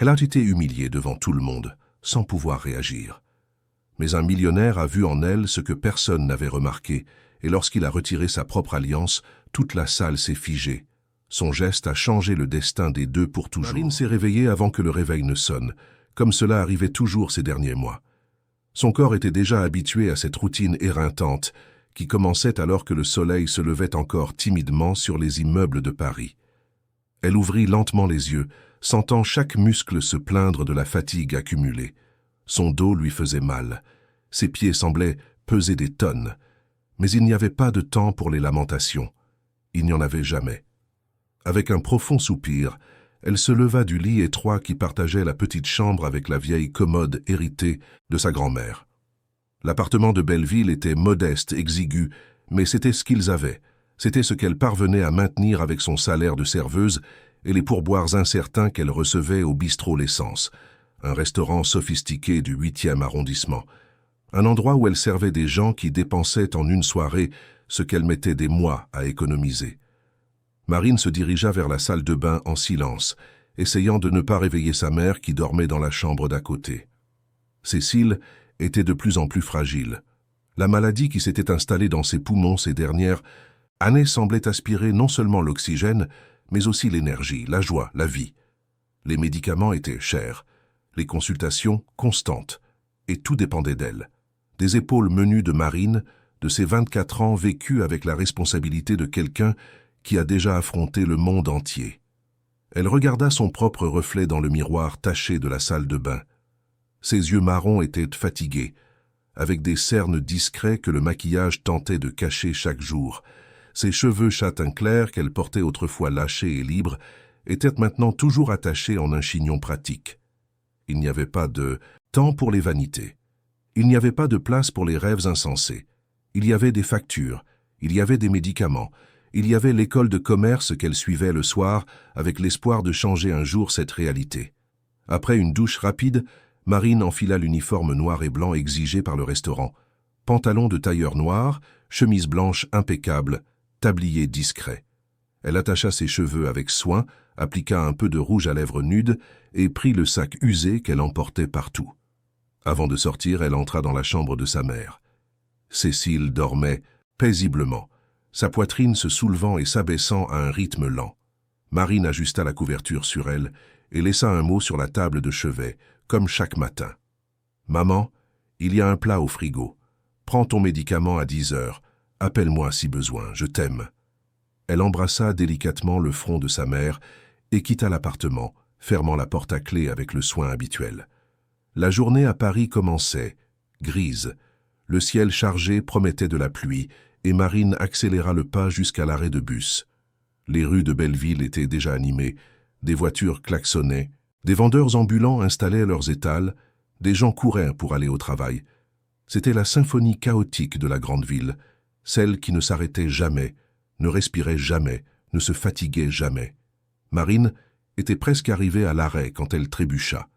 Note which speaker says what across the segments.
Speaker 1: Elle a été humiliée devant tout le monde, sans pouvoir réagir. Mais un millionnaire a vu en elle ce que personne n'avait remarqué, et lorsqu'il a retiré sa propre alliance, toute la salle s'est figée. Son geste a changé le destin des deux pour toujours. Marine s'est réveillée avant que le réveil ne sonne, comme cela arrivait toujours ces derniers mois. Son corps était déjà habitué à cette routine éreintante, qui commençait alors que le soleil se levait encore timidement sur les immeubles de Paris. Elle ouvrit lentement les yeux, sentant chaque muscle se plaindre de la fatigue accumulée. Son dos lui faisait mal, ses pieds semblaient peser des tonnes, mais il n'y avait pas de temps pour les lamentations. Il n'y en avait jamais. Avec un profond soupir, elle se leva du lit étroit qui partageait la petite chambre avec la vieille commode héritée de sa grand-mère. L'appartement de Belleville était modeste, exigu, mais c'était ce qu'ils avaient. C'était ce qu'elle parvenait à maintenir avec son salaire de serveuse et les pourboires incertains qu'elle recevait au bistrot L'Essence, un restaurant sophistiqué du 8e arrondissement, un endroit où elle servait des gens qui dépensaient en une soirée ce qu'elle mettait des mois à économiser. Marine se dirigea vers la salle de bain en silence, essayant de ne pas réveiller sa mère qui dormait dans la chambre d'à côté. Cécile était de plus en plus fragile. La maladie qui s'était installée dans ses poumons ces dernières années semblait aspirer non seulement l'oxygène, mais aussi l'énergie, la joie, la vie. Les médicaments étaient chers, les consultations constantes, et tout dépendait d'elle. Des épaules menues de Marine, de ses 24 ans vécus avec la responsabilité de quelqu'un qui a déjà affronté le monde entier. Elle regarda son propre reflet dans le miroir taché de la salle de bain. Ses yeux marrons étaient fatigués, avec des cernes discrets que le maquillage tentait de cacher chaque jour. Ses cheveux châtain clair qu'elle portait autrefois lâchés et libres étaient maintenant toujours attachés en un chignon pratique. Il n'y avait pas de temps pour les vanités. Il n'y avait pas de place pour les rêves insensés. Il y avait des factures, il y avait des médicaments, il y avait l'école de commerce qu'elle suivait le soir avec l'espoir de changer un jour cette réalité. Après une douche rapide, Marine enfila l'uniforme noir et blanc exigé par le restaurant. Pantalon de tailleur noir, chemise blanche impeccable, tablier discret. Elle attacha ses cheveux avec soin, appliqua un peu de rouge à lèvres nude et prit le sac usé qu'elle emportait partout. Avant de sortir, elle entra dans la chambre de sa mère. Cécile dormait paisiblement, sa poitrine se soulevant et s'abaissant à un rythme lent. Marine ajusta la couverture sur elle et laissa un mot sur la table de chevet, comme chaque matin. « Maman, il y a un plat au frigo. Prends ton médicament à 10 heures. Appelle-moi si besoin, je t'aime. » Elle embrassa délicatement le front de sa mère et quitta l'appartement, fermant la porte à clé avec le soin habituel. La journée à Paris commençait, grise. Le ciel chargé promettait de la pluie et Marine accéléra le pas jusqu'à l'arrêt de bus. Les rues de Belleville étaient déjà animées, des voitures klaxonnaient, des vendeurs ambulants installaient leurs étals, des gens couraient pour aller au travail. C'était la symphonie chaotique de la grande ville, celle qui ne s'arrêtait jamais, ne respirait jamais, ne se fatiguait jamais. Marine était presque arrivée à l'arrêt quand elle trébucha.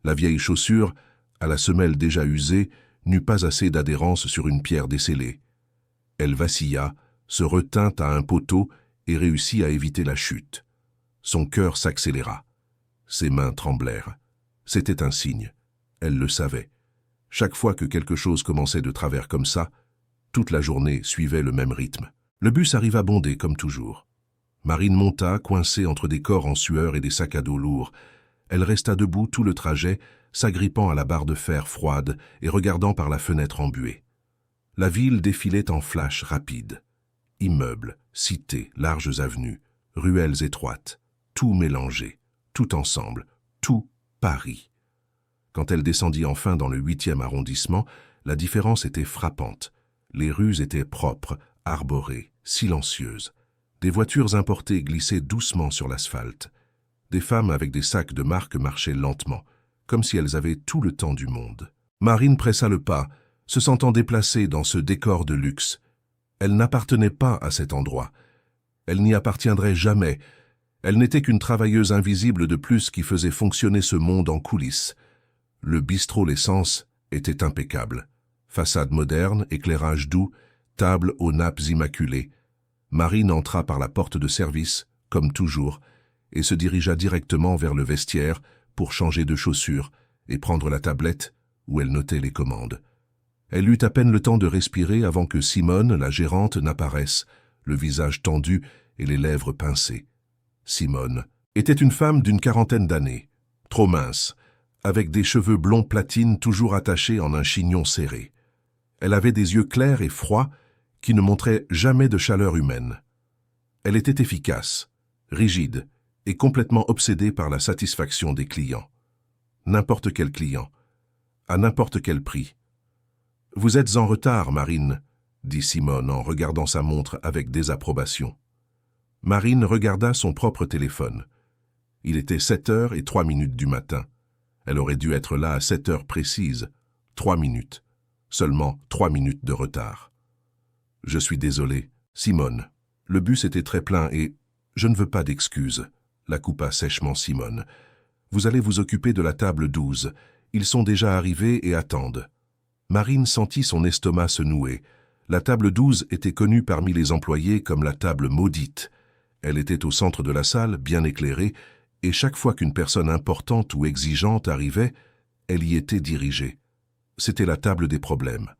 Speaker 1: La vieille chaussure, à la semelle déjà usée, n'eut pas assez d'adhérence sur une pierre descellée. Elle vacilla, se retint à un poteau et réussit à éviter la chute. Son cœur s'accéléra. Ses mains tremblèrent. C'était un signe. Elle le savait. Chaque fois que quelque chose commençait de travers comme ça, toute la journée suivait le même rythme. Le bus arriva bondé comme toujours. Marine monta, coincée entre des corps en sueur et des sacs à dos lourds. Elle resta debout tout le trajet, s'agrippant à la barre de fer froide et regardant par la fenêtre embuée. La ville défilait en flashs rapides. Immeubles, cités, larges avenues, ruelles étroites, tout mélangé, tout ensemble, tout Paris. Quand elle descendit enfin dans le 8e arrondissement, la différence était frappante. Les rues étaient propres, arborées, silencieuses. Des voitures importées glissaient doucement sur l'asphalte. Des femmes avec des sacs de marque marchaient lentement, comme si elles avaient tout le temps du monde. Marine pressa le pas, se sentant déplacée dans ce décor de luxe. Elle n'appartenait pas à cet endroit. Elle n'y appartiendrait jamais. Elle n'était qu'une travailleuse invisible de plus qui faisait fonctionner ce monde en coulisses. Le bistrot L'Essence était impeccable. Façade moderne, éclairage doux, table aux nappes immaculées. Marine entra par la porte de service, comme toujours, et se dirigea directement vers le vestiaire pour changer de chaussures et prendre la tablette où elle notait les commandes. Elle eut à peine le temps de respirer avant que Simone, la gérante, n'apparaisse, le visage tendu et les lèvres pincées. Simone était une femme d'une quarantaine d'années, trop mince, avec des cheveux blonds platine toujours attachés en un chignon serré. Elle avait des yeux clairs et froids qui ne montraient jamais de chaleur humaine. Elle était efficace, rigide et complètement obsédée par la satisfaction des clients. N'importe quel client, à n'importe quel prix. « Vous êtes en retard, Marine », dit Simone en regardant sa montre avec désapprobation. Marine regarda son propre téléphone. Il était 7h03 du matin. Elle aurait dû être là à 7h précises. 3 minutes. Seulement 3 minutes de retard. « Je suis désolé, Simone. Le bus était très plein et je ne veux pas d'excuses, » la coupa sèchement Simone. « Vous allez vous occuper de la table 12. Ils sont déjà arrivés et attendent. » Marine sentit son estomac se nouer. La table 12 était connue parmi les employés comme la table maudite. Elle était au centre de la salle, bien éclairée, et chaque fois qu'une personne importante ou exigeante arrivait, elle y était dirigée. C'était la table des problèmes,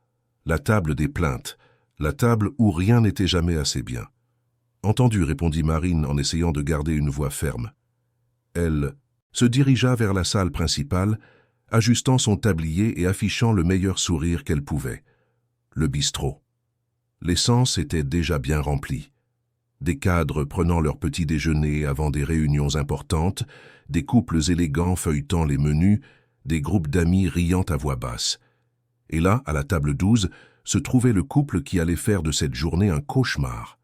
Speaker 1: la table des plaintes, la table où rien n'était jamais assez bien. « Entendu », répondit Marine en essayant de garder une voix ferme. Elle se dirigea vers la salle principale, ajustant son tablier et affichant le meilleur sourire qu'elle pouvait. Le bistrot. L'essence était déjà bien remplie. Des cadres prenant leur petit déjeuner avant des réunions importantes, des couples élégants feuilletant les menus, des groupes d'amis riant à voix basse. Et là, à la table 12, se trouvait le couple qui allait faire de cette journée un cauchemar.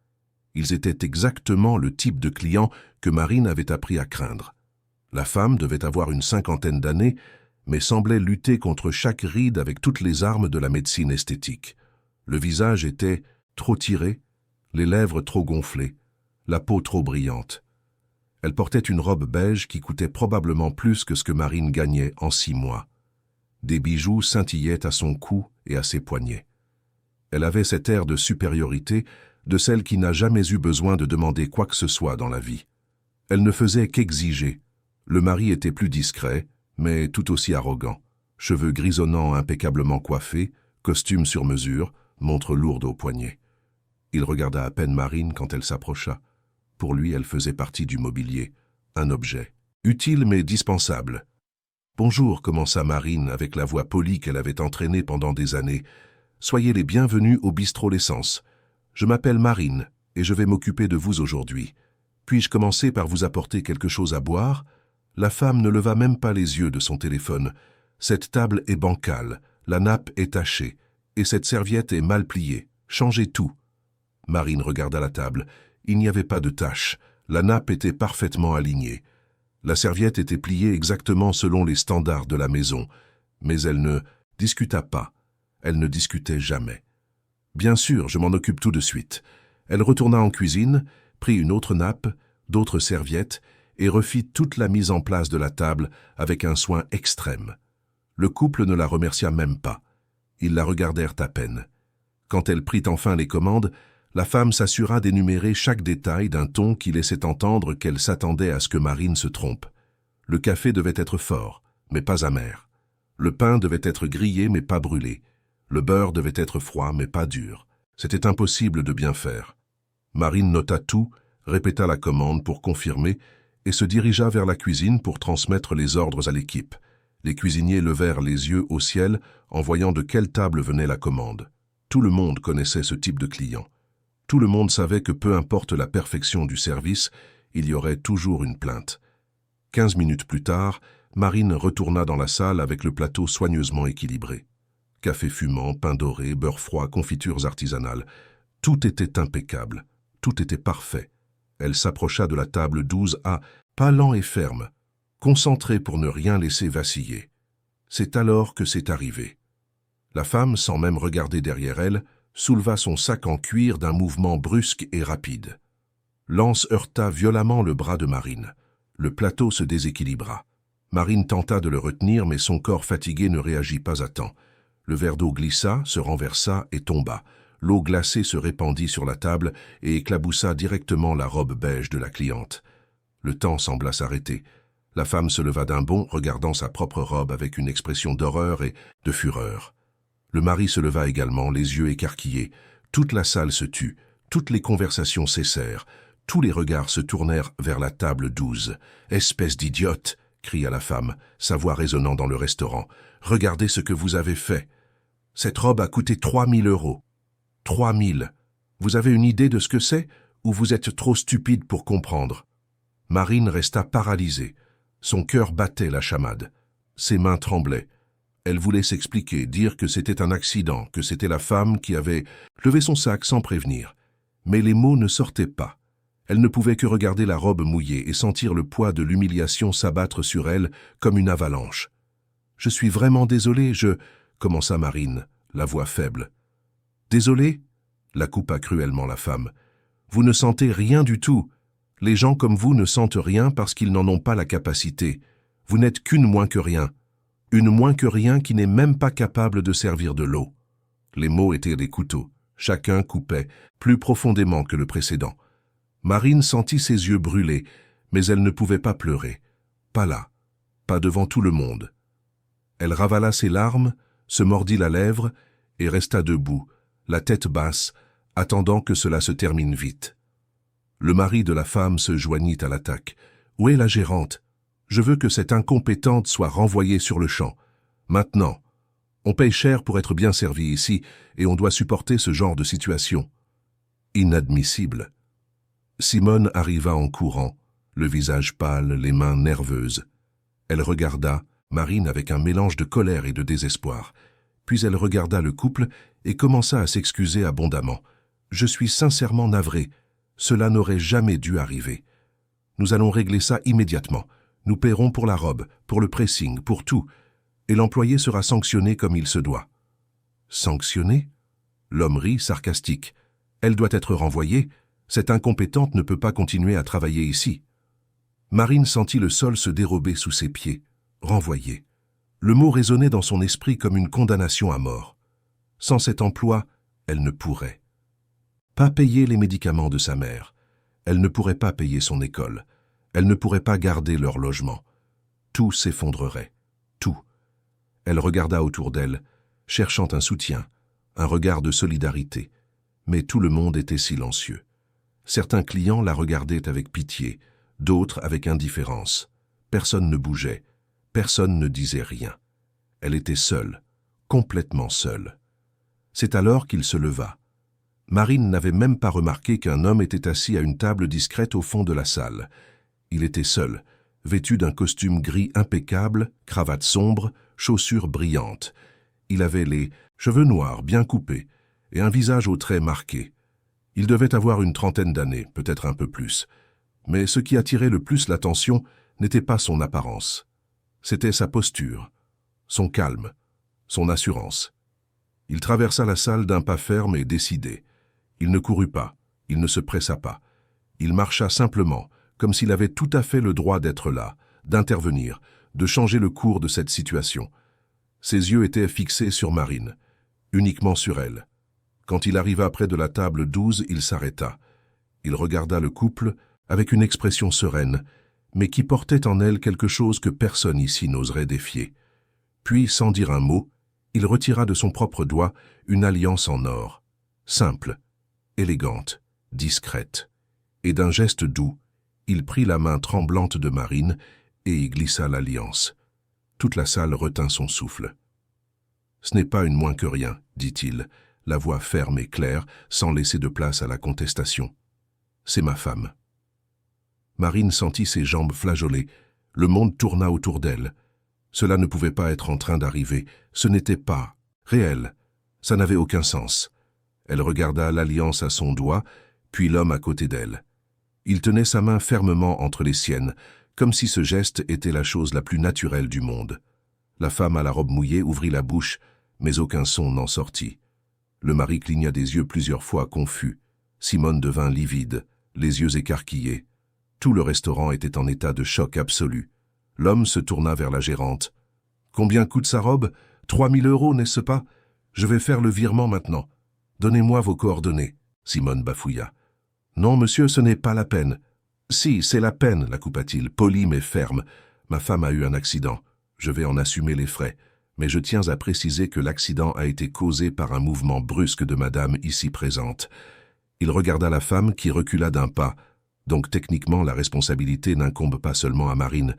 Speaker 1: Ils étaient exactement le type de clients que Marine avait appris à craindre. La femme devait avoir une 50aine d'années, mais semblait lutter contre chaque ride avec toutes les armes de la médecine esthétique. Le visage était trop tiré, les lèvres trop gonflées, la peau trop brillante. Elle portait une robe beige qui coûtait probablement plus que ce que Marine gagnait en 6 mois. Des bijoux scintillaient à son cou et à ses poignets. Elle avait cet air de supériorité de celle qui n'a jamais eu besoin de demander quoi que ce soit dans la vie. Elle ne faisait qu'exiger. Le mari était plus discret, mais tout aussi arrogant. Cheveux grisonnants impeccablement coiffés, costume sur mesure, montre lourde au poignet. Il regarda à peine Marine quand elle s'approcha. Pour lui, elle faisait partie du mobilier, un objet, utile mais dispensable. « Bonjour », commença Marine avec la voix polie qu'elle avait entraînée pendant des années. « Soyez les bienvenus au bistrot L'Essence. Je m'appelle Marine et je vais m'occuper de vous aujourd'hui. Puis-je commencer par vous apporter quelque chose à boire ?» La femme ne leva même pas les yeux de son téléphone. « Cette table est bancale, la nappe est tachée, et cette serviette est mal pliée. Changez tout. » Marine regarda la table. Il n'y avait pas de tache. La nappe était parfaitement alignée. La serviette était pliée exactement selon les standards de la maison. Mais elle ne discuta pas. Elle ne discutait jamais. « Bien sûr, je m'en occupe tout de suite. » Elle retourna en cuisine, prit une autre nappe, d'autres serviettes, et refit toute la mise en place de la table avec un soin extrême. Le couple ne la remercia même pas. Ils la regardèrent à peine. Quand elle prit enfin les commandes, la femme s'assura d'énumérer chaque détail d'un ton qui laissait entendre qu'elle s'attendait à ce que Marine se trompe. Le café devait être fort, mais pas amer. Le pain devait être grillé, mais pas brûlé. Le beurre devait être froid, mais pas dur. C'était impossible de bien faire. Marine nota tout, répéta la commande pour confirmer et se dirigea vers la cuisine pour transmettre les ordres à l'équipe. Les cuisiniers levèrent les yeux au ciel en voyant de quelle table venait la commande. Tout le monde connaissait ce type de client. Tout le monde savait que peu importe la perfection du service, il y aurait toujours une plainte. 15 minutes plus tard, Marine retourna dans la salle avec le plateau soigneusement équilibré. Café fumant, pain doré, beurre froid, confitures artisanales. Tout était impeccable. Tout était parfait. Elle s'approcha de la table 12A, pas lent et ferme, concentrée pour ne rien laisser vaciller. C'est alors que c'est arrivé. La femme, sans même regarder derrière elle, souleva son sac en cuir d'un mouvement brusque et rapide. L'anse heurta violemment le bras de Marine. Le plateau se déséquilibra. Marine tenta de le retenir, mais son corps fatigué ne réagit pas à temps. Le verre d'eau glissa, se renversa et tomba. L'eau glacée se répandit sur la table et éclaboussa directement la robe beige de la cliente. Le temps sembla s'arrêter. La femme se leva d'un bond, regardant sa propre robe avec une expression d'horreur et de fureur. Le mari se leva également, les yeux écarquillés. Toute la salle se tut, toutes les conversations cessèrent, tous les regards se tournèrent vers la table 12. « Espèce d'idiote !» cria la femme, sa voix résonnant dans le restaurant. « Regardez ce que vous avez fait. Cette robe a coûté 3 000 €. 3 000. Vous avez une idée de ce que c'est, ou vous êtes trop stupide pour comprendre ?» Marine resta paralysée. Son cœur battait la chamade. Ses mains tremblaient. Elle voulait s'expliquer, dire que c'était un accident, que c'était la femme qui avait levé son sac sans prévenir. Mais les mots ne sortaient pas. Elle ne pouvait que regarder la robe mouillée et sentir le poids de l'humiliation s'abattre sur elle comme une avalanche. « Je suis vraiment désolée, commença Marine, la voix faible. « Désolée ?» la coupa cruellement la femme. « Vous ne sentez rien du tout. Les gens comme vous ne sentent rien parce qu'ils n'en ont pas la capacité. Vous n'êtes qu'une moins que rien. Une moins que rien qui n'est même pas capable de servir de l'eau. » Les mots étaient des couteaux. Chacun coupait, plus profondément que le précédent. Marine sentit ses yeux brûler, mais elle ne pouvait pas pleurer. Pas là, pas devant tout le monde. Elle ravala ses larmes, se mordit la lèvre et resta debout, la tête basse, attendant que cela se termine vite. Le mari de la femme se joignit à l'attaque. « Où est la gérante ? Je veux que cette incompétente soit renvoyée sur le champ. Maintenant. On paye cher pour être bien servi ici et on doit supporter ce genre de situation. » Inadmissible. Simone arriva en courant, le visage pâle, les mains nerveuses. Elle regarda Marine avec un mélange de colère et de désespoir. Puis elle regarda le couple et commença à s'excuser abondamment. « Je suis sincèrement navrée. Cela n'aurait jamais dû arriver. Nous allons régler ça immédiatement. Nous paierons pour la robe, pour le pressing, pour tout. Et l'employé sera sanctionné comme il se doit. » Sanctionné ? L'homme rit, sarcastique. « Elle doit être renvoyée. Cette incompétente ne peut pas continuer à travailler ici. » Marine sentit le sol se dérober sous ses pieds. Renvoyée. Le mot résonnait dans son esprit comme une condamnation à mort. Sans cet emploi, elle ne pourrait pas payer les médicaments de sa mère. Elle ne pourrait pas payer son école. Elle ne pourrait pas garder leur logement. Tout s'effondrerait. Tout. Elle regarda autour d'elle, cherchant un soutien, un regard de solidarité. Mais tout le monde était silencieux. Certains clients la regardaient avec pitié, d'autres avec indifférence. Personne ne bougeait, personne ne disait rien. Elle était seule, complètement seule. C'est alors qu'il se leva. Marine n'avait même pas remarqué qu'un homme était assis à une table discrète au fond de la salle. Il était seul, vêtu d'un costume gris impeccable, cravate sombre, chaussures brillantes. Il avait les cheveux noirs bien coupés et un visage aux traits marqués. Il devait avoir une trentaine d'années, peut-être un peu plus. Mais ce qui attirait le plus l'attention n'était pas son apparence. C'était sa posture, son calme, son assurance. Il traversa la salle d'un pas ferme et décidé. Il ne courut pas, il ne se pressa pas. Il marcha simplement, comme s'il avait tout à fait le droit d'être là, d'intervenir, de changer le cours de cette situation. Ses yeux étaient fixés sur Marine, uniquement sur elle. Quand il arriva près de la table 12, il s'arrêta. Il regarda le couple avec une expression sereine, mais qui portait en elle quelque chose que personne ici n'oserait défier. Puis, sans dire un mot, il retira de son propre doigt une alliance en or, simple, élégante, discrète. Et d'un geste doux, il prit la main tremblante de Marine et y glissa l'alliance. Toute la salle retint son souffle. « Ce n'est pas une moins que rien, dit-il, la voix ferme et claire, sans laisser de place à la contestation. C'est ma femme. » Marine sentit ses jambes flageoler. Le monde tourna autour d'elle. Cela ne pouvait pas être en train d'arriver. Ce n'était pas réel. Ça n'avait aucun sens. Elle regarda l'alliance à son doigt, puis l'homme à côté d'elle. Il tenait sa main fermement entre les siennes, comme si ce geste était la chose la plus naturelle du monde. La femme à la robe mouillée ouvrit la bouche, mais aucun son n'en sortit. Le mari cligna des yeux plusieurs fois confus. Simone devint livide, les yeux écarquillés. Tout le restaurant était en état de choc absolu. L'homme se tourna vers la gérante. « Combien coûte sa robe ? 3 000 €, n'est-ce pas ? Je vais faire le virement maintenant. Donnez-moi vos coordonnées. » Simone bafouilla. « Non, monsieur, ce n'est pas la peine. »« Si, c'est la peine, la coupa-t-il, poli mais ferme. Ma femme a eu un accident. Je vais en assumer les frais. Mais je tiens à préciser que l'accident a été causé par un mouvement brusque de madame ici présente. » Il regarda la femme qui recula d'un pas. Donc techniquement, la responsabilité n'incombe pas seulement à Marine.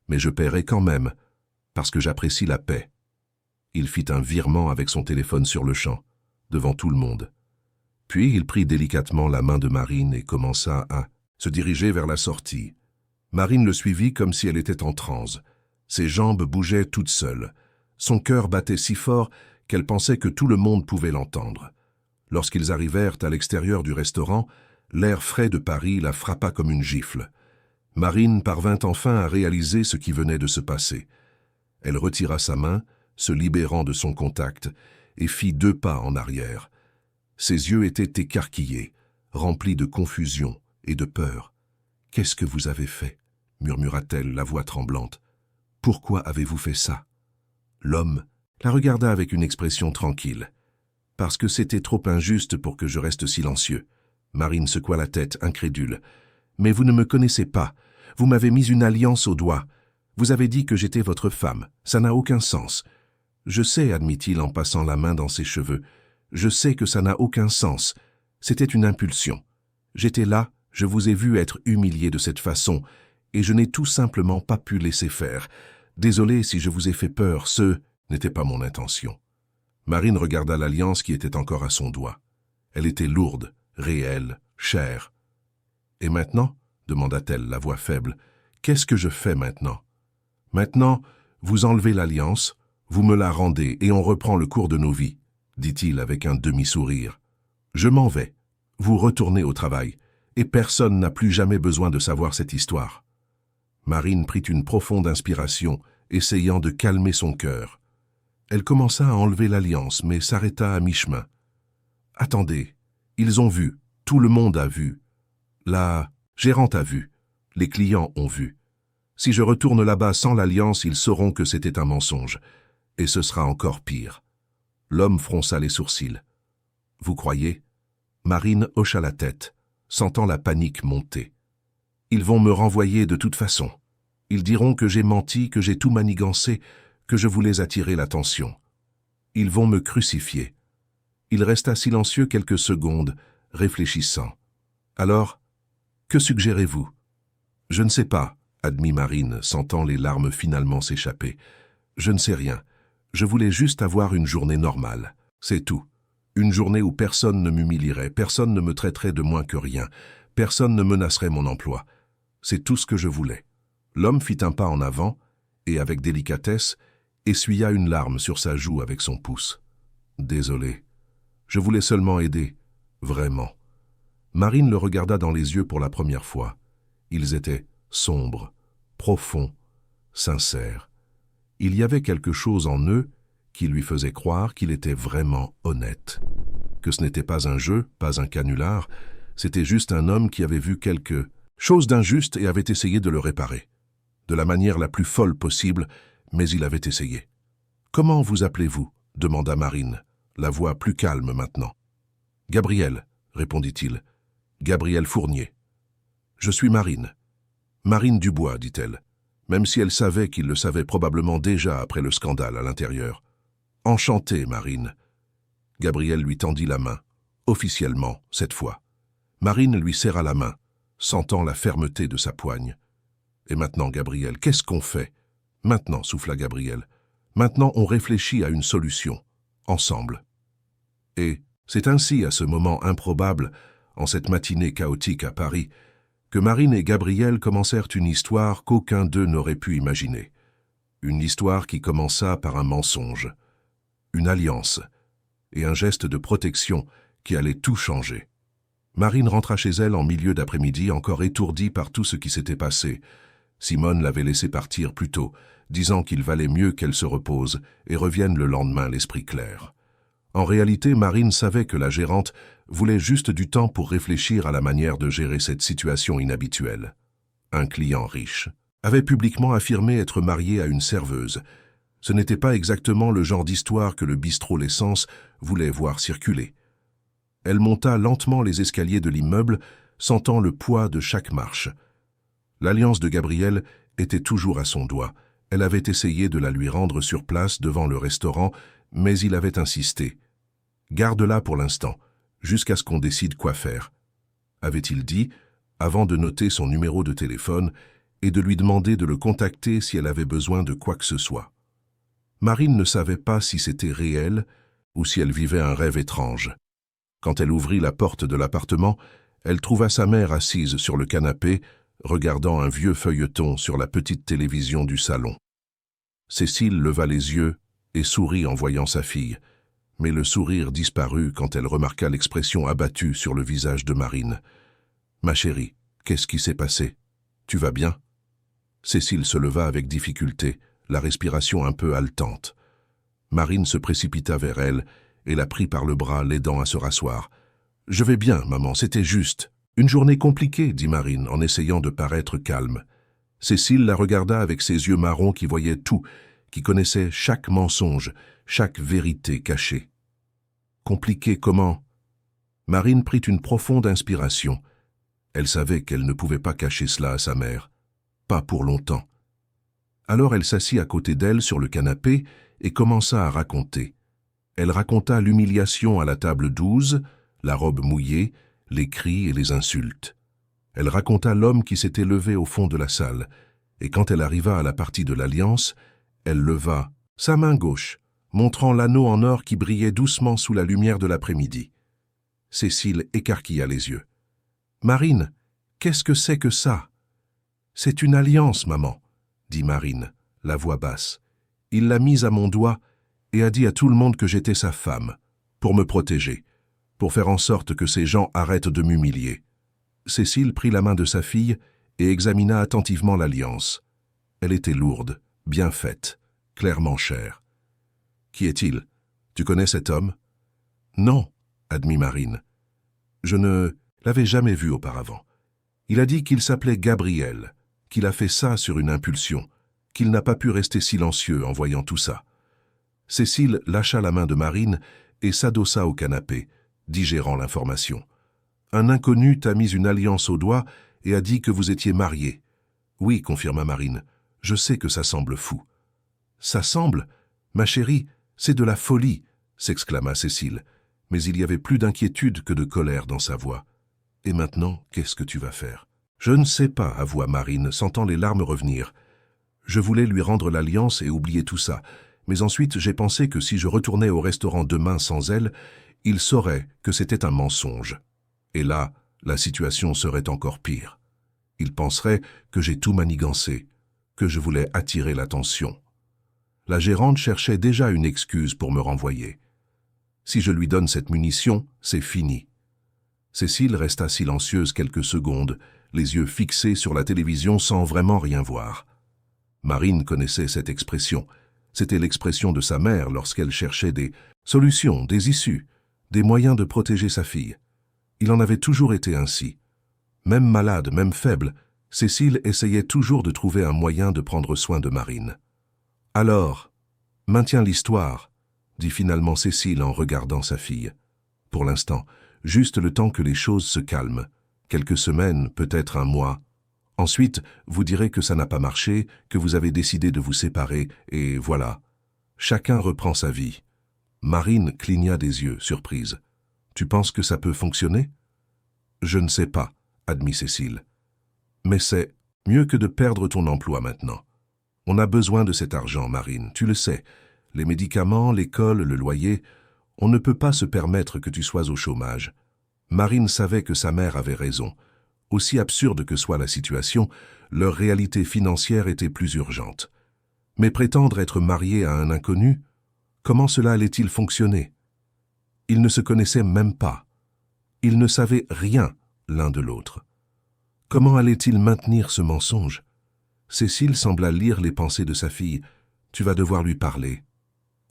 Speaker 1: Mais je paierai quand même, parce que j'apprécie la paix. Il fit un virement avec son téléphone sur le champ, devant tout le monde. Puis il prit délicatement la main de Marine et commença à se diriger vers la sortie. Marine le suivit comme si elle était en transe. Ses jambes bougeaient toutes seules. Son cœur battait si fort qu'elle pensait que tout le monde pouvait l'entendre. Lorsqu'ils arrivèrent à l'extérieur du restaurant, l'air frais de Paris la frappa comme une gifle. Marine parvint enfin à réaliser ce qui venait de se passer. Elle retira sa main, se libérant de son contact, et fit 2 pas en arrière. Ses yeux étaient écarquillés, remplis de confusion et de peur. « Qu'est-ce que vous avez fait ?» murmura-t-elle, la voix tremblante. « Pourquoi avez-vous fait ça ?» L'homme la regarda avec une expression tranquille. « Parce que c'était trop injuste pour que je reste silencieux. » Marine secoua la tête, incrédule. « Mais vous ne me connaissez pas. Vous m'avez mis une alliance au doigt. Vous avez dit que j'étais votre femme. Ça n'a aucun sens. » « Je sais, admit-il en passant la main dans ses cheveux. Je sais que ça n'a aucun sens. C'était une impulsion. J'étais là, je vous ai vu être humilié de cette façon, et je n'ai tout simplement pas pu laisser faire. Désolé si je vous ai fait peur, ce n'était pas mon intention. » Marine regarda l'alliance qui était encore à son doigt. Elle était lourde, réelle, chère. « Et maintenant ?» demanda-t-elle, la voix faible. « Qu'est-ce que je fais maintenant ?»« Maintenant, vous enlevez l'alliance, vous me la rendez et on reprend le cours de nos vies, » dit-il avec un demi-sourire. « Je m'en vais. Vous retournez au travail, et personne n'a plus jamais besoin de savoir cette histoire. » Marine prit une profonde inspiration, essayant de calmer son cœur. Elle commença à enlever l'alliance, mais s'arrêta à mi-chemin. « Attendez, ils ont vu, tout le monde a vu. La gérante a vu, les clients ont vu. Si je retourne là-bas sans l'alliance, ils sauront que c'était un mensonge. Et ce sera encore pire. » L'homme fronça les sourcils. « Vous croyez ?» Marine hocha la tête, sentant la panique monter. « Ils vont me renvoyer de toute façon. Ils diront que j'ai menti, que j'ai tout manigancé, que je voulais attirer l'attention. Ils vont me crucifier. » Il resta silencieux quelques secondes, réfléchissant. « Alors, que suggérez-vous ?»« Je ne sais pas, » admit Marine, sentant les larmes finalement s'échapper. « Je ne sais rien. Je voulais juste avoir une journée normale. C'est tout. Une journée où personne ne m'humilierait, personne ne me traiterait de moins que rien, personne ne menacerait mon emploi. C'est tout ce que je voulais. » L'homme fit un pas en avant et, avec délicatesse, essuya une larme sur sa joue avec son pouce. « Désolé. Je voulais seulement aider. Vraiment. » Marine le regarda dans les yeux pour la première fois. Ils étaient sombres, profonds, sincères. Il y avait quelque chose en eux qui lui faisait croire qu'il était vraiment honnête. Que ce n'était pas un jeu, pas un canular, c'était juste un homme qui avait vu quelque chose d'injuste et avait essayé de le réparer. De la manière la plus folle possible, mais il avait essayé. « Comment vous appelez-vous » demanda Marine, la voix plus calme maintenant. « Gabriel, » répondit-il. « Gabriel Fournier. »« Je suis Marine. »« Marine Dubois, » dit-elle, même si elle savait qu'il le savait probablement déjà après le scandale à l'intérieur. « Enchanté, Marine. » Gabriel lui tendit la main, officiellement, cette fois. Marine lui serra la main, sentant la fermeté de sa poigne. « Et maintenant, Gabriel, qu'est-ce qu'on fait ?»« Maintenant, » souffla Gabriel. « Maintenant, on réfléchit à une solution, ensemble. » Et c'est ainsi, à ce moment improbable, en cette matinée chaotique à Paris, que Marine et Gabriel commencèrent une histoire qu'aucun d'eux n'aurait pu imaginer. Une histoire qui commença par un mensonge, une alliance et un geste de protection qui allait tout changer. Marine rentra chez elle en milieu d'après-midi, encore étourdie par tout ce qui s'était passé. Simone l'avait laissée partir plus tôt, disant qu'il valait mieux qu'elle se repose et revienne le lendemain l'esprit clair. En réalité, Marine savait que la gérante voulait juste du temps pour réfléchir à la manière de gérer cette situation inhabituelle. Un client riche avait publiquement affirmé être marié à une serveuse. Ce n'était pas exactement le genre d'histoire que le bistrot L'Essence voulait voir circuler. Elle monta lentement les escaliers de l'immeuble, sentant le poids de chaque marche. L'alliance de Gabriel était toujours à son doigt. Elle avait essayé de la lui rendre sur place devant le restaurant, mais il avait insisté. « Garde-la pour l'instant, jusqu'à ce qu'on décide quoi faire. » avait-il dit, avant de noter son numéro de téléphone et de lui demander de le contacter si elle avait besoin de quoi que ce soit. Marine ne savait pas si c'était réel ou si elle vivait un rêve étrange. Quand elle ouvrit la porte de l'appartement, elle trouva sa mère assise sur le canapé, regardant un vieux feuilleton sur la petite télévision du salon. Cécile leva les yeux et sourit en voyant sa fille, mais le sourire disparut quand elle remarqua l'expression abattue sur le visage de Marine. « Ma chérie, qu'est-ce qui s'est passé? Tu vas bien ?» Cécile se leva avec difficulté, la respiration un peu haletante. Marine se précipita vers elle et la prit par le bras, l'aidant à se rasseoir. « Je vais bien, maman, c'était juste. Une journée compliquée, » dit Marine, en essayant de paraître calme. Cécile la regarda avec ses yeux marrons qui voyaient tout, qui connaissaient chaque mensonge, chaque vérité cachée. « Compliqué comment ?» Marine prit une profonde inspiration. Elle savait qu'elle ne pouvait pas cacher cela à sa mère. Pas pour longtemps. Alors elle s'assit à côté d'elle sur le canapé et commença à raconter. Elle raconta l'humiliation à la table 12, la robe mouillée, les cris et les insultes. Elle raconta l'homme qui s'était levé au fond de la salle, et quand elle arriva à la partie de l'alliance, elle leva sa main gauche, montrant l'anneau en or qui brillait doucement sous la lumière de l'après-midi. Cécile écarquilla les yeux. « Marine, qu'est-ce que c'est que ça ?»« C'est une alliance, maman, » dit Marine, la voix basse. « Il l'a mise à mon doigt et a dit à tout le monde que j'étais sa femme, pour me protéger, pour faire en sorte que ces gens arrêtent de m'humilier. » Cécile prit la main de sa fille et examina attentivement l'alliance. Elle était lourde, bien faite, clairement chère. « Qui est-il? Tu connais cet homme? »« Non, » admit Marine. « Je ne l'avais jamais vu auparavant. Il a dit qu'il s'appelait Gabriel, qu'il a fait ça sur une impulsion, qu'il n'a pas pu rester silencieux en voyant tout ça. » Cécile lâcha la main de Marine et s'adossa au canapé, digérant l'information. « Un inconnu t'a mis une alliance au doigt et a dit que vous étiez mariés. »« Oui, » confirma Marine, « je sais que ça semble fou. »« Ça semble? Ma chérie, c'est de la folie !» s'exclama Cécile, mais il y avait plus d'inquiétude que de colère dans sa voix. « Et maintenant, qu'est-ce que tu vas faire ?»« Je ne sais pas, » avoua Marine, sentant les larmes revenir. « Je voulais lui rendre l'alliance et oublier tout ça, mais ensuite j'ai pensé que si je retournais au restaurant demain sans elle, il saurait que c'était un mensonge. Et là, la situation serait encore pire. Il penserait que j'ai tout manigancé, que je voulais attirer l'attention. La gérante cherchait déjà une excuse pour me renvoyer. Si je lui donne cette munition, c'est fini. » Cécile resta silencieuse quelques secondes, les yeux fixés sur la télévision sans vraiment rien voir. Marine connaissait cette expression. C'était l'expression de sa mère lorsqu'elle cherchait des solutions, des issues, des moyens de protéger sa fille. Il en avait toujours été ainsi. Même malade, même faible, Cécile essayait toujours de trouver un moyen de prendre soin de Marine. « Alors, maintiens l'histoire », dit finalement Cécile en regardant sa fille. « Pour l'instant, juste le temps que les choses se calment. Quelques semaines, peut-être un mois. Ensuite, vous direz que ça n'a pas marché, que vous avez décidé de vous séparer, et voilà. Chacun reprend sa vie. » Marine cligna des yeux, surprise. « Tu penses que ça peut fonctionner ?»« Je ne sais pas, » admit Cécile. « Mais c'est mieux que de perdre ton emploi maintenant. On a besoin de cet argent, Marine, tu le sais. Les médicaments, l'école, le loyer, on ne peut pas se permettre que tu sois au chômage. » Marine savait que sa mère avait raison. Aussi absurde que soit la situation, leur réalité financière était plus urgente. Mais prétendre être mariée à un inconnu, comment cela allait-il fonctionner? Ils ne se connaissaient même pas. Ils ne savaient rien l'un de l'autre. Comment allait-il maintenir ce mensonge? Cécile sembla lire les pensées de sa fille. « Tu vas devoir lui parler. »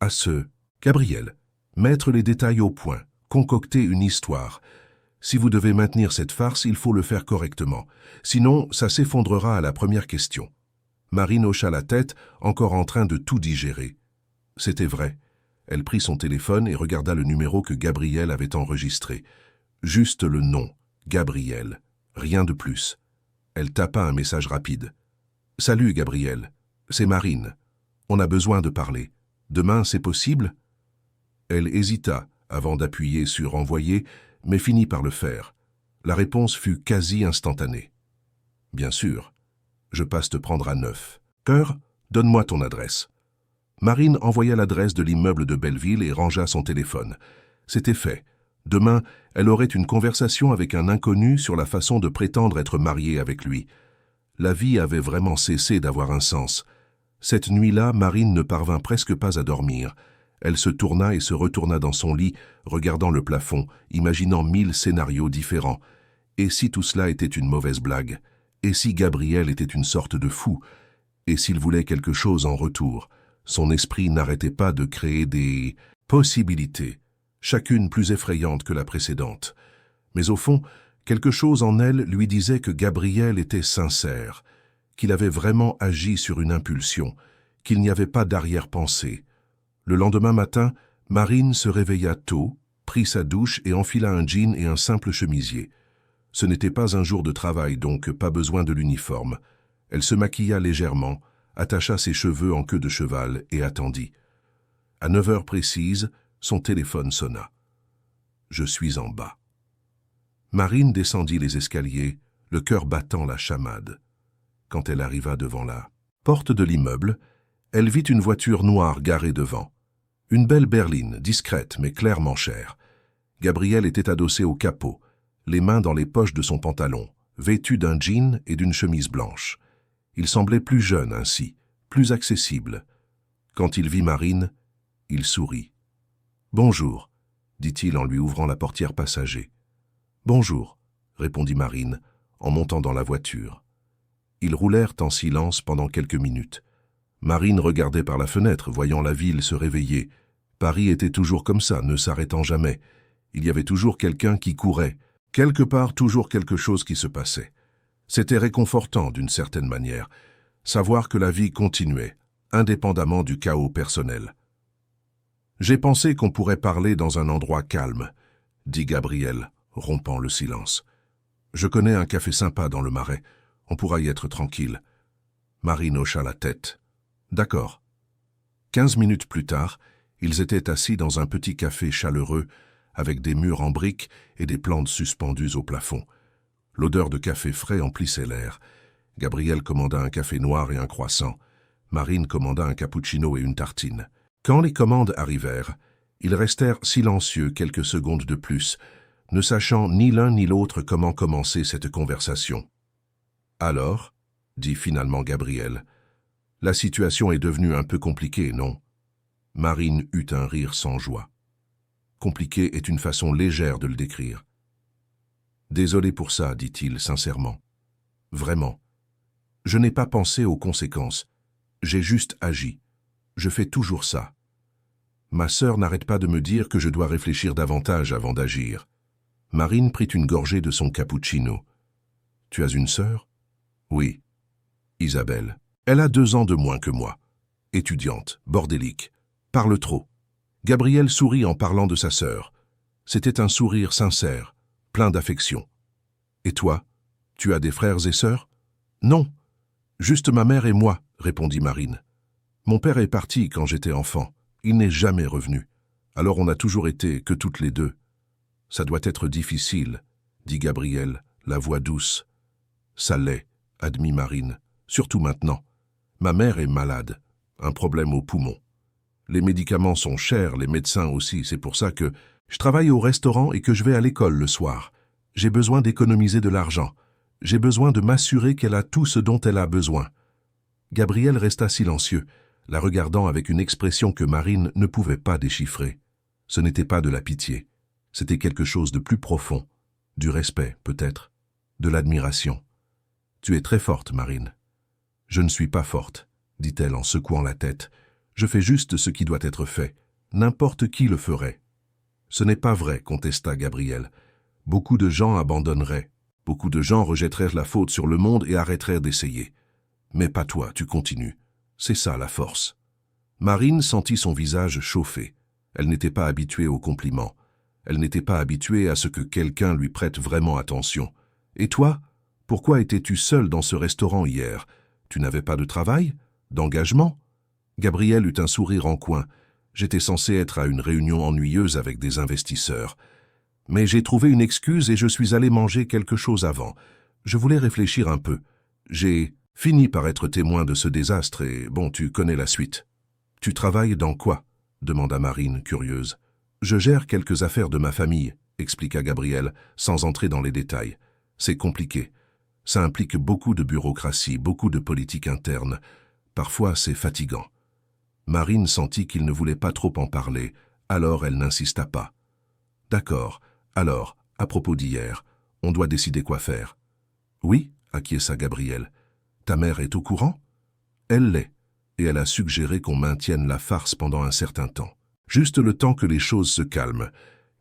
Speaker 1: À ce Gabriel, mettre les détails au point, concocter une histoire. Si vous devez maintenir cette farce, il faut le faire correctement. Sinon, ça s'effondrera à la première question. Marine hocha la tête, encore en train de tout digérer. C'était vrai. Elle prit son téléphone et regarda le numéro que Gabriel avait enregistré. Juste le nom, Gabriel. Rien de plus. Elle tapa un message rapide. Salut, Gabriel. C'est Marine. On a besoin de parler. Demain, c'est possible? Elle hésita avant d'appuyer sur envoyer, mais finit par le faire. La réponse fut quasi instantanée. Bien sûr. Je passe te prendre à 9h. Donne-moi ton adresse. Marine envoya l'adresse de l'immeuble de Belleville et rangea son téléphone. C'était fait. Demain, elle aurait une conversation avec un inconnu sur la façon de prétendre être mariée avec lui. La vie avait vraiment cessé d'avoir un sens. Cette nuit-là, Marine ne parvint presque pas à dormir. Elle se tourna et se retourna dans son lit, regardant le plafond, imaginant 1000 scénarios différents. Et si tout cela était une mauvaise blague? Et si Gabriel était une sorte de fou? Et s'il voulait quelque chose en retour? Son esprit n'arrêtait pas de créer des possibilités, chacune plus effrayante que la précédente. Mais au fond, quelque chose en elle lui disait que Gabriel était sincère, qu'il avait vraiment agi sur une impulsion, qu'il n'y avait pas d'arrière-pensée. Le lendemain matin, Marine se réveilla tôt, prit sa douche et enfila un jean et un simple chemisier. Ce n'était pas un jour de travail, donc pas besoin de l'uniforme. Elle se maquilla légèrement, attacha ses cheveux en queue de cheval et attendit. À 9h précises, son téléphone sonna. « Je suis en bas. » Marine descendit les escaliers, le cœur battant la chamade. Quand elle arriva devant la porte de l'immeuble, elle vit une voiture noire garée devant. Une belle berline, discrète mais clairement chère. Gabriel était adossé au capot, les mains dans les poches de son pantalon, vêtu d'un jean et d'une chemise blanche. Il semblait plus jeune ainsi, plus accessible. Quand il vit Marine, il sourit. « Bonjour », dit-il en lui ouvrant la portière passager. « Bonjour », répondit Marine, en montant dans la voiture. Ils roulèrent en silence pendant quelques minutes. Marine regardait par la fenêtre, voyant la ville se réveiller. Paris était toujours comme ça, ne s'arrêtant jamais. Il y avait toujours quelqu'un qui courait. Quelque part, toujours quelque chose qui se passait. C'était réconfortant d'une certaine manière, savoir que la vie continuait, indépendamment du chaos personnel. « J'ai pensé qu'on pourrait parler dans un endroit calme », dit Gabriel, rompant le silence. « Je connais un café sympa dans le Marais, on pourra y être tranquille. » Marine hocha la tête. « D'accord. » 15 minutes plus tard, ils étaient assis dans un petit café chaleureux, avec des murs en briques et des plantes suspendues au plafond. L'odeur de café frais emplissait l'air. Gabriel commanda un café noir et un croissant. Marine commanda un cappuccino et une tartine. Quand les commandes arrivèrent, ils restèrent silencieux quelques secondes de plus, ne sachant ni l'un ni l'autre comment commencer cette conversation. « Alors ?» dit finalement Gabriel. « La situation est devenue un peu compliquée, non ?» Marine eut un rire sans joie. Compliqué est une façon légère de le décrire. « Désolé pour ça, dit-il sincèrement. Vraiment. Je n'ai pas pensé aux conséquences. J'ai juste agi. Je fais toujours ça. Ma sœur n'arrête pas de me dire que je dois réfléchir davantage avant d'agir. » Marine prit une gorgée de son cappuccino. « Tu as une sœur ?»« Oui. Isabelle. Elle a 2 ans de moins que moi. Étudiante, bordélique. Parle trop. » Gabriel sourit en parlant de sa sœur. C'était un sourire sincère, plein d'affection. « Et toi, tu as des frères et sœurs ?»« Non. Juste ma mère et moi, » répondit Marine. « Mon père est parti quand j'étais enfant. Il n'est jamais revenu. Alors on a toujours été que toutes les deux. »« Ça doit être difficile, » dit Gabriel, la voix douce. « Ça l'est, » admit Marine. « Surtout maintenant. Ma mère est malade, un problème au poumon. Les médicaments sont chers, les médecins aussi, c'est pour ça que je travaille au restaurant et que je vais à l'école le soir. J'ai besoin d'économiser de l'argent. J'ai besoin de m'assurer qu'elle a tout ce dont elle a besoin. » Gabriel resta silencieux, la regardant avec une expression que Marine ne pouvait pas déchiffrer. Ce n'était pas de la pitié, c'était quelque chose de plus profond, du respect peut-être, de l'admiration. « Tu es très forte, Marine. »« Je ne suis pas forte, » dit-elle en secouant la tête. « Je fais juste ce qui doit être fait. N'importe qui le ferait. » « Ce n'est pas vrai, contesta Gabriel. Beaucoup de gens abandonneraient. Beaucoup de gens rejetteraient la faute sur le monde et arrêteraient d'essayer. Mais pas toi, tu continues. C'est ça la force. » Marine sentit son visage chauffer. Elle n'était pas habituée aux compliments. Elle n'était pas habituée à ce que quelqu'un lui prête vraiment attention. « Et toi, pourquoi étais-tu seule dans ce restaurant hier? Tu n'avais pas de travail? D'engagement? Gabriel eut un sourire en coin. J'étais censé être à une réunion ennuyeuse avec des investisseurs. Mais j'ai trouvé une excuse et je suis allé manger quelque chose avant. Je voulais réfléchir un peu. J'ai fini par être témoin de ce désastre et, bon, tu connais la suite. Tu travailles dans quoi? Demanda Marine, curieuse. Je gère quelques affaires de ma famille, expliqua Gabriel, sans entrer dans les détails. C'est compliqué. Ça implique beaucoup de bureaucratie, beaucoup de politique interne. Parfois, c'est fatigant. Marine sentit qu'il ne voulait pas trop en parler, alors elle n'insista pas. D'accord. Alors, à propos d'hier, on doit décider quoi faire. Oui, acquiesça Gabriel. Ta mère est au courant? Elle l'est, et elle a suggéré qu'on maintienne la farce pendant un certain temps. Juste le temps que les choses se calment.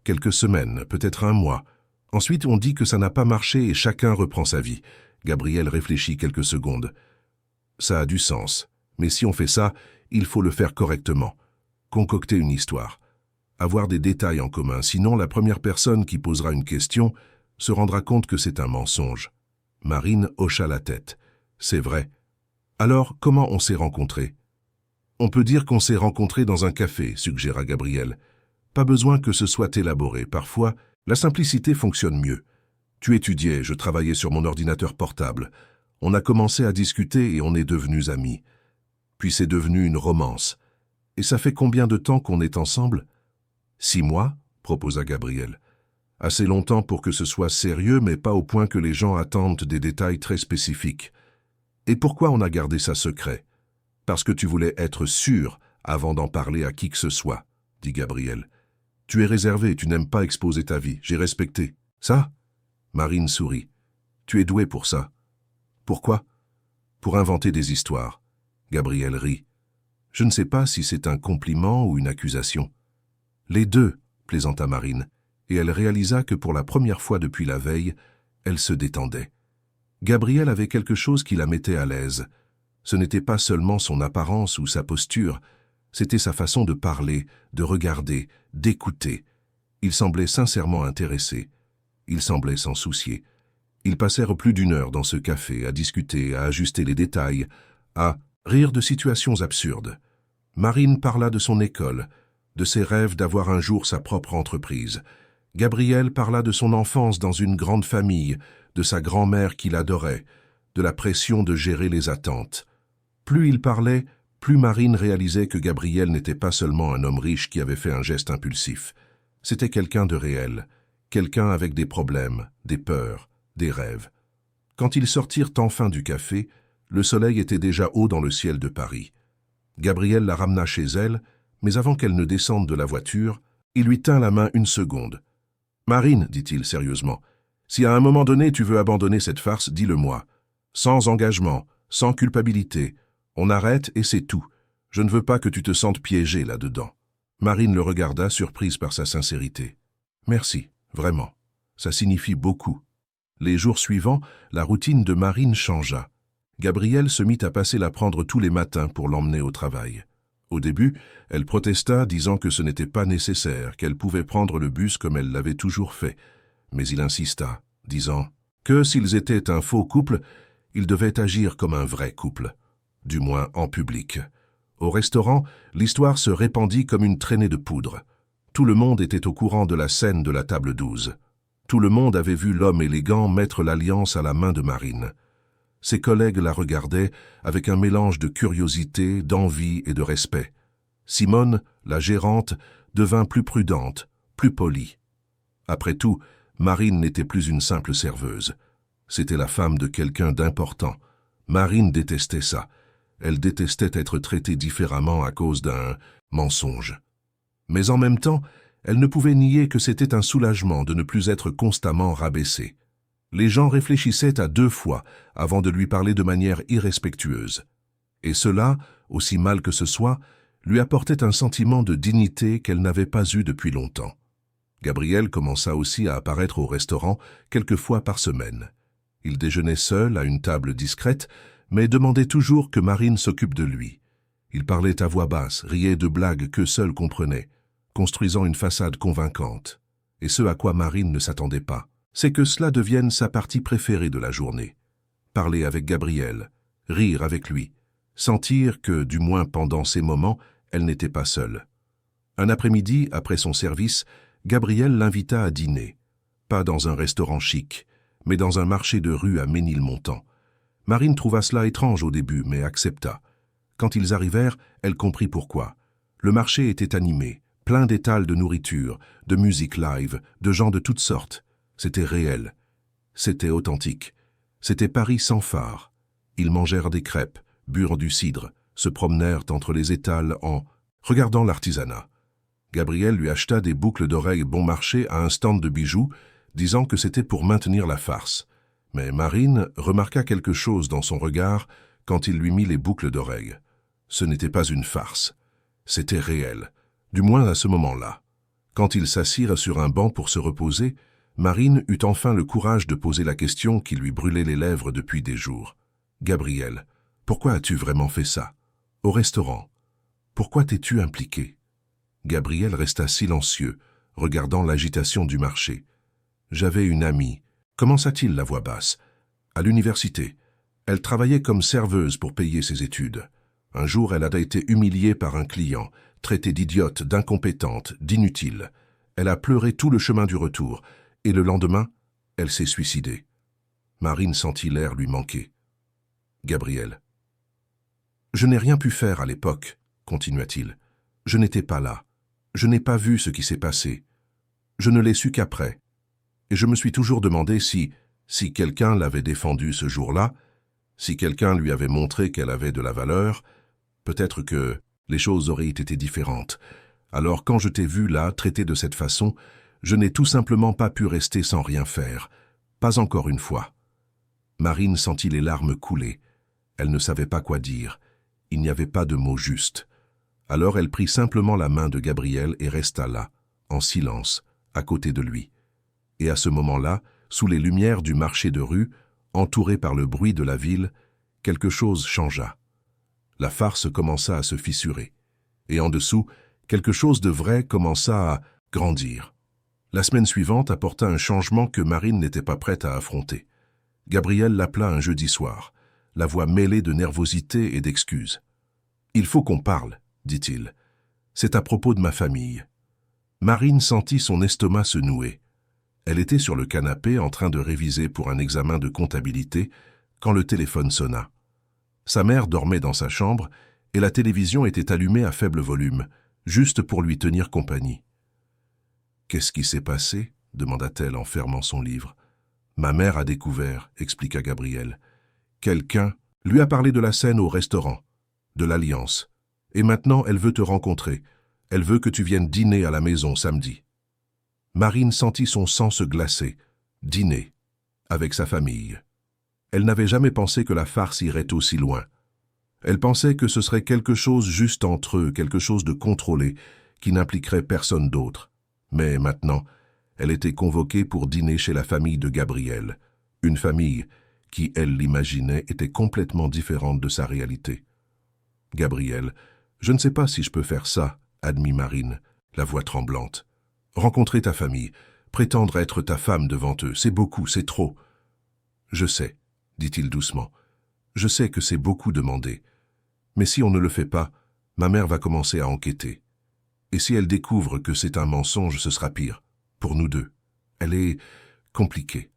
Speaker 1: Quelques semaines, peut-être un mois. Ensuite, on dit que ça n'a pas marché et chacun reprend sa vie. Gabriel réfléchit quelques secondes. Ça a du sens, mais si on fait ça, il faut le faire correctement. Concocter une histoire. Avoir des détails en commun, sinon la première personne qui posera une question se rendra compte que c'est un mensonge. Marine hocha la tête. C'est vrai. Alors, comment on s'est rencontrés? On peut dire qu'on s'est rencontrés dans un café, suggéra Gabriel. Pas besoin que ce soit élaboré. Parfois, la simplicité fonctionne mieux. Tu étudiais, je travaillais sur mon ordinateur portable. On a commencé à discuter et on est devenus amis. Puis c'est devenu une romance. Et ça fait combien de temps qu'on est ensemble? 6 mois, proposa Gabriel. Assez longtemps pour que ce soit sérieux, mais pas au point que les gens attendent des détails très spécifiques. Et pourquoi on a gardé ça secret? Parce que tu voulais être sûr avant d'en parler à qui que ce soit, dit Gabriel. Tu es réservé, tu n'aimes pas exposer ta vie, j'ai respecté. Ça? Marine sourit. Tu es doué pour ça. Pourquoi? Pour inventer des histoires. Gabriel rit. Je ne sais pas si c'est un compliment ou une accusation. Les deux, plaisanta Marine, et elle réalisa que pour la première fois depuis la veille, elle se détendait. Gabriel avait quelque chose qui la mettait à l'aise. Ce n'était pas seulement son apparence ou sa posture, c'était sa façon de parler, de regarder, d'écouter. Il semblait sincèrement intéressé. Il semblait s'en soucier. Ils passèrent plus d'1 heure dans ce café, à discuter, à ajuster les détails, à rire de situations absurdes. Marine parla de son école, de ses rêves d'avoir un jour sa propre entreprise. Gabriel parla de son enfance dans une grande famille, de sa grand-mère qu'il adorait, de la pression de gérer les attentes. Plus il parlait, plus Marine réalisait que Gabriel n'était pas seulement un homme riche qui avait fait un geste impulsif. C'était quelqu'un de réel, quelqu'un avec des problèmes, des peurs, des rêves. Quand ils sortirent enfin du café, le soleil était déjà haut dans le ciel de Paris. Gabriel la ramena chez elle, mais avant qu'elle ne descende de la voiture, il lui tint la main 1 seconde. « Marine, dit-il sérieusement, si à un moment donné tu veux abandonner cette farce, dis-le-moi. Sans engagement, sans culpabilité. On arrête et c'est tout. Je ne veux pas que tu te sentes piégée là-dedans. » Marine le regarda, surprise par sa sincérité. « Merci, vraiment. Ça signifie beaucoup. » Les jours suivants, la routine de Marine changea. Gabriel se mit à passer la prendre tous les matins pour l'emmener au travail. Au début, elle protesta, disant que ce n'était pas nécessaire, qu'elle pouvait prendre le bus comme elle l'avait toujours fait. Mais il insista, disant que s'ils étaient un faux couple, ils devaient agir comme un vrai couple, du moins en public. Au restaurant, l'histoire se répandit comme une traînée de poudre. Tout le monde était au courant de la scène de la table 12. Tout le monde avait vu l'homme élégant mettre l'alliance à la main de Marine. Ses collègues la regardaient avec un mélange de curiosité, d'envie et de respect. Simone, la gérante, devint plus prudente, plus polie. Après tout, Marine n'était plus une simple serveuse. C'était la femme de quelqu'un d'important. Marine détestait ça. Elle détestait être traitée différemment à cause d'un mensonge. Mais en même temps, elle ne pouvait nier que c'était un soulagement de ne plus être constamment rabaissée. Les gens réfléchissaient à 2 fois avant de lui parler de manière irrespectueuse. Et cela, aussi mal que ce soit, lui apportait un sentiment de dignité qu'elle n'avait pas eu depuis longtemps. Gabriel commença aussi à apparaître au restaurant quelques fois par semaine. Il déjeunait seul à une table discrète, mais demandait toujours que Marine s'occupe de lui. Il parlait à voix basse, riait de blagues que seul comprenait, construisant une façade convaincante. Et ce à quoi Marine ne s'attendait pas, c'est que cela devienne sa partie préférée de la journée. Parler avec Gabriel, rire avec lui, sentir que, du moins pendant ces moments, elle n'était pas seule. Un après-midi, après son service, Gabriel l'invita à dîner. Pas dans un restaurant chic, mais dans un marché de rue à Ménilmontant. Marine trouva cela étrange au début, mais accepta. Quand ils arrivèrent, elle comprit pourquoi. Le marché était animé, plein d'étals de nourriture, de musique live, de gens de toutes sortes. C'était réel. C'était authentique. C'était Paris sans phare. Ils mangèrent des crêpes, burent du cidre, se promenèrent entre les étals en regardant l'artisanat. Gabriel lui acheta des boucles d'oreilles bon marché à un stand de bijoux, disant que c'était pour maintenir la farce. Mais Marine remarqua quelque chose dans son regard quand il lui mit les boucles d'oreilles. Ce n'était pas une farce. C'était réel, du moins à ce moment-là. Quand ils s'assirent sur un banc pour se reposer, Marine eut enfin le courage de poser la question qui lui brûlait les lèvres depuis des jours. « Gabriel, pourquoi as-tu vraiment fait ça? Au restaurant. Pourquoi t'es-tu impliqué ?» Gabriel resta silencieux, regardant l'agitation du marché. « J'avais une amie. » Commença-t-il la voix basse. « À l'université. Elle travaillait comme serveuse pour payer ses études. Un jour, elle a été humiliée par un client, traitée d'idiote, d'incompétente, d'inutile. Elle a pleuré tout le chemin du retour, et le lendemain, elle s'est suicidée. » Marine sentit l'air lui manquer. Gabriel. « Je n'ai rien pu faire à l'époque, » continua-t-il. « Je n'étais pas là. Je n'ai pas vu ce qui s'est passé. Je ne l'ai su qu'après. Et je me suis toujours demandé si quelqu'un l'avait défendue ce jour-là, si quelqu'un lui avait montré qu'elle avait de la valeur, peut-être que les choses auraient été différentes. Alors quand je t'ai vu là, traité de cette façon, je n'ai tout simplement pas pu rester sans rien faire. Pas encore une fois. » Marine sentit les larmes couler. Elle ne savait pas quoi dire. Il n'y avait pas de mots justes. Alors elle prit simplement la main de Gabriel et resta là, en silence, à côté de lui. Et à ce moment-là, sous les lumières du marché de rue, entouré par le bruit de la ville, quelque chose changea. La farce commença à se fissurer. Et en dessous, quelque chose de vrai commença à grandir. La semaine suivante apporta un changement que Marine n'était pas prête à affronter. Gabriel l'appela un jeudi soir, la voix mêlée de nervosité et d'excuses. « Il faut qu'on parle, » dit-il. « C'est à propos de ma famille. » Marine sentit son estomac se nouer. Elle était sur le canapé en train de réviser pour un examen de comptabilité quand le téléphone sonna. Sa mère dormait dans sa chambre et la télévision était allumée à faible volume, juste pour lui tenir compagnie. « Qu'est-ce qui s'est passé ?» demanda-t-elle en fermant son livre. « Ma mère a découvert, » expliqua Gabriel. « Quelqu'un lui a parlé de la scène au restaurant, de l'Alliance. Et maintenant, elle veut te rencontrer. Elle veut que tu viennes dîner à la maison samedi. » Marine sentit son sang se glacer. Dîner. Avec sa famille. Elle n'avait jamais pensé que la farce irait aussi loin. Elle pensait que ce serait quelque chose juste entre eux, quelque chose de contrôlé, qui n'impliquerait personne d'autre. Mais maintenant, elle était convoquée pour dîner chez la famille de Gabriel, une famille qui, elle l'imaginait, était complètement différente de sa réalité. « Gabriel, je ne sais pas si je peux faire ça, » admit Marine, la voix tremblante. « Rencontrer ta famille, prétendre être ta femme devant eux, c'est beaucoup, c'est trop. »« Je sais, » dit-il doucement. « Je sais que c'est beaucoup demandé. Mais si on ne le fait pas, ma mère va commencer à enquêter. Et si elle découvre que c'est un mensonge, ce sera pire. Pour nous deux. Elle est compliquée. »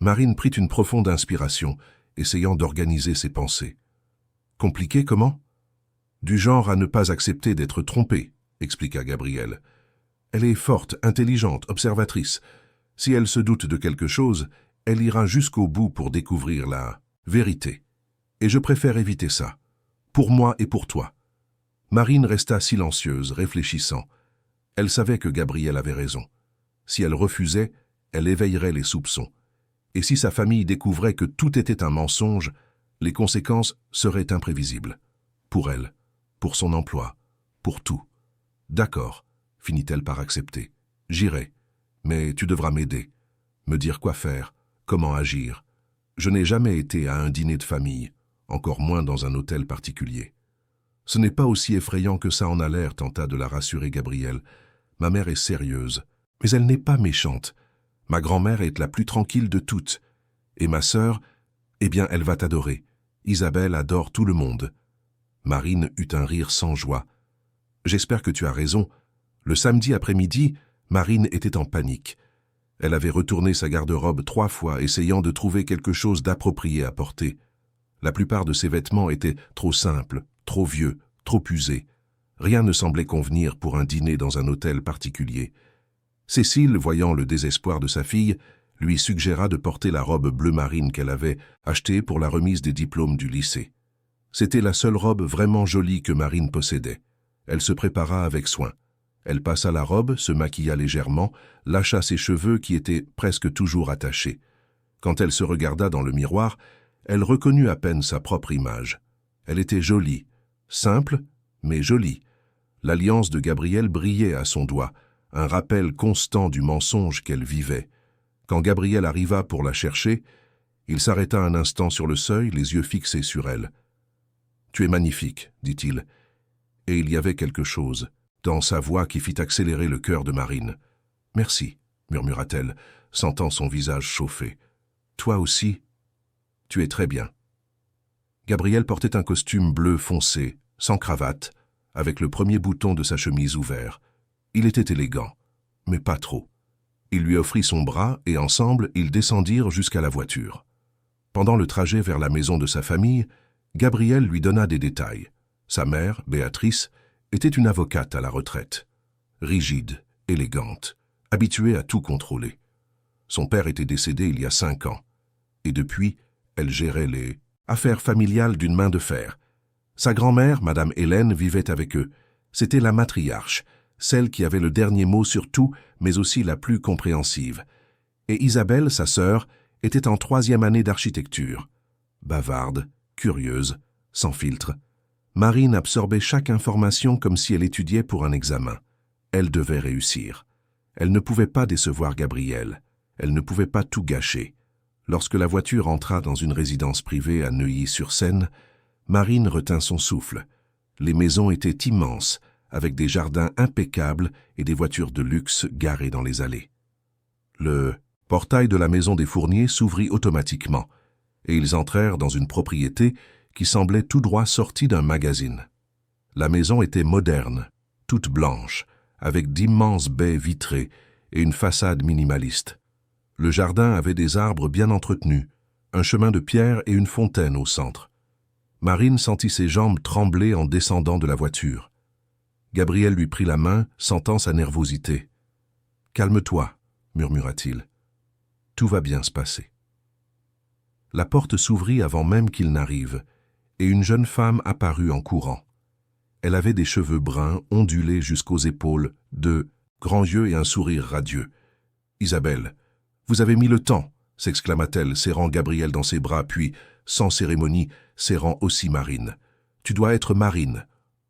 Speaker 1: Marine prit une profonde inspiration, essayant d'organiser ses pensées. « Compliquée comment ?»« Du genre à ne pas accepter d'être trompée, » expliqua Gabriel. « Elle est forte, intelligente, observatrice. Si elle se doute de quelque chose, elle ira jusqu'au bout pour découvrir la vérité. Et je préfère éviter ça. Pour moi et pour toi. » Marine resta silencieuse, réfléchissant. Elle savait que Gabriel avait raison. Si elle refusait, elle éveillerait les soupçons. Et si sa famille découvrait que tout était un mensonge, les conséquences seraient imprévisibles. Pour elle, pour son emploi, pour tout. « D'accord, » finit-elle par accepter. « J'irai. Mais tu devras m'aider. Me dire quoi faire, comment agir. Je n'ai jamais été à un dîner de famille, encore moins dans un hôtel particulier. » « Ce n'est pas aussi effrayant que ça en a l'air, » tenta de la rassurer Gabriel. « Ma mère est sérieuse, mais elle n'est pas méchante. Ma grand-mère est la plus tranquille de toutes. Et ma sœur, eh bien, elle va t'adorer. Isabelle adore tout le monde. Marine eut un rire sans joie. J'espère que tu as raison. Le samedi après-midi, Marine était en panique. Elle avait retourné sa garde-robe 3 fois, essayant de trouver quelque chose d'approprié à porter. La plupart de ses vêtements étaient trop simples, trop vieux, trop usés. Rien ne semblait convenir pour un dîner dans un hôtel particulier. Cécile, voyant le désespoir de sa fille, lui suggéra de porter la robe bleu marine qu'elle avait achetée pour la remise des diplômes du lycée. C'était la seule robe vraiment jolie que Marine possédait. Elle se prépara avec soin. Elle passa la robe, se maquilla légèrement, lâcha ses cheveux qui étaient presque toujours attachés. Quand elle se regarda dans le miroir, elle reconnut à peine sa propre image. Elle était jolie, simple, mais jolie. L'alliance de Gabriel brillait à son doigt, un rappel constant du mensonge qu'elle vivait. Quand Gabriel arriva pour la chercher, il s'arrêta un instant sur le seuil, les yeux fixés sur elle. « Tu es magnifique, dit-il. » Et il y avait quelque chose dans sa voix qui fit accélérer le cœur de Marine. « Merci, murmura-t-elle, sentant son visage chauffer. « Toi aussi, tu es très bien. » Gabriel portait un costume bleu foncé, sans cravate, avec le premier bouton de sa chemise ouvert. Il était élégant, mais pas trop. Il lui offrit son bras et ensemble, ils descendirent jusqu'à la voiture. Pendant le trajet vers la maison de sa famille, Gabriel lui donna des détails. Sa mère, Béatrice, était une avocate à la retraite. Rigide, élégante, habituée à tout contrôler. Son père était décédé il y a 5 ans. Et depuis, elle gérait les affaires familiales d'une main de fer. Sa grand-mère, Madame Hélène, vivait avec eux. C'était la matriarche, celle qui avait le dernier mot sur tout, mais aussi la plus compréhensive. Et Isabelle, sa sœur, était en 3e année d'architecture. Bavarde, curieuse, sans filtre. Marine absorbait chaque information comme si elle étudiait pour un examen. Elle devait réussir. Elle ne pouvait pas décevoir Gabriel. Elle ne pouvait pas tout gâcher. Lorsque la voiture entra dans une résidence privée à Neuilly-sur-Seine, Marine retint son souffle. Les maisons étaient immenses, avec des jardins impeccables et des voitures de luxe garées dans les allées. Le portail de la maison des Fournier s'ouvrit automatiquement, et ils entrèrent dans une propriété qui semblait tout droit sortie d'un magazine. La maison était moderne, toute blanche, avec d'immenses baies vitrées et une façade minimaliste. Le jardin avait des arbres bien entretenus, un chemin de pierre et une fontaine au centre. Marine sentit ses jambes trembler en descendant de la voiture. Gabriel lui prit la main, sentant sa nervosité. « Calme-toi, » murmura-t-il. « Tout va bien se passer. » La porte s'ouvrit avant même qu'il n'arrive, et une jeune femme apparut en courant. Elle avait des cheveux bruns ondulés jusqu'aux épaules, de grands yeux et un sourire radieux. « Isabelle, vous avez mis le temps !» s'exclama-t-elle, serrant Gabriel dans ses bras, puis, sans cérémonie, serrant aussi Marine. « Tu dois être Marine.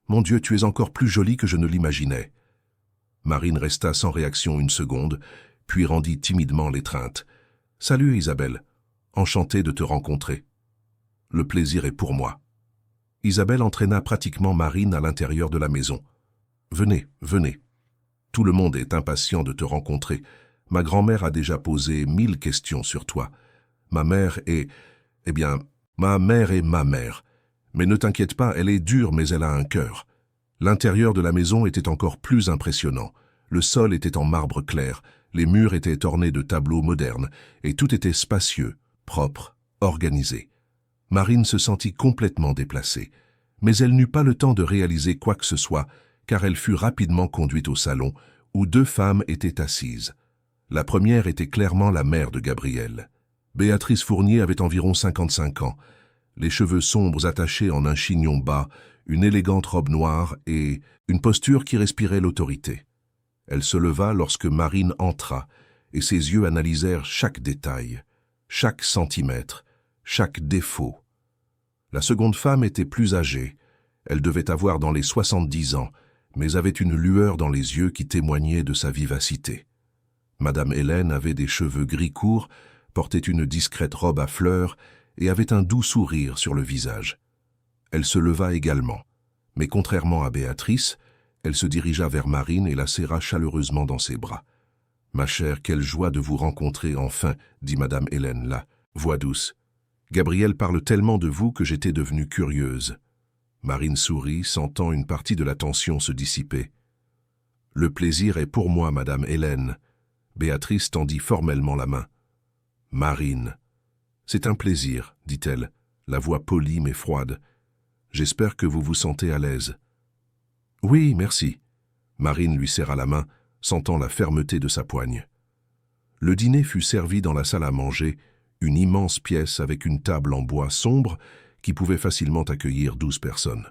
Speaker 1: Mon Dieu, tu es encore plus jolie que je ne l'imaginais. » Marine resta sans réaction une seconde, puis rendit timidement l'étreinte. « Salut Isabelle, enchanté de te rencontrer. Le plaisir est pour moi. » Isabelle entraîna pratiquement Marine à l'intérieur de la maison. « Venez, venez. Tout le monde est impatient de te rencontrer. Ma grand-mère a déjà posé 1000 questions sur toi. Ma mère est... Eh bien, ma mère est ma mère. Mais ne t'inquiète pas, elle est dure, mais elle a un cœur. » L'intérieur de la maison était encore plus impressionnant. Le sol était en marbre clair, les murs étaient ornés de tableaux modernes, et tout était spacieux, propre, organisé. Marine se sentit complètement déplacée, mais elle n'eut pas le temps de réaliser quoi que ce soit, car elle fut rapidement conduite au salon, où 2 femmes étaient assises. La première était clairement la mère de Gabriel. Béatrice Fournier avait environ 55 ans, les cheveux sombres attachés en un chignon bas, une élégante robe noire et une posture qui respirait l'autorité. Elle se leva lorsque Marine entra, et ses yeux analysèrent chaque détail, chaque centimètre, chaque défaut. La seconde femme était plus âgée. Elle devait avoir dans les 70 ans, mais avait une lueur dans les yeux qui témoignait de sa vivacité. Madame Hélène avait des cheveux gris courts, portait une discrète robe à fleurs et avait un doux sourire sur le visage. Elle se leva également, mais contrairement à Béatrice, elle se dirigea vers Marine et la serra chaleureusement dans ses bras. « Ma chère, quelle joie de vous rencontrer enfin, dit Madame Hélène, la voix douce. Gabriel parle tellement de vous que j'étais devenue curieuse. » Marine sourit, sentant une partie de la tension se dissiper. « Le plaisir est pour moi, Madame Hélène. » Béatrice tendit formellement la main. « Marine. »« C'est un plaisir, dit-elle, la voix polie mais froide. J'espère que vous vous sentez à l'aise. »« Oui, merci. » Marine lui serra la main, sentant la fermeté de sa poigne. Le dîner fut servi dans la salle à manger, une immense pièce avec une table en bois sombre qui pouvait facilement accueillir 12 personnes.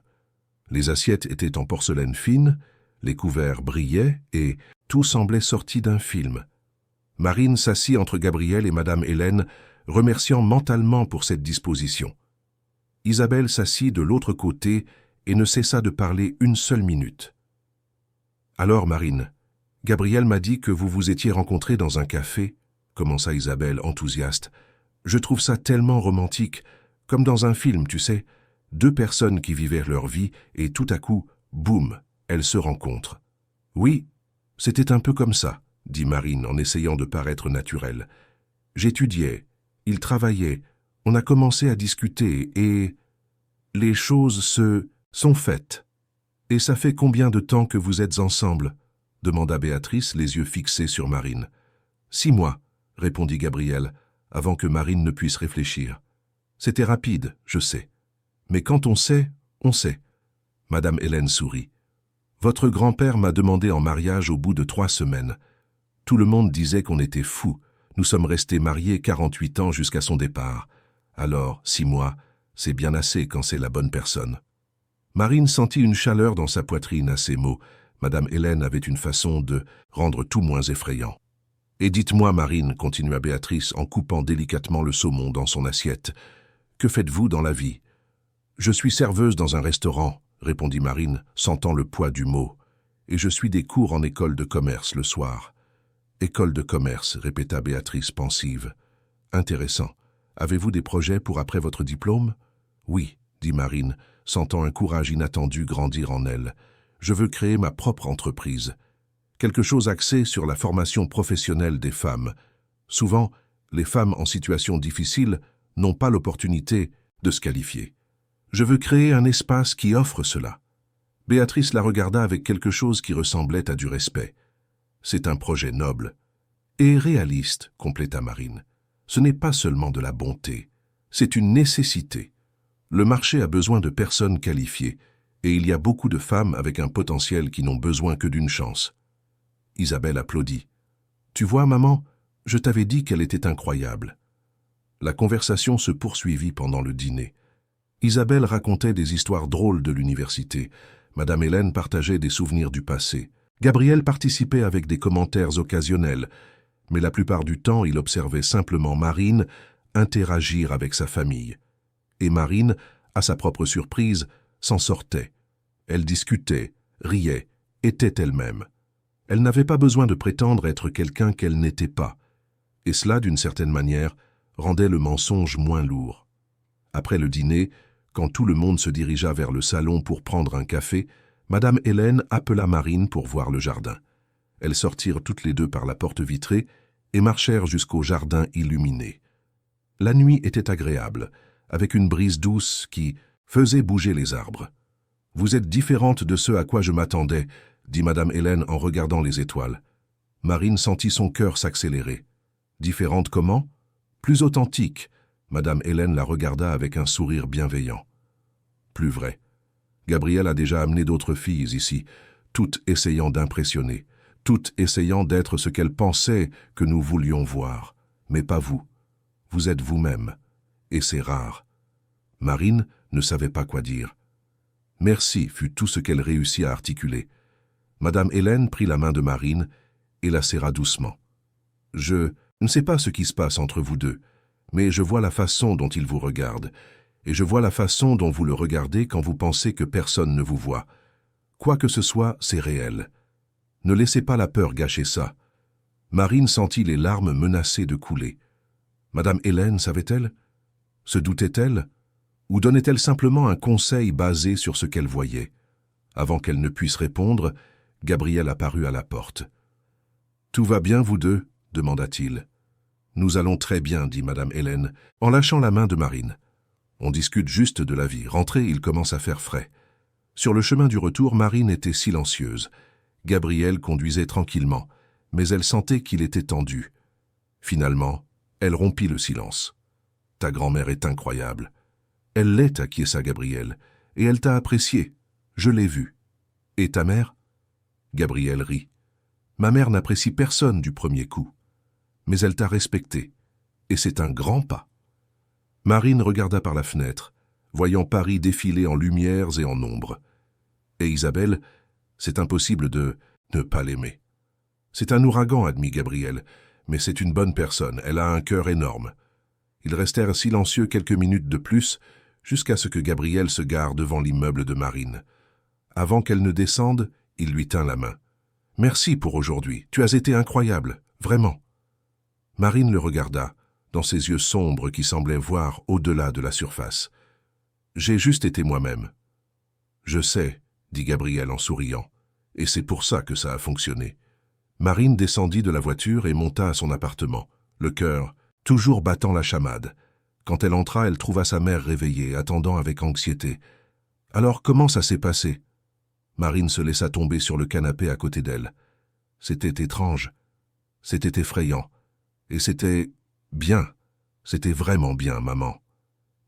Speaker 1: Les assiettes étaient en porcelaine fine, les couverts brillaient et tout semblait sorti d'un film. Marine s'assit entre Gabriel et Madame Hélène, remerciant mentalement pour cette disposition. Isabelle s'assit de l'autre côté et ne cessa de parler une seule minute. « Alors, Marine, Gabriel m'a dit que vous vous étiez rencontrés dans un café, » commença Isabelle, enthousiaste. « Je trouve ça tellement romantique, comme dans un film, tu sais. 2 personnes qui vivaient leur vie et tout à coup, boum, elles se rencontrent. »« Oui, c'était un peu comme ça, » dit Marine en essayant de paraître naturelle. « J'étudiais, il travaillait, on a commencé à discuter et les choses se sont faites. »« Et ça fait combien de temps que vous êtes ensemble ?» demanda Béatrice, les yeux fixés sur Marine. « 6 mois, » répondit Gabriel, avant que Marine ne puisse réfléchir. « C'était rapide, je sais. Mais quand on sait, on sait. » Madame Hélène sourit. « Votre grand-père m'a demandé en mariage au bout de 3 semaines. Tout le monde disait qu'on était fous. Nous sommes restés mariés 48 ans jusqu'à son départ. Alors, 6 mois, c'est bien assez quand c'est la bonne personne. » Marine sentit une chaleur dans sa poitrine à ces mots. Madame Hélène avait une façon de rendre tout moins effrayant. « Et dites-moi, Marine, » continua Béatrice en coupant délicatement le saumon dans son assiette, « que faites-vous dans la vie ?»« Je suis serveuse dans un restaurant, » répondit Marine, sentant le poids du mot, « et je suis des cours en école de commerce le soir. »« École de commerce, » répéta Béatrice pensive. « Intéressant. Avez-vous des projets pour après votre diplôme ?»« Oui, » dit Marine, sentant un courage inattendu grandir en elle. « Je veux créer ma propre entreprise. Quelque chose axé sur la formation professionnelle des femmes. Souvent, les femmes en situation difficile n'ont pas l'opportunité de se qualifier. Je veux créer un espace qui offre cela. » Béatrice la regarda avec quelque chose qui ressemblait à du respect. « C'est un projet noble. »« Et réaliste, » compléta Marine. « Ce n'est pas seulement de la bonté, c'est une nécessité. Le marché a besoin de personnes qualifiées, et il y a beaucoup de femmes avec un potentiel qui n'ont besoin que d'une chance. » Isabelle applaudit. « Tu vois, maman, je t'avais dit qu'elle était incroyable. » La conversation se poursuivit pendant le dîner. Isabelle racontait des histoires drôles de l'université. Madame Hélène partageait des souvenirs du passé. Gabriel participait avec des commentaires occasionnels, mais la plupart du temps, il observait simplement Marine interagir avec sa famille. Et Marine, à sa propre surprise, s'en sortait. Elle discutait, riait, était elle-même. Elle n'avait pas besoin de prétendre être quelqu'un qu'elle n'était pas. Et cela, d'une certaine manière, rendait le mensonge moins lourd. Après le dîner, quand tout le monde se dirigea vers le salon pour prendre un café, Madame Hélène appela Marine pour voir le jardin. Elles sortirent toutes les deux par la porte vitrée et marchèrent jusqu'au jardin illuminé. La nuit était agréable, avec une brise douce qui faisait bouger les arbres. « Vous êtes différente de ce à quoi je m'attendais, » dit Madame Hélène en regardant les étoiles. Marine sentit son cœur s'accélérer. « Différente comment ? Plus authentique. » Madame Hélène la regarda avec un sourire bienveillant. « Plus vrai. Gabriel a déjà amené d'autres filles ici, toutes essayant d'impressionner, toutes essayant d'être ce qu'elles pensaient que nous voulions voir. Mais pas vous. Vous êtes vous-même. Et c'est rare. » Marine ne savait pas quoi dire. « Merci » fut tout ce qu'elle réussit à articuler. Madame Hélène prit la main de Marine et la serra doucement. « Je ne sais pas ce qui se passe entre vous deux, mais je vois la façon dont il vous regarde, et je vois la façon dont vous le regardez quand vous pensez que personne ne vous voit. Quoi que ce soit, c'est réel. Ne laissez pas la peur gâcher ça. » Marine sentit les larmes menacées de couler. Madame Hélène savait-elle? Se doutait-elle? Ou donnait-elle simplement un conseil basé sur ce qu'elle voyait? Avant qu'elle ne puisse répondre, Gabriel apparut à la porte. « Tout va bien, vous deux ?» demanda-t-il. Nous allons très bien, dit Madame Hélène, en lâchant la main de Marine. On discute juste de la vie. Rentré, il commence à faire frais. Sur le chemin du retour, Marine était silencieuse. Gabriel conduisait tranquillement, mais elle sentait qu'il était tendu. Finalement, elle rompit le silence. « Ta grand-mère est incroyable. Elle l'est, acquiesça Gabriel, et elle t'a apprécié. Je l'ai vue. Et ta mère ?» Gabriel rit. « Ma mère n'apprécie personne du premier coup. Mais elle t'a respecté, et c'est un grand pas. » Marine regarda par la fenêtre, voyant Paris défiler en lumières et en ombres. Et Isabelle, c'est impossible de ne pas l'aimer. C'est un ouragan, admit Gabriel, mais c'est une bonne personne, elle a un cœur énorme. Ils restèrent silencieux quelques minutes de plus, jusqu'à ce que Gabriel se gare devant l'immeuble de Marine. Avant qu'elle ne descende, il lui tint la main. « Merci pour aujourd'hui, tu as été incroyable, vraiment. » Marine le regarda, dans ses yeux sombres qui semblaient voir au-delà de la surface. « J'ai juste été moi-même. »« Je sais, » dit Gabriel en souriant, « et c'est pour ça que ça a fonctionné. » Marine descendit de la voiture et monta à son appartement, le cœur toujours battant la chamade. Quand elle entra, elle trouva sa mère réveillée, attendant avec anxiété. « Alors, comment ça s'est passé ?» Marine se laissa tomber sur le canapé à côté d'elle. C'était étrange, c'était effrayant, et c'était bien, c'était vraiment bien, maman.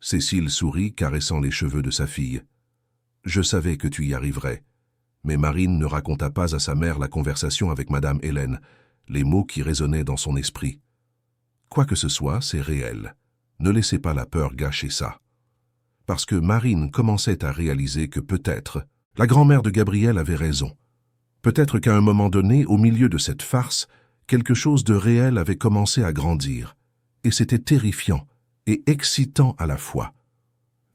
Speaker 1: Cécile sourit, caressant les cheveux de sa fille. « Je savais que tu y arriverais. » Mais Marine ne raconta pas à sa mère la conversation avec Madame Hélène, les mots qui résonnaient dans son esprit. Quoi que ce soit, c'est réel. Ne laissez pas la peur gâcher ça. Parce que Marine commençait à réaliser que peut-être la grand-mère de Gabriel avait raison. Peut-être qu'à un moment donné, au milieu de cette farce, quelque chose de réel avait commencé à grandir. Et c'était terrifiant et excitant à la fois.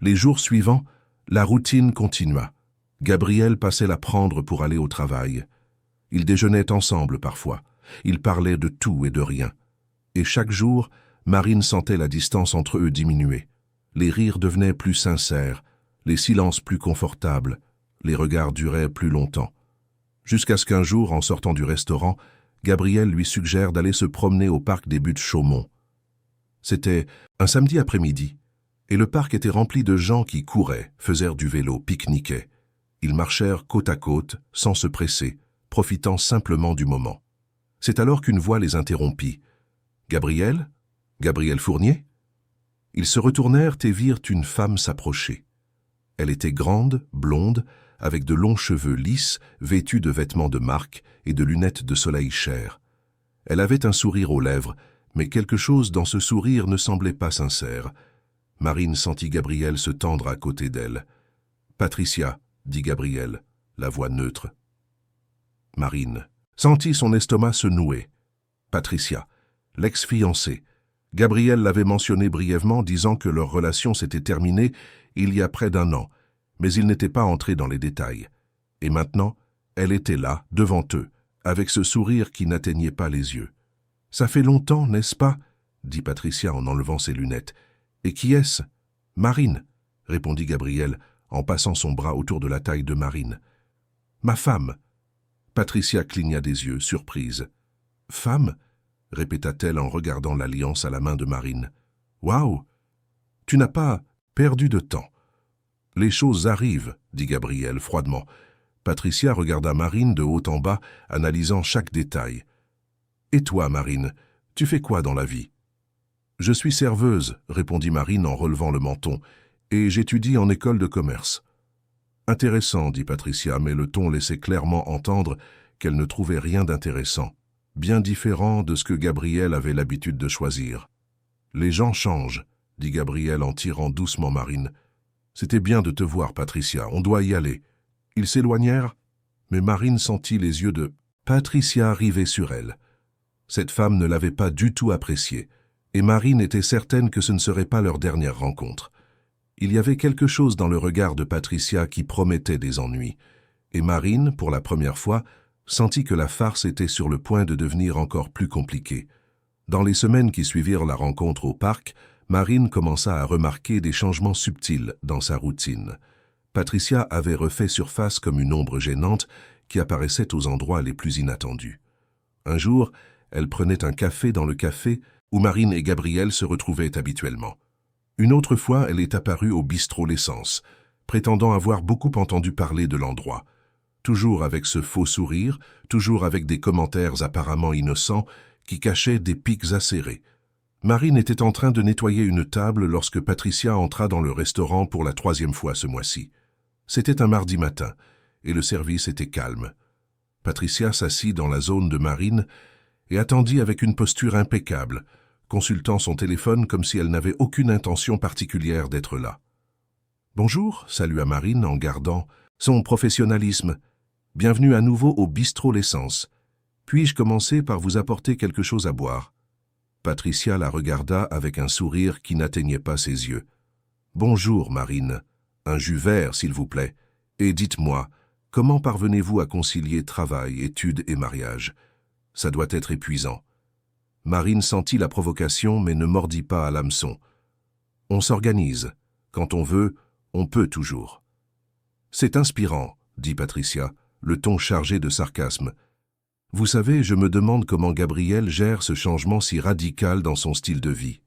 Speaker 1: Les jours suivants, la routine continua. Gabriel passait la prendre pour aller au travail. Ils déjeunaient ensemble parfois. Ils parlaient de tout et de rien. Et chaque jour, Marine sentait la distance entre eux diminuer. Les rires devenaient plus sincères, les silences plus confortables, les regards duraient plus longtemps. Jusqu'à ce qu'un jour, en sortant du restaurant, Gabriel lui suggère d'aller se promener au parc des Buttes-Chaumont. C'était un samedi après-midi, et le parc était rempli de gens qui couraient, faisaient du vélo, pique-niquaient. Ils marchèrent côte à côte, sans se presser, profitant simplement du moment. C'est alors qu'une voix les interrompit. « Gabriel ? Gabriel Fournier ?» Ils se retournèrent et virent une femme s'approcher. Elle était grande, blonde, avec de longs cheveux lisses, vêtue de vêtements de marque et de lunettes de soleil chair. Elle avait un sourire aux lèvres, mais quelque chose dans ce sourire ne semblait pas sincère. Marine sentit Gabriel se tendre à côté d'elle. « Patricia », dit Gabriel, la voix neutre. Marine sentit son estomac se nouer. Patricia, l'ex-fiancée. Gabriel l'avait mentionné brièvement, disant que leur relation s'était terminée il y a près d'un an, mais il n'était pas entré dans les détails. Et maintenant, elle était là, devant eux, avec ce sourire qui n'atteignait pas les yeux. « Ça fait longtemps, n'est-ce pas ?» dit Patricia en enlevant ses lunettes. « Et qui est-ce ?»« Marine, » répondit Gabriel, en passant son bras autour de la taille de Marine. « Ma femme. » Patricia cligna des yeux, surprise. « Femme ?» répéta-t-elle en regardant l'alliance à la main de Marine. « Waouh! Tu n'as pas perdu de temps. »« Les choses arrivent, » dit Gabriel froidement. Patricia regarda Marine de haut en bas, analysant chaque détail. « Et toi, Marine, tu fais quoi dans la vie ?»« Je suis serveuse, » répondit Marine en relevant le menton, « et j'étudie en école de commerce. »« Intéressant, » dit Patricia, mais le ton laissait clairement entendre qu'elle ne trouvait rien d'intéressant, bien différent de ce que Gabriel avait l'habitude de choisir. « Les gens changent, » dit Gabriel en tirant doucement Marine. « C'était bien de te voir, Patricia, on doit y aller. » Ils s'éloignèrent, mais Marine sentit les yeux de Patricia river sur elle. Cette femme ne l'avait pas du tout appréciée, et Marine était certaine que ce ne serait pas leur dernière rencontre. Il y avait quelque chose dans le regard de Patricia qui promettait des ennuis, et Marine, pour la première fois, sentit que la farce était sur le point de devenir encore plus compliquée. Dans les semaines qui suivirent la rencontre au parc, Marine commença à remarquer des changements subtils dans sa routine. Patricia avait refait surface comme une ombre gênante qui apparaissait aux endroits les plus inattendus. Un jour, elle prenait un café dans le café où Marine et Gabriel se retrouvaient habituellement. Une autre fois, elle est apparue au bistrot L'Essence, prétendant avoir beaucoup entendu parler de l'endroit. Toujours avec ce faux sourire, toujours avec des commentaires apparemment innocents qui cachaient des pics acérés. Marine était en train de nettoyer une table lorsque Patricia entra dans le restaurant pour la 3e fois ce mois-ci. C'était un mardi matin, et le service était calme. Patricia s'assit dans la zone de Marine et attendit avec une posture impeccable, consultant son téléphone comme si elle n'avait aucune intention particulière d'être là. « Bonjour », salua Marine en gardant son professionnalisme. « Bienvenue à nouveau au bistrot L'Essence. Puis-je commencer par vous apporter quelque chose à boire ?» Patricia la regarda avec un sourire qui n'atteignait pas ses yeux. « Bonjour, Marine. Un jus vert, s'il vous plaît. Et dites-moi, comment parvenez-vous à concilier travail, études et mariage? Ça doit être épuisant. » Marine sentit la provocation mais ne mordit pas à l'hameçon. « On s'organise. Quand on veut, on peut toujours. »« C'est inspirant, » dit Patricia, le ton chargé de sarcasme. « Vous savez, je me demande comment Gabriel gère ce changement si radical dans son style de vie.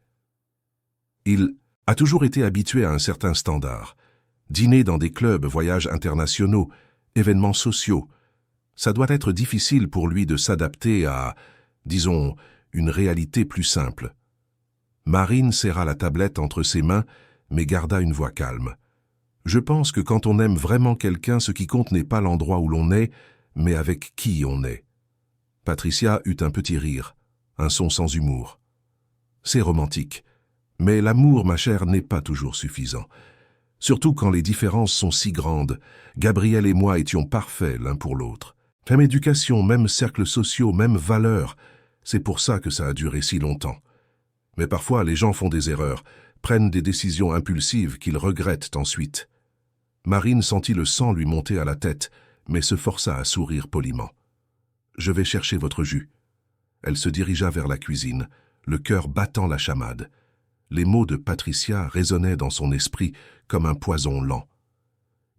Speaker 1: Il a toujours été habitué à un certain standard. Dîner dans des clubs, voyages internationaux, événements sociaux. Ça doit être difficile pour lui de s'adapter à, disons, une réalité plus simple. » Marine serra la tablette entre ses mains, mais garda une voix calme. « Je pense que quand on aime vraiment quelqu'un, ce qui compte n'est pas l'endroit où l'on est, mais avec qui on est. » Patricia eut un petit rire, un son sans humour. « C'est romantique. Mais l'amour, ma chère, n'est pas toujours suffisant. Surtout quand les différences sont si grandes. Gabriel et moi étions parfaits l'un pour l'autre. Même éducation, même cercles sociaux, même valeurs. C'est pour ça que ça a duré si longtemps. Mais parfois, les gens font des erreurs, prennent des décisions impulsives qu'ils regrettent ensuite. » Marine sentit le sang lui monter à la tête, mais se força à sourire poliment. « Je vais chercher votre jus. » Elle se dirigea vers la cuisine, le cœur battant la chamade. Les mots de Patricia résonnaient dans son esprit comme un poison lent.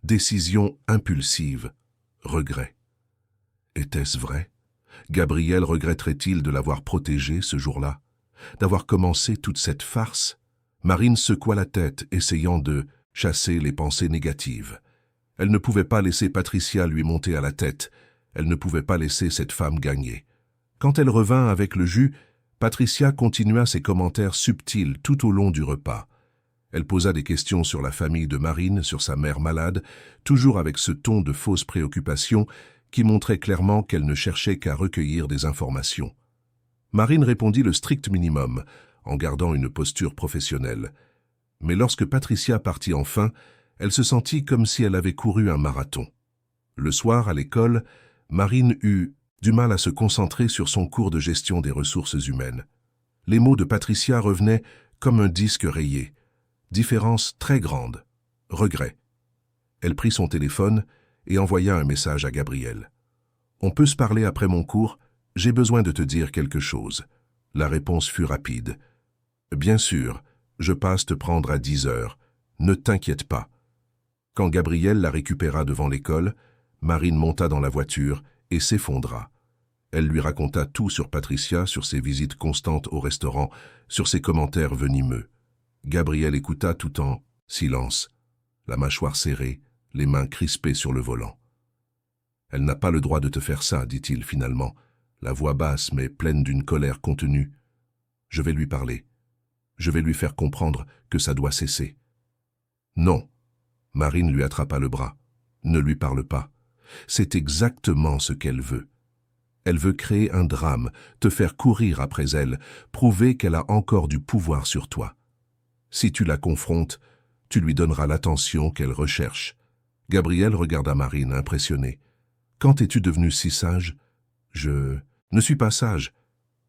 Speaker 1: Décision impulsive, regret. Était-ce vrai? Gabriel regretterait-il de l'avoir protégé ce jour-là? D'avoir commencé toute cette farce? Marine secoua la tête, essayant de chasser les pensées négatives. Elle ne pouvait pas laisser Patricia lui monter à la tête. Elle ne pouvait pas laisser cette femme gagner. Quand elle revint avec le jus, Patricia continua ses commentaires subtils tout au long du repas. Elle posa des questions sur la famille de Marine, sur sa mère malade, toujours avec ce ton de fausse préoccupation qui montrait clairement qu'elle ne cherchait qu'à recueillir des informations. Marine répondit le strict minimum, en gardant une posture professionnelle. Mais lorsque Patricia partit enfin, elle se sentit comme si elle avait couru un marathon. Le soir, à l'école, Marine eut du mal à se concentrer sur son cours de gestion des ressources humaines. Les mots de Patricia revenaient comme un disque rayé. Différence très grande. Regret. Elle prit son téléphone et envoya un message à Gabriel. « On peut se parler après mon cours? J'ai besoin de te dire quelque chose. » La réponse fut rapide. « Bien sûr, je passe te prendre à 10 heures. Ne t'inquiète pas. » Quand Gabriel la récupéra devant l'école, Marine monta dans la voiture et s'effondra. Elle lui raconta tout sur Patricia, sur ses visites constantes au restaurant, sur ses commentaires venimeux. Gabriel écouta tout en silence, la mâchoire serrée, les mains crispées sur le volant. « Elle n'a pas le droit de te faire ça, dit-il finalement, la voix basse mais pleine d'une colère contenue. Je vais lui parler. Je vais lui faire comprendre que ça doit cesser. » « Non. » Marine lui attrapa le bras. « Ne lui parle pas. C'est exactement ce qu'elle veut. Elle veut créer un drame, te faire courir après elle, prouver qu'elle a encore du pouvoir sur toi. Si tu la confrontes, tu lui donneras l'attention qu'elle recherche. » Gabriel regarda Marine, impressionné. « Quand es-tu devenue si sage? »« Je ne suis pas sage. »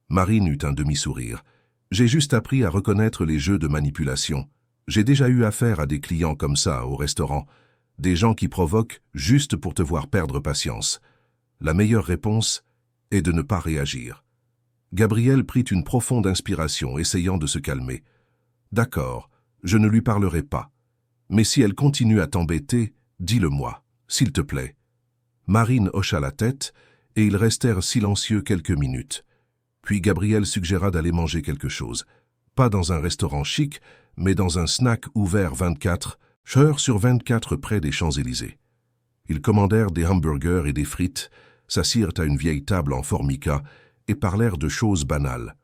Speaker 1: Marine eut un demi-sourire. « J'ai juste appris à reconnaître les jeux de manipulation. J'ai déjà eu affaire à des clients comme ça au restaurant, des gens qui provoquent juste pour te voir perdre patience. La meilleure réponse est de ne pas réagir. » Gabriel prit une profonde inspiration, essayant de se calmer. « D'accord, je ne lui parlerai pas. Mais si elle continue à t'embêter, dis-le-moi, s'il te plaît. » Marine hocha la tête, et ils restèrent silencieux quelques minutes. Puis Gabriel suggéra d'aller manger quelque chose. Pas dans un restaurant chic, mais dans un snack ouvert 24 heures sur 24 près des Champs-Élysées. Ils commandèrent des hamburgers et des frites, s'assirent à une vieille table en formica et parlèrent de choses banales,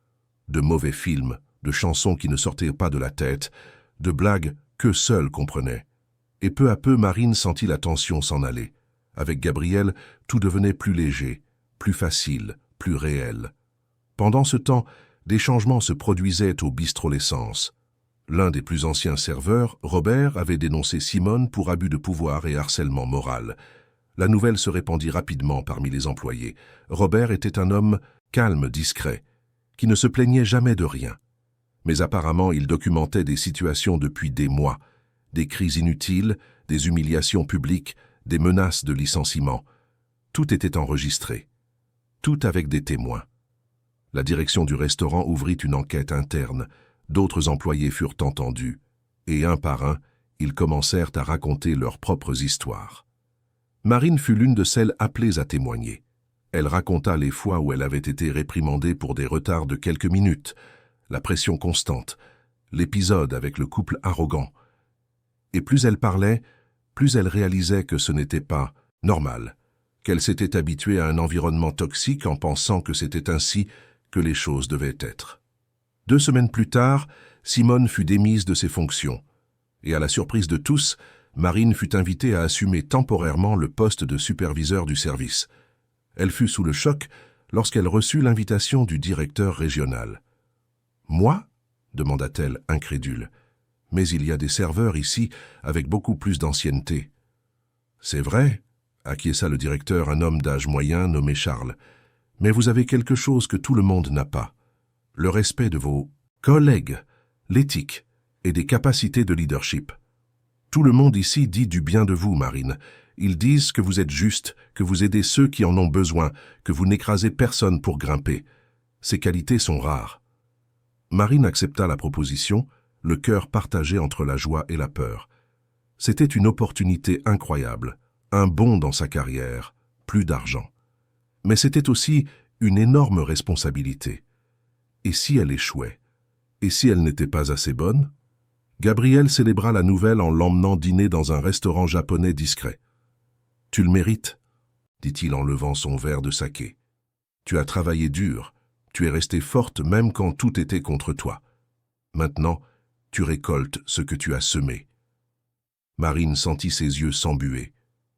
Speaker 1: de mauvais films, de chansons qui ne sortaient pas de la tête, de blagues qu'eux seuls comprenaient. Et peu à peu, Marine sentit la tension s'en aller. Avec Gabriel, tout devenait plus léger, plus facile, plus réel. Pendant ce temps, des changements se produisaient au bistrot L'Essence. L'un des plus anciens serveurs, Robert, avait dénoncé Simone pour abus de pouvoir et harcèlement moral. La nouvelle se répandit rapidement parmi les employés. Robert était un homme calme, discret, qui ne se plaignait jamais de rien. Mais apparemment, il documentait des situations depuis des mois, des crises inutiles, des humiliations publiques, des menaces de licenciement. Tout était enregistré, tout avec des témoins. La direction du restaurant ouvrit une enquête interne, d'autres employés furent entendus, et un par un, ils commencèrent à raconter leurs propres histoires. Marine fut l'une de celles appelées à témoigner. Elle raconta les fois où elle avait été réprimandée pour des retards de quelques minutes, la pression constante, l'épisode avec le couple arrogant. Et plus elle parlait, plus elle réalisait que ce n'était pas normal, qu'elle s'était habituée à un environnement toxique en pensant que c'était ainsi que les choses devaient être. 2 semaines plus tard, Simone fut démise de ses fonctions, et à la surprise de tous, Marine fut invitée à assumer temporairement le poste de superviseur du service. Elle fut sous le choc lorsqu'elle reçut l'invitation du directeur régional. « Moi » demanda-t-elle incrédule. « Mais il y a des serveurs ici avec beaucoup plus d'ancienneté. »« C'est vrai » acquiesça le directeur, un homme d'âge moyen nommé Charles. « Mais vous avez quelque chose que tout le monde n'a pas. Le respect de vos collègues, l'éthique et des capacités de leadership. Tout le monde ici dit du bien de vous, Marine. Ils disent que vous êtes juste, que vous aidez ceux qui en ont besoin, que vous n'écrasez personne pour grimper. Ces qualités sont rares. » Marine accepta la proposition, le cœur partagé entre la joie et la peur. C'était une opportunité incroyable, un bond dans sa carrière, plus d'argent. Mais c'était aussi une énorme responsabilité. Et si elle échouait? Et si elle n'était pas assez bonne? Gabriel célébra la nouvelle en l'emmenant dîner dans un restaurant japonais discret. « Tu le mérites » dit-il en levant son verre de saké. « Tu as travaillé dur, tu es restée forte même quand tout était contre toi. Maintenant, tu récoltes ce que tu as semé. » Marine sentit ses yeux s'embuer.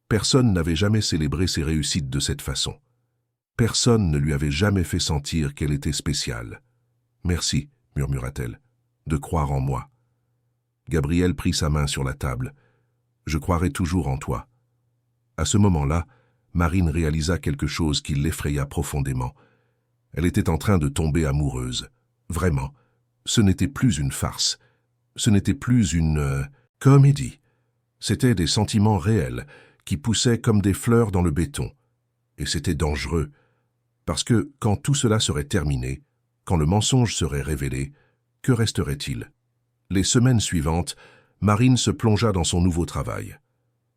Speaker 1: Personne n'avait jamais célébré ses réussites de cette façon. Personne ne lui avait jamais fait sentir qu'elle était spéciale. « Merci, » murmura-t-elle, « de croire en moi. » Gabriel prit sa main sur la table. « Je croirai toujours en toi. » À ce moment-là, Marine réalisa quelque chose qui l'effraya profondément. Elle était en train de tomber amoureuse. Vraiment, ce n'était plus une farce. Ce n'était plus une comédie. C'étaient des sentiments réels qui poussaient comme des fleurs dans le béton. Et c'était dangereux, parce que quand tout cela serait terminé, quand le mensonge serait révélé, que resterait-il? Les semaines suivantes, Marine se plongea dans son nouveau travail.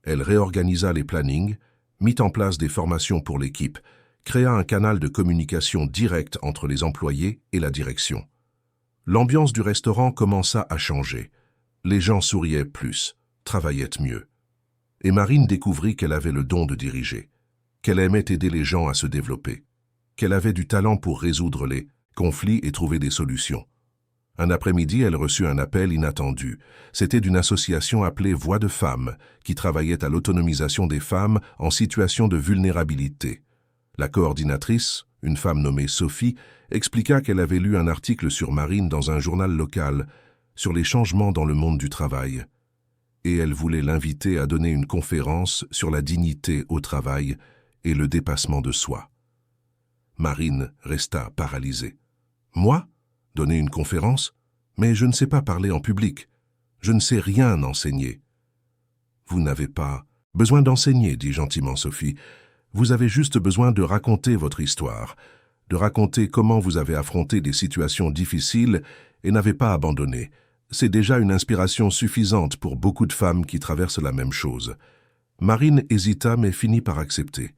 Speaker 1: Elle réorganisa les plannings, mit en place des formations pour l'équipe, créa un canal de communication direct entre les employés et la direction. L'ambiance du restaurant commença à changer. Les gens souriaient plus, travaillaient mieux. Et Marine découvrit qu'elle avait le don de diriger, qu'elle aimait aider les gens à se développer, qu'elle avait du talent pour résoudre les conflits et trouver des solutions. Un après-midi, elle reçut un appel inattendu. C'était d'une association appelée Voix de femmes, qui travaillait à l'autonomisation des femmes en situation de vulnérabilité. La coordinatrice, une femme nommée Sophie, expliqua qu'elle avait lu un article sur Marine dans un journal local, sur les changements dans le monde du travail. Et elle voulait l'inviter à donner une conférence sur la dignité au travail et le dépassement de soi. Marine resta paralysée. « Moi ? Donner une conférence? Mais je ne sais pas parler en public. Je ne sais rien enseigner. » « Vous n'avez pas besoin d'enseigner, dit gentiment Sophie. Vous avez juste besoin de raconter votre histoire, de raconter comment vous avez affronté des situations difficiles et n'avez pas abandonné. C'est déjà une inspiration suffisante pour beaucoup de femmes qui traversent la même chose. » Marine hésita mais finit par accepter.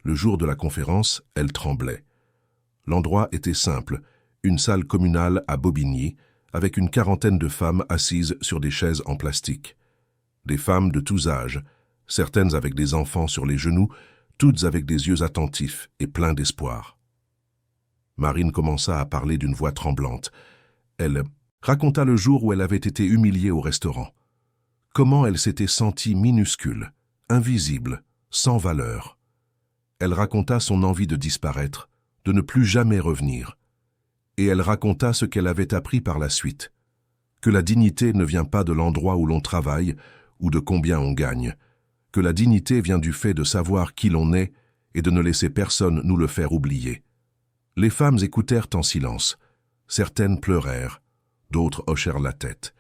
Speaker 1: Le jour de la conférence, elle tremblait. L'endroit était simple, une salle communale à Bobigny, avec une quarantaine de femmes assises sur des chaises en plastique. Des femmes de tous âges, certaines avec des enfants sur les genoux, toutes avec des yeux attentifs et pleins d'espoir. Marine commença à parler d'une voix tremblante. Elle raconta le jour où elle avait été humiliée au restaurant. Comment elle s'était sentie minuscule, invisible, sans valeur. Elle raconta son envie de disparaître, de ne plus jamais revenir. Et elle raconta ce qu'elle avait appris par la suite. Que la dignité ne vient pas de l'endroit où l'on travaille ou de combien on gagne. Que la dignité vient du fait de savoir qui l'on est et de ne laisser personne nous le faire oublier. Les femmes écoutèrent en silence. Certaines pleurèrent, d'autres hochèrent la tête.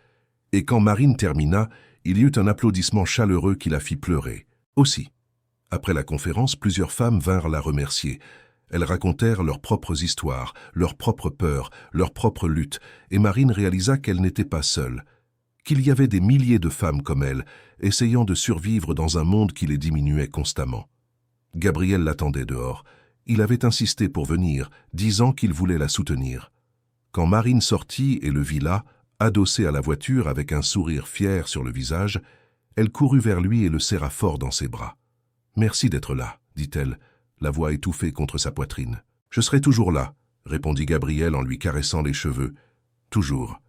Speaker 1: Et quand Marine termina, il y eut un applaudissement chaleureux qui la fit pleurer, aussi. Après la conférence, plusieurs femmes vinrent la remercier. Elles racontèrent leurs propres histoires, leurs propres peurs, leurs propres luttes, et Marine réalisa qu'elle n'était pas seule, qu'il y avait des milliers de femmes comme elle, essayant de survivre dans un monde qui les diminuait constamment. Gabriel l'attendait dehors. Il avait insisté pour venir, disant qu'il voulait la soutenir. Quand Marine sortit et le vit là, adossé à la voiture avec un sourire fier sur le visage, elle courut vers lui et le serra fort dans ses bras. « Merci d'être là, » dit-elle, la voix étouffée contre sa poitrine. « Je serai toujours là, » répondit Gabriel en lui caressant les cheveux. « Toujours. »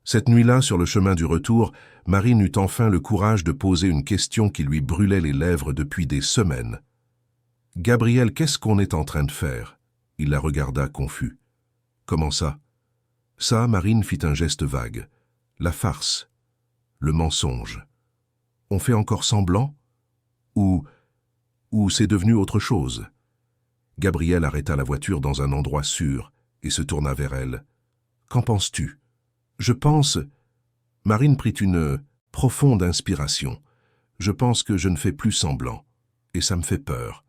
Speaker 1: Cette nuit-là, sur le chemin du retour, Marine eut enfin le courage de poser une question qui lui brûlait les lèvres depuis des semaines. « Gabriel, qu'est-ce qu'on est en train de faire ?» Il la regarda confus. « Comment ça ?» Ça, Marine fit un geste vague. La farce. Le mensonge. On fait encore semblant ? Ou c'est devenu autre chose ? Gabriel arrêta la voiture dans un endroit sûr et se tourna vers elle. « Qu'en penses-tu » ? « Je pense... » Marine prit une profonde inspiration. « Je pense que je ne fais plus semblant, et ça me fait peur. »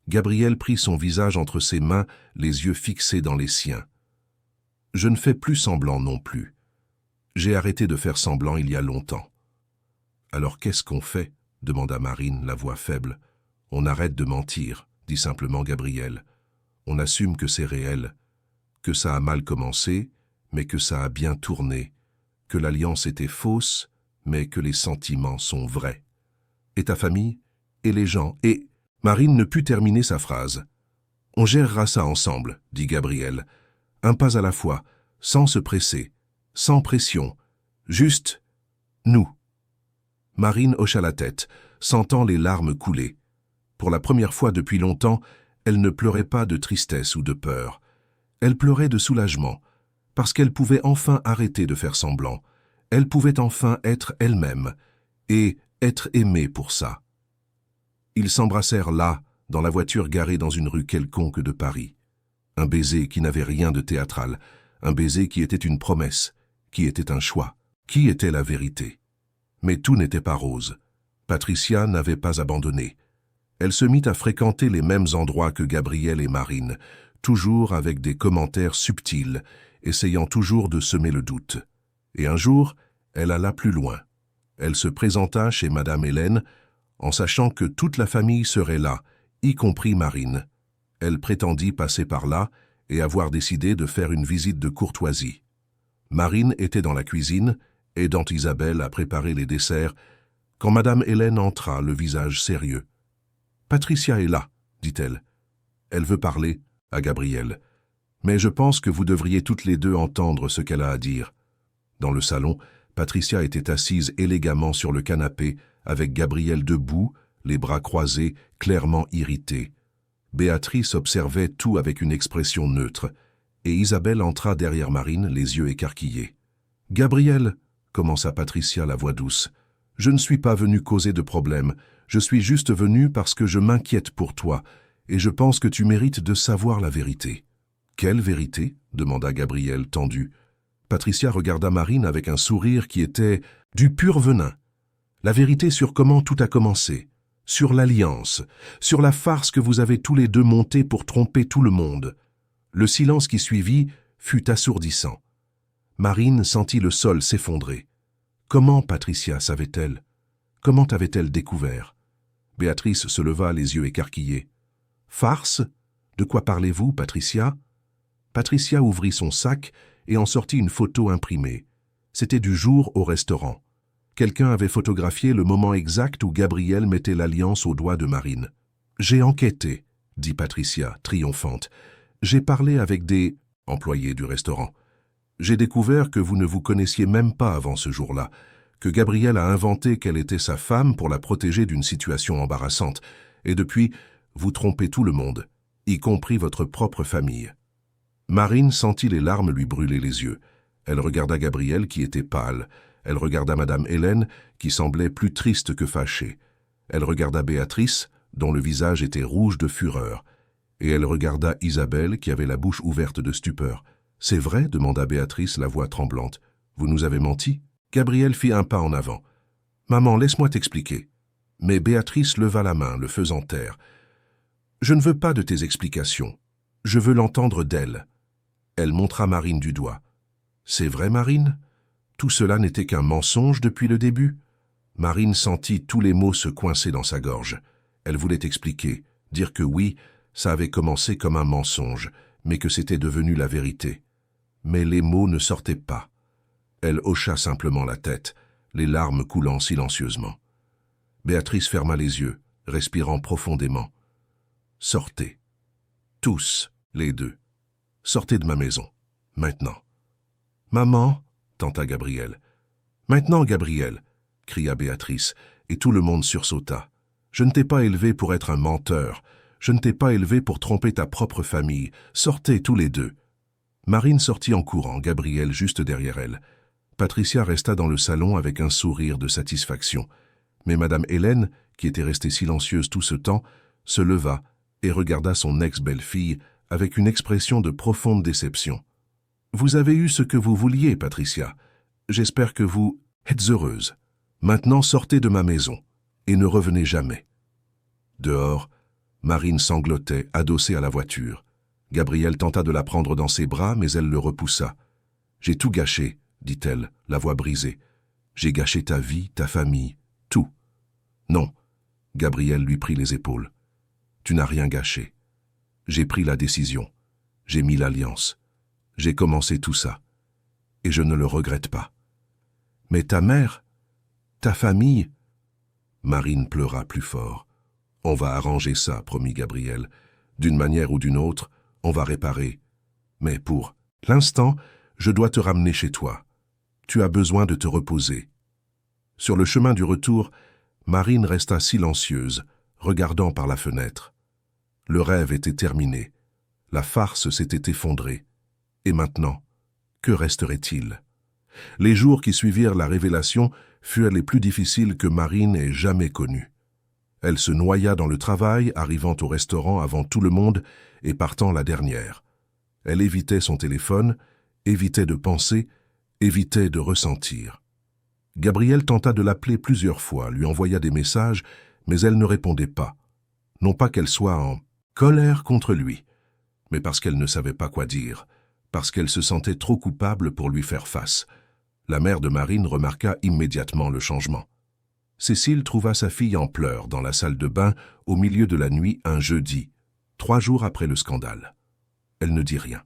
Speaker 1: Gabriel prit son visage entre ses mains, les yeux fixés dans les siens. « Je ne fais plus semblant non plus. J'ai arrêté de faire semblant il y a longtemps. »« Alors qu'est-ce qu'on fait ?» demanda Marine, la voix faible. « On arrête de mentir, » dit simplement Gabriel. « On assume que c'est réel, que ça a mal commencé, mais que ça a bien tourné, que l'alliance était fausse, mais que les sentiments sont vrais. Et ta famille ? Et les gens ? Et... » Marine ne put terminer sa phrase. « On gérera ça ensemble, » dit Gabriel. « Un pas à la fois, sans se presser, sans pression, juste nous. » Marine hocha la tête, sentant les larmes couler. Pour la première fois depuis longtemps, elle ne pleurait pas de tristesse ou de peur. Elle pleurait de soulagement, parce qu'elle pouvait enfin arrêter de faire semblant. Elle pouvait enfin être elle-même, et être aimée pour ça. Ils s'embrassèrent là, dans la voiture garée dans une rue quelconque de Paris. Un baiser qui n'avait rien de théâtral, un baiser qui était une promesse, qui était un choix, qui était la vérité. Mais tout n'était pas rose. Patricia n'avait pas abandonné. Elle se mit à fréquenter les mêmes endroits que Gabriel et Marine, toujours avec des commentaires subtils, essayant toujours de semer le doute. Et un jour, elle alla plus loin. Elle se présenta chez Madame Hélène, en sachant que toute la famille serait là, y compris Marine. Elle prétendit passer par là et avoir décidé de faire une visite de courtoisie. Marine était dans la cuisine, aidant Isabelle à préparer les desserts, quand Madame Hélène entra, le visage sérieux. « Patricia est là, » dit-elle. « Elle veut parler à Gabriel. Mais je pense que vous devriez toutes les deux entendre ce qu'elle a à dire. » Dans le salon, Patricia était assise élégamment sur le canapé, avec Gabriel debout, les bras croisés, clairement irrité. Béatrice observait tout avec une expression neutre, et Isabelle entra derrière Marine, les yeux écarquillés. « Gabriel, » commença Patricia, la voix douce, « je ne suis pas venue causer de problème, je suis juste venue parce que je m'inquiète pour toi, et je pense que tu mérites de savoir la vérité. » « Quelle vérité ?» demanda Gabriel, tendu. Patricia regarda Marine avec un sourire qui était du pur venin. La vérité sur comment tout a commencé, sur l'alliance, sur la farce que vous avez tous les deux montée pour tromper tout le monde. Le silence qui suivit fut assourdissant. Marine sentit le sol s'effondrer. Comment Patricia savait-elle? Comment avait-elle découvert? Béatrice se leva, les yeux écarquillés. « Farce? De quoi parlez-vous, Patricia ?» Patricia ouvrit son sac et en sortit une photo imprimée. C'était du jour au restaurant. Quelqu'un avait photographié le moment exact où Gabriel mettait l'alliance au doigt de Marine. « J'ai enquêté », dit Patricia, triomphante. « J'ai parlé avec des employés du restaurant. J'ai découvert que vous ne vous connaissiez même pas avant ce jour-là, que Gabriel a inventé qu'elle était sa femme pour la protéger d'une situation embarrassante, et depuis, vous trompez tout le monde, y compris votre propre famille. » Marine sentit les larmes lui brûler les yeux. Elle regarda Gabriel qui était pâle. Elle regarda Madame Hélène qui semblait plus triste que fâchée. Elle regarda Béatrice, dont le visage était rouge de fureur. Et elle regarda Isabelle qui avait la bouche ouverte de stupeur. « C'est vrai ?» demanda Béatrice, la voix tremblante. « Vous nous avez menti ?» Gabriel fit un pas en avant. « Maman, laisse-moi t'expliquer. » Mais Béatrice leva la main, le faisant taire. « Je ne veux pas de tes explications. Je veux l'entendre d'elle. » Elle montra Marine du doigt. « C'est vrai, Marine ? Tout cela n'était qu'un mensonge depuis le début ?» Marine sentit tous les mots se coincer dans sa gorge. Elle voulait expliquer, dire que oui, ça avait commencé comme un mensonge, mais que c'était devenu la vérité. Mais les mots ne sortaient pas. Elle hocha simplement la tête, les larmes coulant silencieusement. Béatrice ferma les yeux, respirant profondément. « Sortez. Tous, les deux. Sortez de ma maison. Maintenant. »« Maman !» tenta Gabriel. « Maintenant, Gabriel !» cria Béatrice, et tout le monde sursauta. « Je ne t'ai pas élevé pour être un menteur. Je ne t'ai pas élevé pour tromper ta propre famille. Sortez tous les deux. » Marine sortit en courant, Gabriel juste derrière elle. Patricia resta dans le salon avec un sourire de satisfaction. Mais Madame Hélène, qui était restée silencieuse tout ce temps, se leva et regarda son ex-belle-fille avec une expression de profonde déception. « Vous avez eu ce que vous vouliez, Patricia. J'espère que vous êtes heureuse. Maintenant sortez de ma maison et ne revenez jamais. » Dehors, Marine sanglotait, adossée à la voiture. Gabriel tenta de la prendre dans ses bras, mais elle le repoussa. « J'ai tout gâché, » dit-elle, la voix brisée. « J'ai gâché ta vie, ta famille, tout. » « Non. » Gabriel lui prit les épaules. « Tu n'as rien gâché. J'ai pris la décision. J'ai mis l'alliance. J'ai commencé tout ça. Et je ne le regrette pas. »« Mais ta mère, ta famille... » Marine pleura plus fort. « On va arranger ça, promit Gabriel. D'une manière ou d'une autre, on va réparer. Mais pour l'instant, je dois te ramener chez toi. Tu as besoin de te reposer. » Sur le chemin du retour, Marine resta silencieuse, regardant par la fenêtre. Le rêve était terminé. La farce s'était effondrée. Et maintenant, que resterait-il? Les jours qui suivirent la révélation furent les plus difficiles que Marine ait jamais connus. Elle se noya dans le travail, arrivant au restaurant avant tout le monde et partant la dernière. Elle évitait son téléphone, évitait de penser, évitait de ressentir. Gabriel tenta de l'appeler plusieurs fois, lui envoya des messages, mais elle ne répondait pas. Non pas qu'elle soit en colère contre lui, mais parce qu'elle ne savait pas quoi dire, parce qu'elle se sentait trop coupable pour lui faire face. La mère de Marine remarqua immédiatement le changement. Cécile trouva sa fille en pleurs dans la salle de bain au milieu de la nuit un jeudi, 3 jours après le scandale. Elle ne dit rien.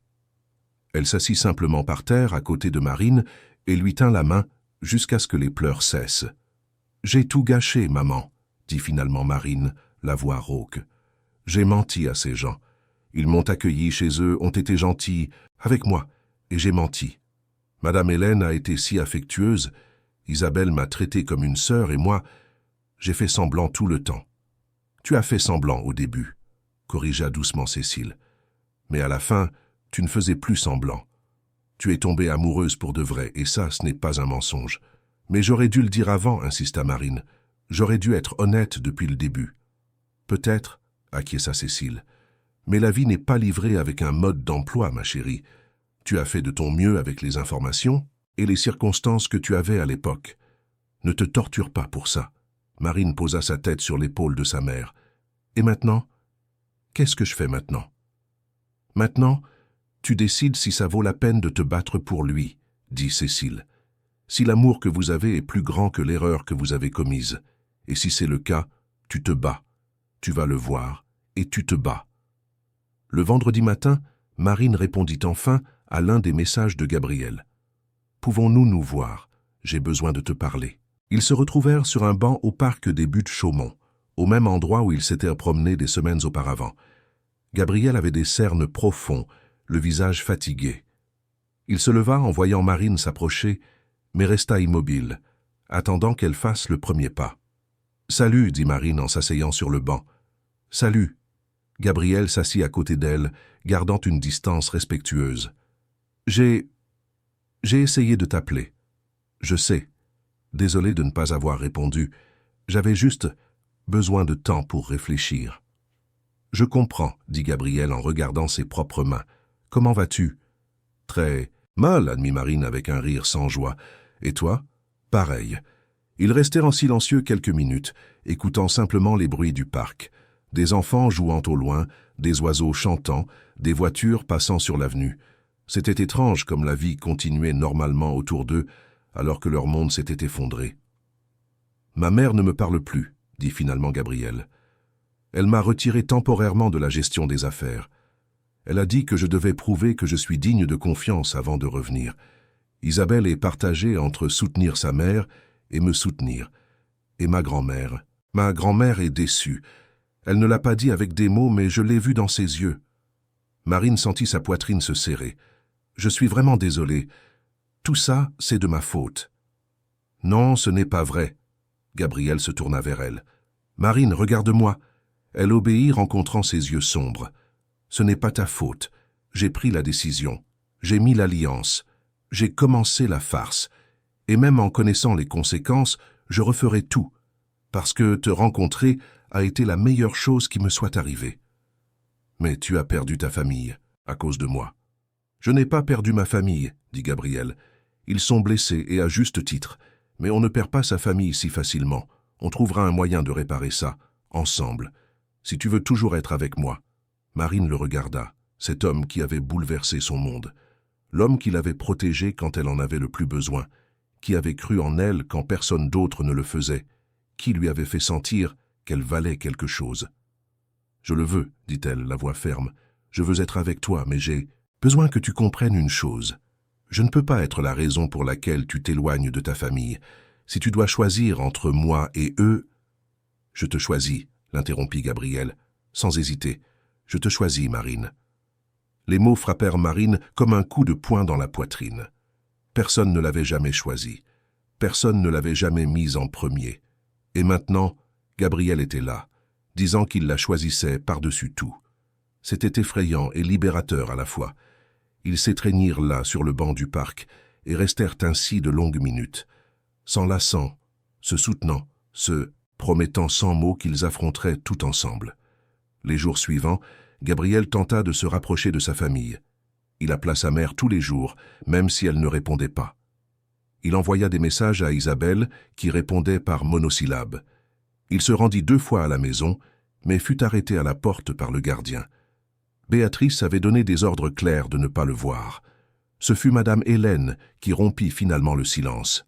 Speaker 1: Elle s'assit simplement par terre à côté de Marine et lui tint la main jusqu'à ce que les pleurs cessent. « J'ai tout gâché, maman, » dit finalement Marine, la voix rauque. « J'ai menti à ces gens. Ils m'ont accueilli chez eux, ont été gentils avec moi, et j'ai menti. Madame Hélène a été si affectueuse, Isabelle m'a traité comme une sœur et moi, j'ai fait semblant tout le temps. Tu as fait semblant au début, » corrigea doucement Cécile. « Mais à la fin, tu ne faisais plus semblant. Tu es tombée amoureuse pour de vrai, et ça, ce n'est pas un mensonge. Mais j'aurais dû le dire avant, insista Marine. J'aurais dû être honnête depuis le début. » « Peut-être, » acquiesça Cécile. « Mais la vie n'est pas livrée avec un mode d'emploi, ma chérie. Tu as fait de ton mieux avec les informations et les circonstances que tu avais à l'époque. Ne te torture pas pour ça. » Marine posa sa tête sur l'épaule de sa mère. « Et maintenant? Qu'est-ce que je fais maintenant? » « Maintenant, tu décides si ça vaut la peine de te battre pour lui, » dit Cécile. « Si l'amour que vous avez est plus grand que l'erreur que vous avez commise. Et si c'est le cas, tu te bats. Tu vas le voir et tu te bats. » Le vendredi matin, Marine répondit enfin à l'un des messages de Gabriel. « Pouvons-nous nous voir? J'ai besoin de te parler. » Ils se retrouvèrent sur un banc au parc des Buttes-Chaumont, au même endroit où ils s'étaient promenés des semaines auparavant. Gabriel avait des cernes profonds, le visage fatigué. Il se leva en voyant Marine s'approcher, mais resta immobile, attendant qu'elle fasse le premier pas. « Salut » dit Marine en s'asseyant sur le banc. « Salut » Gabriel s'assit à côté d'elle, gardant une distance respectueuse. « J'ai essayé de t'appeler. Je sais. Désolé de ne pas avoir répondu. J'avais juste besoin de temps pour réfléchir. »« Je comprends, » dit Gabriel en regardant ses propres mains. « Comment vas-tu? »« Très mal, » admit Marine avec un rire sans joie. « Et toi? » ?»« Pareil. » Ils restèrent en silencieux quelques minutes, écoutant simplement les bruits du parc. Des enfants jouant au loin, des oiseaux chantant, des voitures passant sur l'avenue. C'était étrange comme la vie continuait normalement autour d'eux, alors que leur monde s'était effondré. « Ma mère ne me parle plus, » dit finalement Gabriel. « Elle m'a retiré temporairement de la gestion des affaires. Elle a dit que je devais prouver que je suis digne de confiance avant de revenir. Isabelle est partagée entre soutenir sa mère et me soutenir. Et ma grand-mère. Ma grand-mère est déçue. Elle ne l'a pas dit avec des mots, mais je l'ai vu dans ses yeux. » Marine sentit sa poitrine se serrer. « Je suis vraiment désolé. Tout ça, c'est de ma faute. »« Non, ce n'est pas vrai. » Gabriel se tourna vers elle. « Marine, regarde-moi. » Elle obéit, rencontrant ses yeux sombres. « Ce n'est pas ta faute. J'ai pris la décision. J'ai mis l'alliance. J'ai commencé la farce. Et même en connaissant les conséquences, je referai tout. Parce que te rencontrer a été la meilleure chose qui me soit arrivée. »« Mais tu as perdu ta famille, à cause de moi. »« Je n'ai pas perdu ma famille, » dit Gabriel. « Ils sont blessés et à juste titre. Mais on ne perd pas sa famille si facilement. On trouvera un moyen de réparer ça, ensemble. Si tu veux toujours être avec moi. » Marine le regarda, cet homme qui avait bouleversé son monde. L'homme qui l'avait protégée quand elle en avait le plus besoin, qui avait cru en elle quand personne d'autre ne le faisait, qui lui avait fait sentir qu'elle valait quelque chose. « Je le veux, » dit-elle, la voix ferme. « Je veux être avec toi, mais j'ai besoin que tu comprennes une chose. Je ne peux pas être la raison pour laquelle tu t'éloignes de ta famille. Si tu dois choisir entre moi et eux... »« Je te choisis, » l'interrompit Gabriel, sans hésiter. « Je te choisis, Marine. » Les mots frappèrent Marine comme un coup de poing dans la poitrine. Personne ne l'avait jamais choisi. Personne ne l'avait jamais mise en premier. Et maintenant, Gabriel était là, disant qu'il la choisissait par-dessus tout. C'était effrayant et libérateur à la fois. Ils s'étreignirent là, sur le banc du parc, et restèrent ainsi de longues minutes, s'enlaçant, se soutenant, se promettant sans mots qu'ils affronteraient tout ensemble. Les jours suivants, Gabriel tenta de se rapprocher de sa famille. Il appela sa mère tous les jours, même si elle ne répondait pas. Il envoya des messages à Isabelle, qui répondait par monosyllabes. Il se rendit 2 fois à la maison, mais fut arrêté à la porte par le gardien. Béatrice avait donné des ordres clairs de ne pas le voir. Ce fut Madame Hélène qui rompit finalement le silence.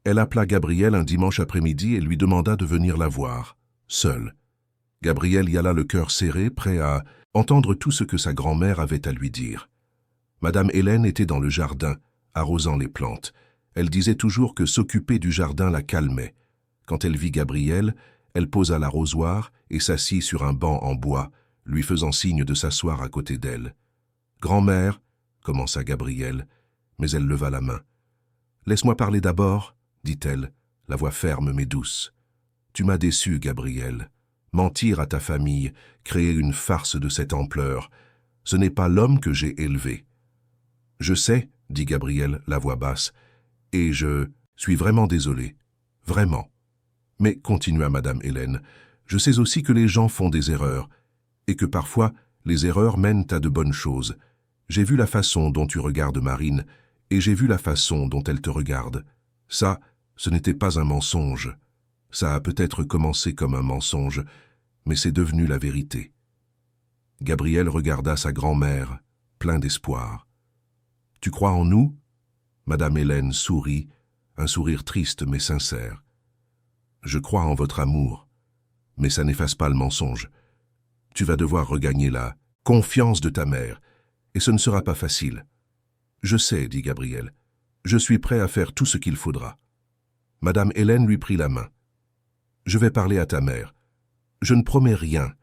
Speaker 1: Elle appela Gabriel un dimanche après-midi et lui demanda de venir la voir, seul. Gabriel y alla le cœur serré, prêt à entendre tout ce que sa grand-mère avait à lui dire. Madame Hélène était dans le jardin, arrosant les plantes. Elle disait toujours que s'occuper du jardin la calmait. Quand elle vit Gabriel, elle posa l'arrosoir et s'assit sur un banc en bois, lui faisant signe de s'asseoir à côté d'elle. « Grand-mère, » commença Gabriel, mais elle leva la main. « Laisse-moi parler d'abord, » dit-elle, la voix ferme mais douce. « Tu m'as déçu, Gabriel. Mentir à ta famille, créer une farce de cette ampleur, ce n'est pas l'homme que j'ai élevé. »« Je sais, » dit Gabriel, la voix basse, « et je suis vraiment désolé. Vraiment. Mais, continua Madame Hélène, je sais aussi que les gens font des erreurs, et que parfois, les erreurs mènent à de bonnes choses. J'ai vu la façon dont tu regardes Marine, et j'ai vu la façon dont elle te regarde. Ça, ce n'était pas un mensonge. Ça a peut-être commencé comme un mensonge, mais c'est devenu la vérité. » Gabriel regarda sa grand-mère, plein d'espoir. « Tu crois en nous ?» Madame Hélène sourit, un sourire triste mais sincère. « Je crois en votre amour, mais ça n'efface pas le mensonge. Tu vas devoir regagner la confiance de ta mère, et ce ne sera pas facile. Je sais, dit Gabriel. Je suis prêt à faire tout ce qu'il faudra. Madame Hélène lui prit la main. Je vais parler à ta mère. Je ne promets rien,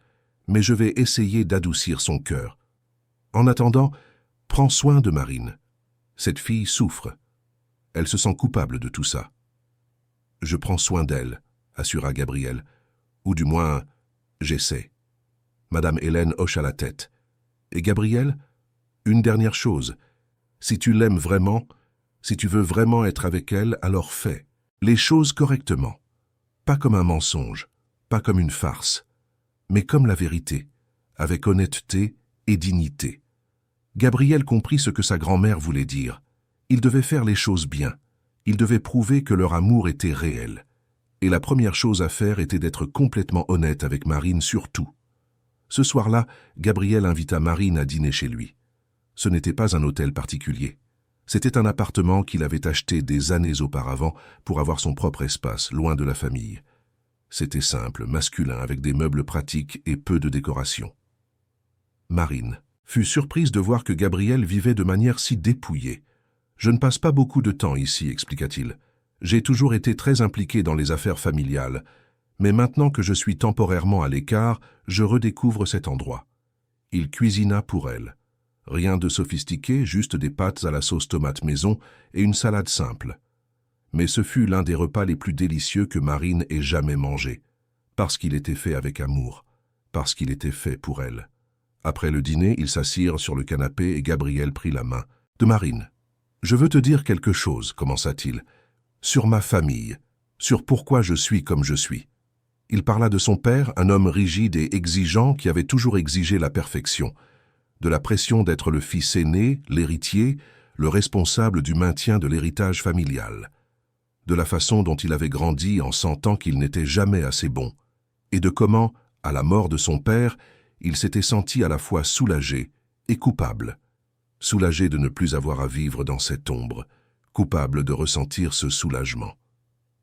Speaker 1: mais je vais essayer d'adoucir son cœur. En attendant, prends soin de Marine. Cette fille souffre. Elle se sent coupable de tout ça. Je prends soin d'elle, assura Gabriel. Ou du moins, j'essaie. Madame Hélène hocha la tête. Et Gabriel, une dernière chose. Si tu l'aimes vraiment, si tu veux vraiment être avec elle, alors fais les choses correctement. Pas comme un mensonge, pas comme une farce, mais comme la vérité, avec honnêteté et dignité. Gabriel comprit ce que sa grand-mère voulait dire. Il devait faire les choses bien. Il devait prouver que leur amour était réel. Et la première chose à faire était d'être complètement honnête avec Marine sur tout. Ce soir-là, Gabriel invita Marine à dîner chez lui. Ce n'était pas un hôtel particulier. C'était un appartement qu'il avait acheté des années auparavant pour avoir son propre espace, loin de la famille. C'était simple, masculin, avec des meubles pratiques et peu de décoration. Marine fut surprise de voir que Gabriel vivait de manière si dépouillée. « Je ne passe pas beaucoup de temps ici, expliqua-t-il. J'ai toujours été très impliqué dans les affaires familiales, mais maintenant que je suis temporairement à l'écart, je redécouvre cet endroit. » Il cuisina pour elle. Rien de sophistiqué, juste des pâtes à la sauce tomate maison et une salade simple. Mais ce fut l'un des repas les plus délicieux que Marine ait jamais mangé, parce qu'il était fait avec amour, parce qu'il était fait pour elle. Après le dîner, ils s'assirent sur le canapé et Gabriel prit la main de Marine. « Je veux te dire quelque chose, commença-t-il, sur ma famille, sur pourquoi je suis comme je suis. » Il parla de son père, un homme rigide et exigeant qui avait toujours exigé la perfection, de la pression d'être le fils aîné, l'héritier, le responsable du maintien de l'héritage familial, de la façon dont il avait grandi en sentant qu'il n'était jamais assez bon, et de comment, à la mort de son père, il s'était senti à la fois soulagé et coupable. Soulagé de ne plus avoir à vivre dans cette ombre, coupable de ressentir ce soulagement.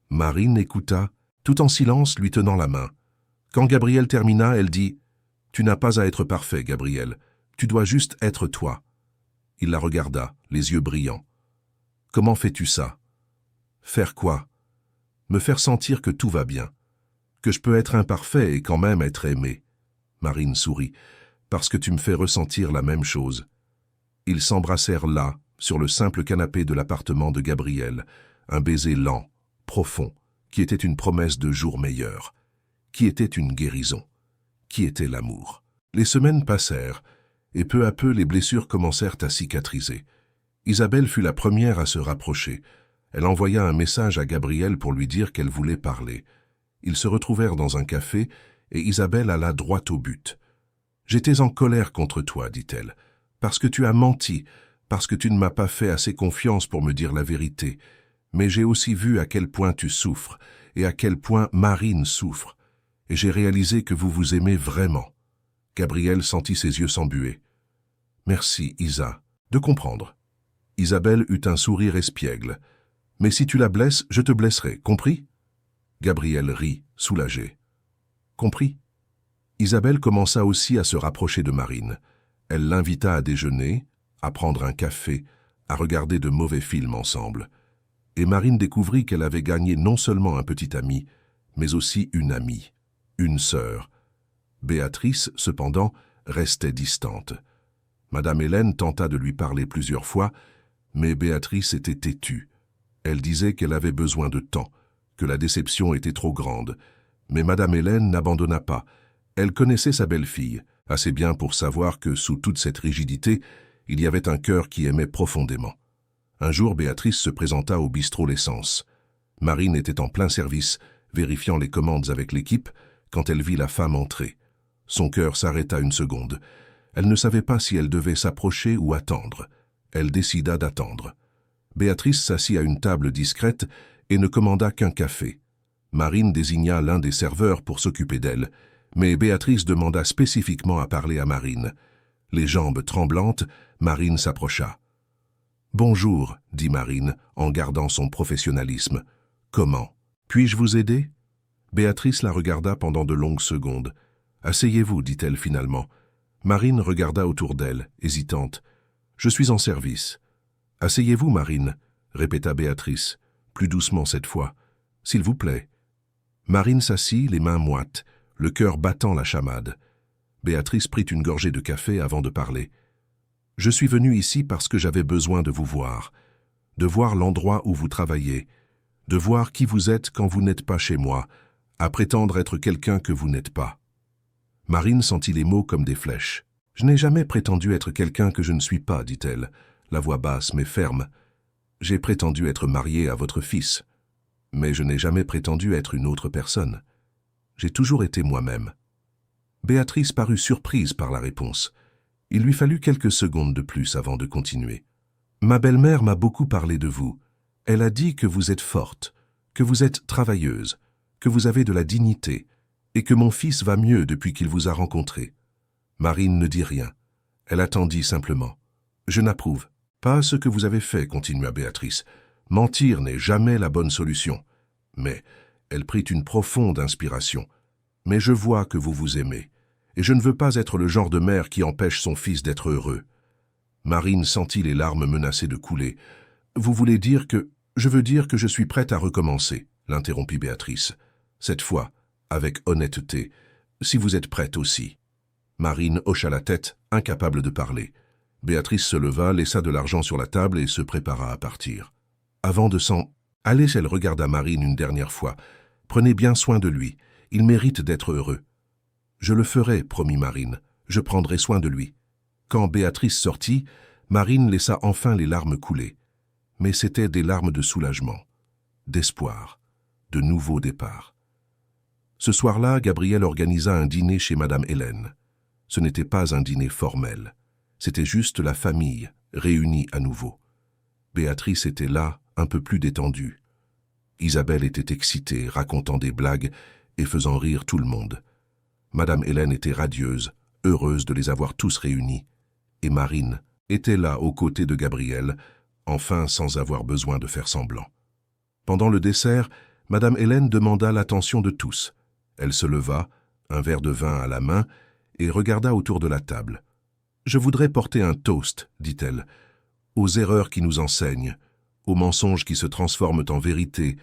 Speaker 1: Marine écouta, tout en silence, lui tenant la main. Quand Gabriel termina, elle dit « Tu n'as pas à être parfait, Gabriel. Tu dois juste être toi. » Il la regarda, les yeux brillants. « Comment fais-tu ça ?»« Faire quoi ?»« Me faire sentir que tout va bien. Que je peux être imparfait et quand même être aimé. » Marine sourit. « Parce que tu me fais ressentir la même chose. » Ils s'embrassèrent là, sur le simple canapé de l'appartement de Gabriel, un baiser lent, profond, qui était une promesse de jours meilleurs, qui était une guérison, qui était l'amour. Les semaines passèrent, et peu à peu les blessures commencèrent à cicatriser. Isabelle fut la première à se rapprocher. Elle envoya un message à Gabriel pour lui dire qu'elle voulait parler. Ils se retrouvèrent dans un café, et Isabelle alla droit au but. « J'étais en colère contre toi, dit-elle, parce que tu as menti, parce que tu ne m'as pas fait assez confiance pour me dire la vérité. Mais j'ai aussi vu à quel point tu souffres, et à quel point Marine souffre. Et j'ai réalisé que vous vous aimez vraiment. » Gabriel sentit ses yeux s'embuer. « Merci, Isa, de comprendre. » Isabelle eut un sourire espiègle. « Mais si tu la blesses, je te blesserai, compris ?» Gabriel rit, soulagé. « Compris ?» Isabelle commença aussi à se rapprocher de Marine. Elle l'invita à déjeuner, à prendre un café, à regarder de mauvais films ensemble. Et Marine découvrit qu'elle avait gagné non seulement un petit ami, mais aussi une amie, une sœur. Béatrice, cependant, restait distante. Madame Hélène tenta de lui parler plusieurs fois, mais Béatrice était têtue. Elle disait qu'elle avait besoin de temps, que la déception était trop grande. Mais Madame Hélène n'abandonna pas. Elle connaissait sa belle-fille, assez bien pour savoir que sous toute cette rigidité, il y avait un cœur qui aimait profondément. Un jour, Béatrice se présenta au bistrot L'Essence. Marine était en plein service, vérifiant les commandes avec l'équipe, quand elle vit la femme entrer. Son cœur s'arrêta une seconde. Elle ne savait pas si elle devait s'approcher ou attendre. Elle décida d'attendre. Béatrice s'assit à une table discrète et ne commanda qu'un café. Marine désigna l'un des serveurs pour s'occuper d'elle, mais Béatrice demanda spécifiquement à parler à Marine. Les jambes tremblantes, Marine s'approcha. « Bonjour, dit Marine, en gardant son professionnalisme. « Comment? Puis-je vous aider ?» Béatrice la regarda pendant de longues secondes. « Asseyez-vous, dit-elle finalement. » Marine regarda autour d'elle, hésitante. Je suis en service. »« Asseyez-vous, Marine, » répéta Béatrice, plus doucement cette fois. « S'il vous plaît. » Marine s'assit, les mains moites, le cœur battant la chamade. Béatrice prit une gorgée de café avant de parler. « Je suis venue ici parce que j'avais besoin de vous voir, de voir l'endroit où vous travaillez, de voir qui vous êtes quand vous n'êtes pas chez moi, à prétendre être quelqu'un que vous n'êtes pas. » Marine sentit les mots comme des flèches. « Je n'ai jamais prétendu être quelqu'un que je ne suis pas, dit-elle, la voix basse mais ferme. J'ai prétendu être mariée à votre fils, mais je n'ai jamais prétendu être une autre personne. J'ai toujours été moi-même. » Béatrice parut surprise par la réponse. Il lui fallut quelques secondes de plus avant de continuer. « Ma belle-mère m'a beaucoup parlé de vous. Elle a dit que vous êtes forte, que vous êtes travailleuse, que vous avez de la dignité, et que mon fils va mieux depuis qu'il vous a rencontré. » Marine ne dit rien. Elle attendit simplement. « Je n'approuve pas ce que vous avez fait, » continua Béatrice. « Mentir n'est jamais la bonne solution. » Mais elle prit une profonde inspiration. « Mais je vois que vous vous aimez, et je ne veux pas être le genre de mère qui empêche son fils d'être heureux. » Marine sentit les larmes menacées de couler. « Vous voulez dire que... »« Je veux dire que je suis prête à recommencer, » l'interrompit Béatrice. Cette fois, avec honnêteté, si vous êtes prête aussi. Marine hocha la tête, incapable de parler. Béatrice se leva, laissa de l'argent sur la table et se prépara à partir. Avant de s'en aller, elle regarda Marine une dernière fois. « Prenez bien soin de lui, il mérite d'être heureux. »« Je le ferai, » promit Marine. « Je prendrai soin de lui. » Quand Béatrice sortit, Marine laissa enfin les larmes couler. Mais c'étaient des larmes de soulagement, d'espoir, de nouveau départ. Ce soir-là, Gabriel organisa un dîner chez Madame Hélène. Ce n'était pas un dîner formel, c'était juste la famille réunie à nouveau. Béatrice était là, un peu plus détendue. Isabelle était excitée, racontant des blagues et faisant rire tout le monde. Madame Hélène était radieuse, heureuse de les avoir tous réunis. Et Marine était là aux côtés de Gabriel, enfin sans avoir besoin de faire semblant. Pendant le dessert, Madame Hélène demanda l'attention de tous. Elle se leva, un verre de vin à la main, et regarda autour de la table. « Je voudrais porter un toast, dit-elle, aux erreurs qui nous enseignent, aux mensonges qui se transforment en vérité,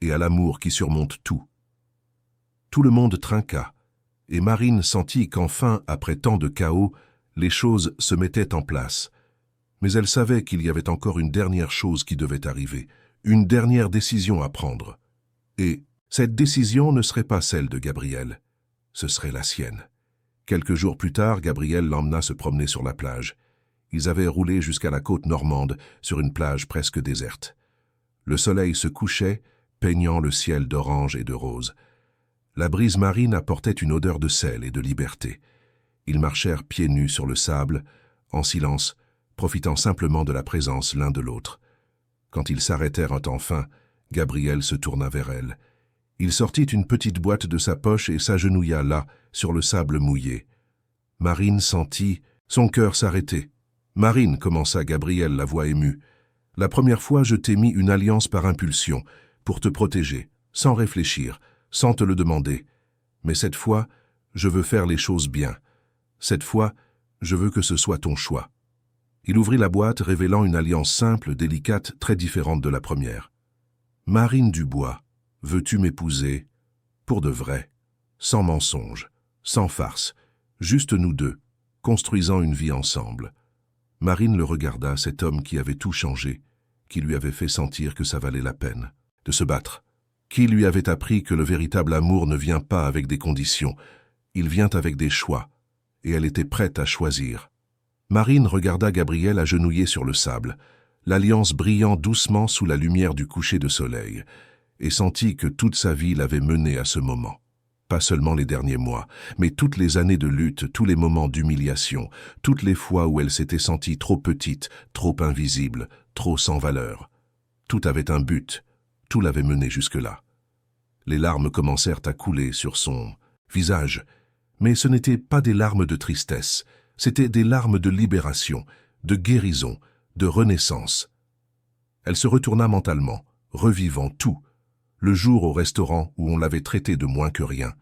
Speaker 1: et à l'amour qui surmonte tout. » Tout le monde trinqua, et Marine sentit qu'enfin, après tant de chaos, les choses se mettaient en place. Mais elle savait qu'il y avait encore une dernière chose qui devait arriver, une dernière décision à prendre. Et cette décision ne serait pas celle de Gabriel, ce serait la sienne. Quelques jours plus tard, Gabriel l'emmena se promener sur la plage. Ils avaient roulé jusqu'à la côte normande, sur une plage presque déserte. Le soleil se couchait, peignant le ciel d'orange et de rose. La brise marine apportait une odeur de sel et de liberté. Ils marchèrent pieds nus sur le sable, en silence, profitant simplement de la présence l'un de l'autre. Quand ils s'arrêtèrent enfin, Gabriel se tourna vers elle. Il sortit une petite boîte de sa poche et s'agenouilla là, sur le sable mouillé. Marine sentit son cœur s'arrêter. « Marine, » commença Gabriel, la voix émue, « la première fois je t'ai mis une alliance par impulsion, pour te protéger, sans réfléchir, sans te le demander. Mais cette fois, je veux faire les choses bien. Cette fois, je veux que ce soit ton choix. » Il ouvrit la boîte, révélant une alliance simple, délicate, très différente de la première. « Marine Dubois, veux-tu m'épouser? Pour de vrai, sans mensonge, sans farce, juste nous deux, construisant une vie ensemble. » Marine le regarda, cet homme qui avait tout changé, qui lui avait fait sentir que ça valait la peine de se battre, qui lui avait appris que le véritable amour ne vient pas avec des conditions, il vient avec des choix, et elle était prête à choisir. Marine regarda Gabriel agenouillé sur le sable, l'alliance brillant doucement sous la lumière du coucher de soleil, et sentit que toute sa vie l'avait menée à ce moment. Pas seulement les derniers mois, mais toutes les années de lutte, tous les moments d'humiliation, toutes les fois où elle s'était sentie trop petite, trop invisible, trop sans valeur. Tout avait un but, tout l'avait menée jusque-là. Les larmes commencèrent à couler sur son visage, mais ce n'étaient pas des larmes de tristesse, c'étaient des larmes de libération, de guérison, de renaissance. Elle se retourna mentalement, revivant tout. Le jour au restaurant où on l'avait traité de moins que rien,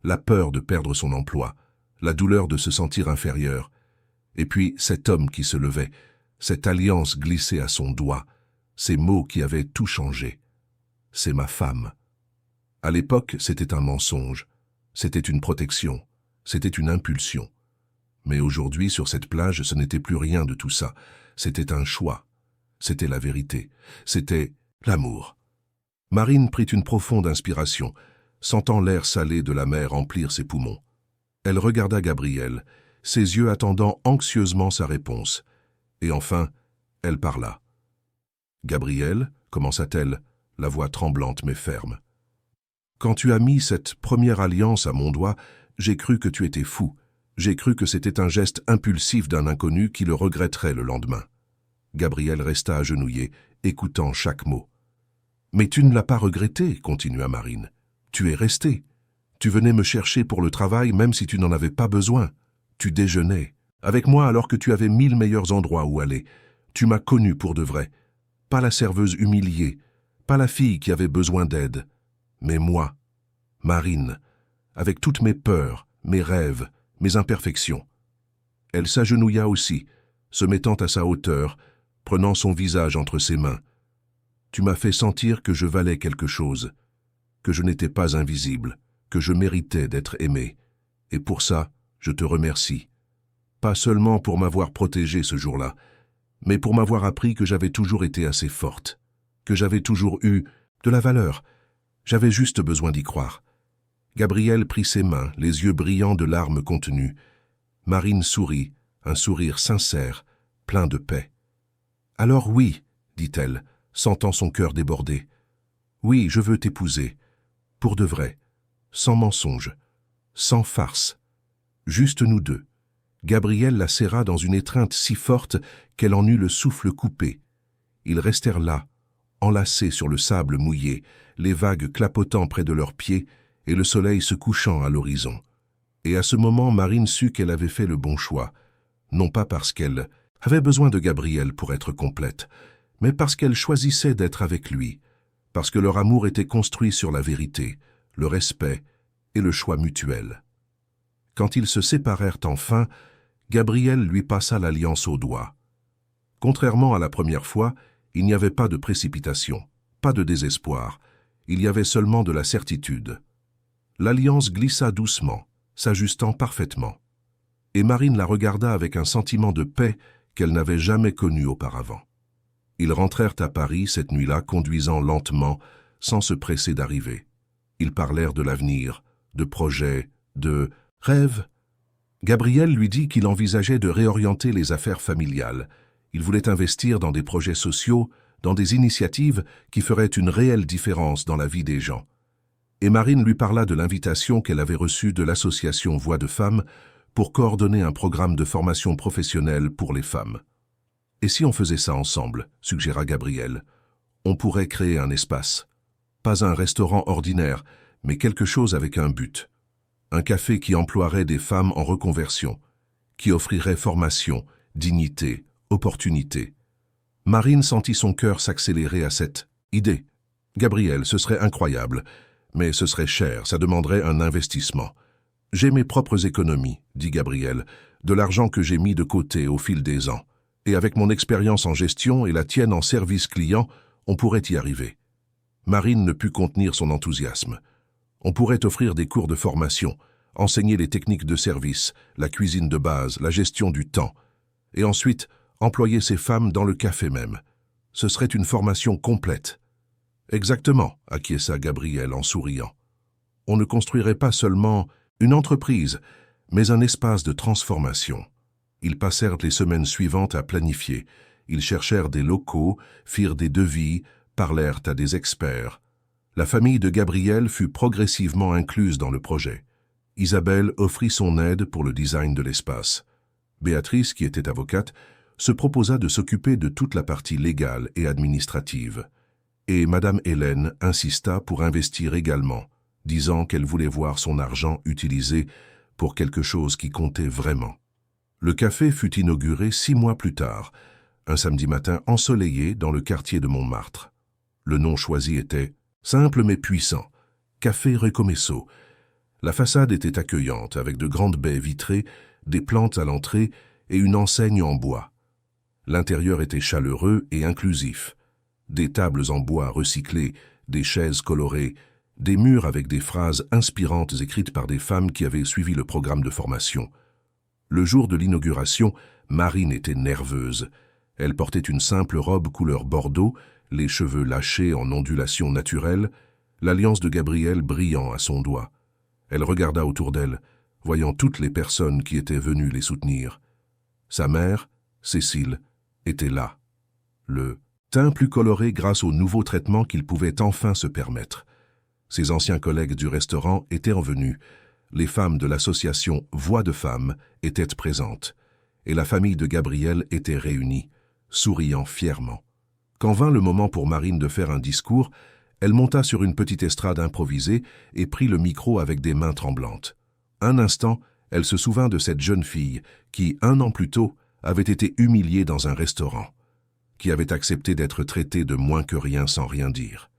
Speaker 1: la peur de perdre son emploi, la douleur de se sentir inférieure, Et puis cet homme qui se levait, cette alliance glissée à son doigt, ces mots qui avaient tout changé. C'est ma femme. À l'époque, c'était un mensonge, c'était une protection, c'était une impulsion. Mais aujourd'hui, sur cette plage, ce n'était plus rien de tout ça. C'était un choix. C'était la vérité. C'était l'amour. Marine prit une profonde inspiration, sentant l'air salé de la mer remplir ses poumons. Elle regarda Gabriel, ses yeux attendant anxieusement sa réponse. Et enfin, elle parla. « Gabriel, commença-t-elle, la voix tremblante mais ferme. Quand tu as mis cette première alliance à mon doigt, j'ai cru que tu étais fou. J'ai cru que c'était un geste impulsif d'un inconnu qui le regretterait le lendemain. » Gabriel resta agenouillé, écoutant chaque mot. « Mais tu ne l'as pas regretté, continua Marine. Tu es resté. Tu venais me chercher pour le travail même si tu n'en avais pas besoin. Tu déjeunais avec moi alors que tu avais 1000 meilleurs endroits où aller. Tu m'as connu pour de vrai. Pas la serveuse humiliée, pas la fille qui avait besoin d'aide, mais moi, Marine, avec toutes mes peurs, mes rêves, mes imperfections. » Elle s'agenouilla aussi, se mettant à sa hauteur, prenant son visage entre ses mains. « Tu m'as fait sentir que je valais quelque chose, que je n'étais pas invisible, que je méritais d'être aimé. Et pour ça, je te remercie. Pas seulement pour m'avoir protégée ce jour-là, mais pour m'avoir appris que j'avais toujours été assez forte, que j'avais toujours eu de la valeur. J'avais juste besoin d'y croire. » Gabriel prit ses mains, les yeux brillants de larmes contenues. Marine sourit, un sourire sincère, plein de paix. « Alors oui, dit-elle, sentant son cœur déborder. Oui, je veux t'épouser. Pour de vrai, sans mensonge, sans farce. Juste nous deux. » Gabriel la serra dans une étreinte si forte qu'elle en eut le souffle coupé. Ils restèrent là, enlacés sur le sable mouillé, les vagues clapotant près de leurs pieds et le soleil se couchant à l'horizon. Et à ce moment, Marine sut qu'elle avait fait le bon choix, non pas parce qu'elle avait besoin de Gabriel pour être complète, mais parce qu'elle choisissait d'être avec lui, parce que leur amour était construit sur la vérité, le respect et le choix mutuel. Quand ils se séparèrent enfin, Gabriel lui passa l'alliance au doigt. Contrairement à la première fois, il n'y avait pas de précipitation, pas de désespoir, il y avait seulement de la certitude. L'alliance glissa doucement, s'ajustant parfaitement. Et Marine la regarda avec un sentiment de paix qu'elle n'avait jamais connu auparavant. Ils rentrèrent à Paris cette nuit-là, conduisant lentement, sans se presser d'arriver. Ils parlèrent de l'avenir, de projets, de rêves. Gabriel lui dit qu'il envisageait de réorienter les affaires familiales. Il voulait investir dans des projets sociaux, dans des initiatives qui feraient une réelle différence dans la vie des gens. Et Marine lui parla de l'invitation qu'elle avait reçue de l'association Voix de Femmes pour coordonner un programme de formation professionnelle pour les femmes. « Et si on faisait ça ensemble ?» suggéra Gabriel. « On pourrait créer un espace. Pas un restaurant ordinaire, mais quelque chose avec un but. Un café qui emploierait des femmes en reconversion, qui offrirait formation, dignité, opportunité. » Marine sentit son cœur s'accélérer à cette idée. « Gabriel, ce serait incroyable, mais ce serait cher, ça demanderait un investissement. »« J'ai mes propres économies, » dit Gabriel, « de l'argent que j'ai mis de côté au fil des ans. Et avec mon expérience en gestion et la tienne en service client, on pourrait y arriver. » Marine ne put contenir son enthousiasme. On pourrait offrir des cours de formation, enseigner les techniques de service, la cuisine de base, la gestion du temps, et ensuite employer ces femmes dans le café même. Ce serait une formation complète. « Exactement, » acquiesça Gabriel en souriant. On ne construirait pas seulement une entreprise, mais un espace de transformation. Ils passèrent les semaines suivantes à planifier. Ils cherchèrent des locaux, firent des devis, parlèrent à des experts. La famille de Gabriel fut progressivement incluse dans le projet. Isabelle offrit son aide pour le design de l'espace. Béatrice, qui était avocate, se proposa de s'occuper de toute la partie légale et administrative. Et Madame Hélène insista pour investir également, disant qu'elle voulait voir son argent utilisé pour quelque chose qui comptait vraiment. Le café fut inauguré 6 mois plus tard, un samedi matin ensoleillé dans le quartier de Montmartre. Le nom choisi était simple mais puissant, Café Recomeço. La façade était accueillante, avec de grandes baies vitrées, des plantes à l'entrée et une enseigne en bois. L'intérieur était chaleureux et inclusif. Des tables en bois recyclées, des chaises colorées, des murs avec des phrases inspirantes écrites par des femmes qui avaient suivi le programme de formation. Le jour de l'inauguration, Marine était nerveuse. Elle portait une simple robe couleur bordeaux, les cheveux lâchés en ondulation naturelle, l'alliance de Gabriel brillant à son doigt. Elle regarda autour d'elle, voyant toutes les personnes qui étaient venues les soutenir. Sa mère, Cécile, était là. Le teint plus coloré grâce au nouveau traitement qu'il pouvait enfin se permettre. Ses anciens collègues du restaurant étaient revenus. Les femmes de l'association Voix de Femmes étaient présentes. Et la famille de Gabriel était réunie, souriant fièrement. Quand vint le moment pour Marine de faire un discours, elle monta sur une petite estrade improvisée et prit le micro avec des mains tremblantes. Un instant, elle se souvint de cette jeune fille qui, 1 an plus tôt, avait été humiliée dans un restaurant, qui avait accepté d'être traitée de moins que rien sans rien dire,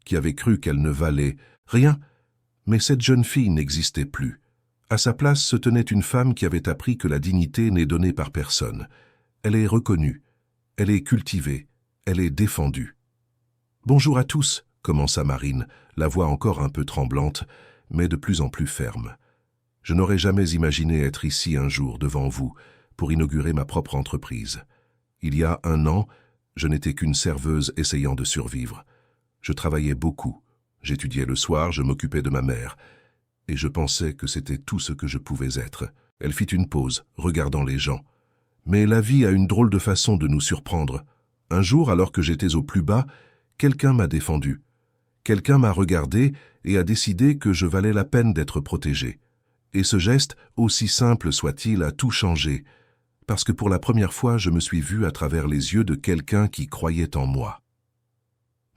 Speaker 1: qui avait cru qu'elle ne valait rien, mais cette jeune fille n'existait plus. À sa place se tenait une femme qui avait appris que la dignité n'est donnée par personne. Elle est reconnue, elle est cultivée, elle est défendue. « Bonjour à tous », commença Marine, la voix encore un peu tremblante, mais de plus en plus ferme. « Je n'aurais jamais imaginé être ici un jour devant vous pour inaugurer ma propre entreprise. Il y a 1 an, je n'étais qu'une serveuse essayant de survivre. Je travaillais beaucoup, j'étudiais le soir, je m'occupais de ma mère, et je pensais que c'était tout ce que je pouvais être. » Elle fit une pause, regardant les gens. « Mais la vie a une drôle de façon de nous surprendre. Un jour, alors que j'étais au plus bas, quelqu'un m'a défendu. Quelqu'un m'a regardé et a décidé que je valais la peine d'être protégé. Et ce geste, aussi simple soit-il, a tout changé, parce que pour la première fois, je me suis vu à travers les yeux de quelqu'un qui croyait en moi. »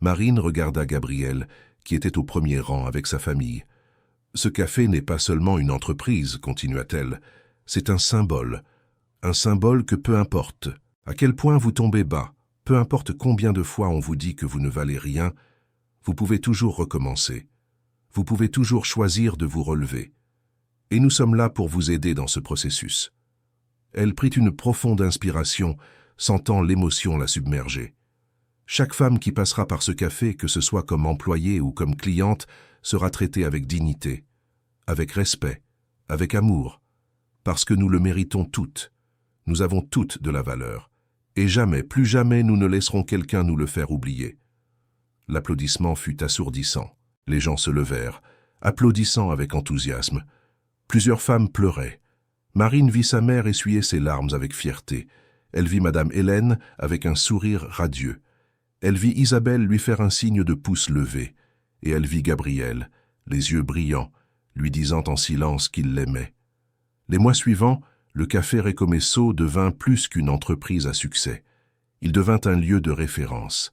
Speaker 1: Marine regarda Gabriel, qui était au premier rang avec sa famille. « Ce café n'est pas seulement une entreprise, continua-t-elle, c'est un symbole que peu importe, à quel point vous tombez bas, peu importe combien de fois on vous dit que vous ne valez rien, vous pouvez toujours recommencer. Vous pouvez toujours choisir de vous relever. Et nous sommes là pour vous aider dans ce processus. » Elle prit une profonde inspiration, sentant l'émotion la submerger. Chaque femme qui passera par ce café, que ce soit comme employée ou comme cliente, sera traitée avec dignité, avec respect, avec amour, parce que nous le méritons toutes. Nous avons toutes de la valeur. Et jamais, plus jamais, nous ne laisserons quelqu'un nous le faire oublier. L'applaudissement fut assourdissant. Les gens se levèrent, applaudissant avec enthousiasme. Plusieurs femmes pleuraient. Marine vit sa mère essuyer ses larmes avec fierté. Elle vit Madame Hélène avec un sourire radieux. Elle vit Isabelle lui faire un signe de pouce levé. Et elle vit Gabriel, les yeux brillants, lui disant en silence qu'il l'aimait. Les mois suivants, le café Recomeço devint plus qu'une entreprise à succès. Il devint un lieu de référence,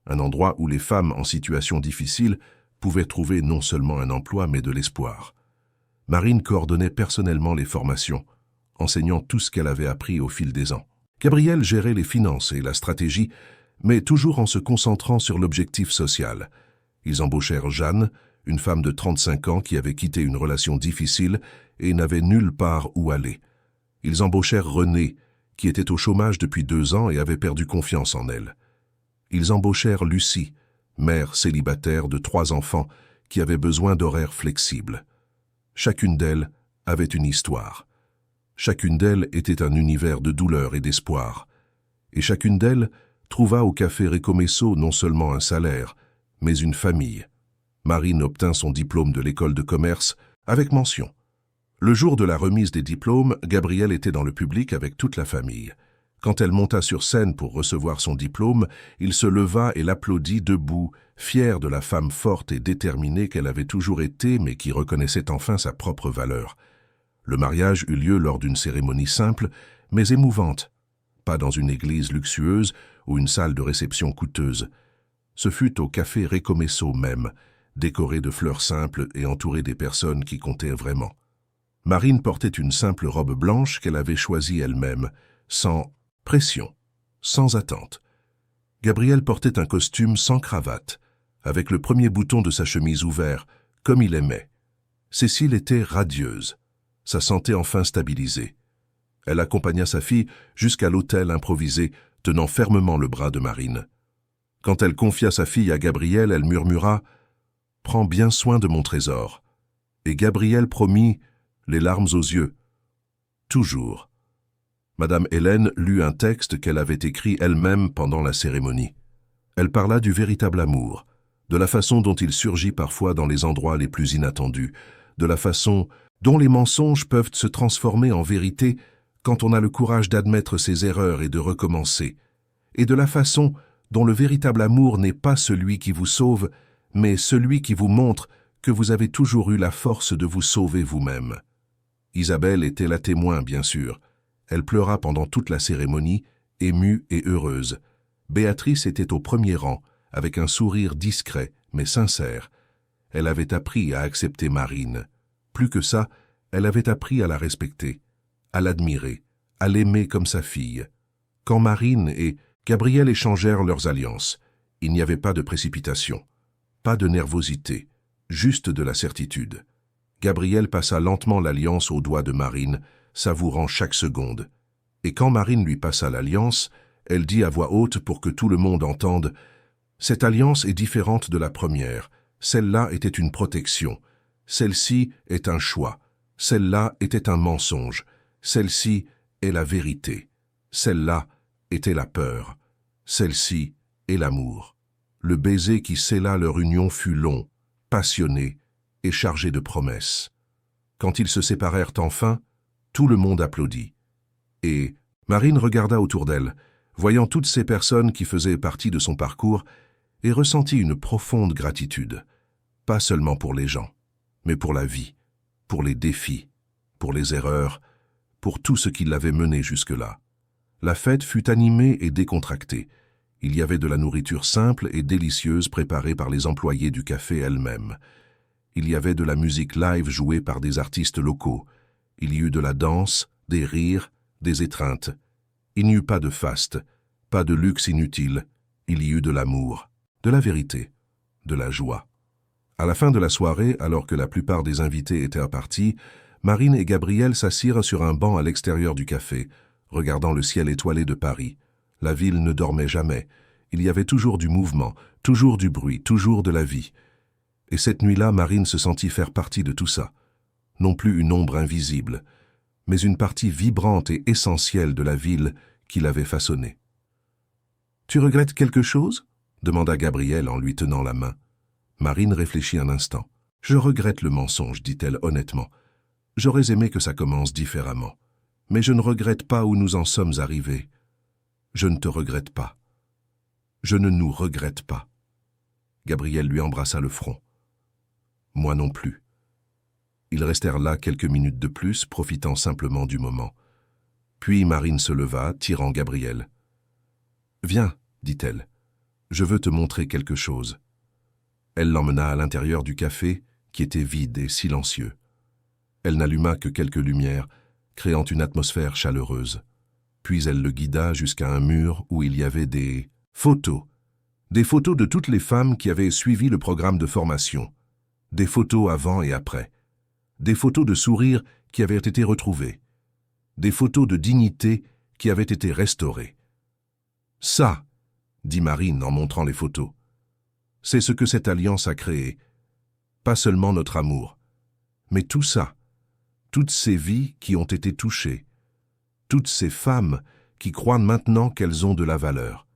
Speaker 1: un endroit où les femmes en situation difficile pouvaient trouver non seulement un emploi mais de l'espoir. Marine coordonnait personnellement les formations, enseignant tout ce qu'elle avait appris au fil des ans. Gabriel gérait les finances et la stratégie, mais toujours en se concentrant sur l'objectif social. Ils embauchèrent Jeanne, une femme de 35 ans qui avait quitté une relation difficile et n'avait nulle part où aller. Ils embauchèrent Renée, qui était au chômage depuis 2 ans et avait perdu confiance en elle. Ils embauchèrent Lucie, mère célibataire de 3 enfants, qui avait besoin d'horaires flexibles. Chacune d'elles avait une histoire. Chacune d'elles était un univers de douleur et d'espoir. Et chacune d'elles trouva au café Recomeço non seulement un salaire, mais une famille. Marine obtint son diplôme de l'école de commerce avec mention. Le jour de la remise des diplômes, Gabriel était dans le public avec toute la famille. Quand elle monta sur scène pour recevoir son diplôme, il se leva et l'applaudit debout, fier de la femme forte et déterminée qu'elle avait toujours été, mais qui reconnaissait enfin sa propre valeur. Le mariage eut lieu lors d'une cérémonie simple, mais émouvante. Pas dans une église luxueuse ou une salle de réception coûteuse. Ce fut au café Recomeço même, décoré de fleurs simples et entouré des personnes qui comptaient vraiment. Marine portait une simple robe blanche qu'elle avait choisie elle-même, sans pression, sans attente. Gabriel portait un costume sans cravate, avec le premier bouton de sa chemise ouvert, comme il aimait. Cécile était radieuse, sa santé enfin stabilisée. Elle accompagna sa fille jusqu'à l'autel improvisé, tenant fermement le bras de Marine. Quand elle confia sa fille à Gabriel, elle murmura « Prends bien soin de mon trésor ». Et Gabriel promit, les larmes aux yeux. Toujours. Madame Hélène lut un texte qu'elle avait écrit elle-même pendant la cérémonie. Elle parla du véritable amour, de la façon dont il surgit parfois dans les endroits les plus inattendus, de la façon dont les mensonges peuvent se transformer en vérité quand on a le courage d'admettre ses erreurs et de recommencer, et de la façon dont le véritable amour n'est pas celui qui vous sauve, mais celui qui vous montre que vous avez toujours eu la force de vous sauver vous-même. Isabelle était la témoin, bien sûr. Elle pleura pendant toute la cérémonie, émue et heureuse. Béatrice était au premier rang, avec un sourire discret, mais sincère. Elle avait appris à accepter Marine. Plus que ça, elle avait appris à la respecter, à l'admirer, à l'aimer comme sa fille. Quand Marine et Gabriel échangèrent leurs alliances, il n'y avait pas de précipitation, pas de nervosité, juste de la certitude. Gabriel passa lentement l'alliance au doigt de Marine, savourant chaque seconde. Et quand Marine lui passa l'alliance, elle dit à voix haute pour que tout le monde entende « Cette alliance est différente de la première. Celle-là était une protection. Celle-ci est un choix. Celle-là était un mensonge. Celle-ci est la vérité. Celle-là était la peur. Celle-ci est l'amour. » Le baiser qui scella leur union fut long, passionné et chargé de promesses. Quand ils se séparèrent enfin, tout le monde applaudit. Et Marine regarda autour d'elle, voyant toutes ces personnes qui faisaient partie de son parcours, et ressentit une profonde gratitude, pas seulement pour les gens, mais pour la vie, pour les défis, pour les erreurs, pour tout ce qui l'avait mené jusque-là. La fête fut animée et décontractée. Il y avait de la nourriture simple et délicieuse préparée par les employés du café elles-mêmes. Il y avait de la musique live jouée par des artistes locaux. Il y eut de la danse, des rires, des étreintes. Il n'y eut pas de faste, pas de luxe inutile. Il y eut de l'amour, de la vérité, de la joie. À la fin de la soirée, alors que la plupart des invités étaient repartis, Marine et Gabriel s'assirent sur un banc à l'extérieur du café, regardant le ciel étoilé de Paris. La ville ne dormait jamais. Il y avait toujours du mouvement, toujours du bruit, toujours de la vie. Et cette nuit-là, Marine se sentit faire partie de tout ça. Non plus une ombre invisible, mais une partie vibrante et essentielle de la ville qui l'avait façonnée. « Tu regrettes quelque chose ?» demanda Gabriel en lui tenant la main. Marine réfléchit un instant. « Je regrette le mensonge, dit-elle honnêtement. J'aurais aimé que ça commence différemment. Mais je ne regrette pas où nous en sommes arrivés. Je ne te regrette pas. Je ne nous regrette pas. » Gabriel lui embrassa le front. « Moi non plus. » Ils restèrent là quelques minutes de plus, profitant simplement du moment. Puis Marine se leva, tirant Gabriel. « Viens, dit-elle. Je veux te montrer quelque chose. » Elle l'emmena à l'intérieur du café, qui était vide et silencieux. Elle n'alluma que quelques lumières, créant une atmosphère chaleureuse. Puis elle le guida jusqu'à un mur où il y avait des photos. Des photos de toutes les femmes qui avaient suivi le programme de formation. Des photos avant et après. Des photos de sourires qui avaient été retrouvées. Des photos de dignité qui avaient été restaurées. « Ça !» dit Marine en montrant les photos. « C'est ce que cette alliance a créé. Pas seulement notre amour, mais tout ça. Toutes ces vies qui ont été touchées. Toutes ces femmes qui croient maintenant qu'elles ont de la valeur. »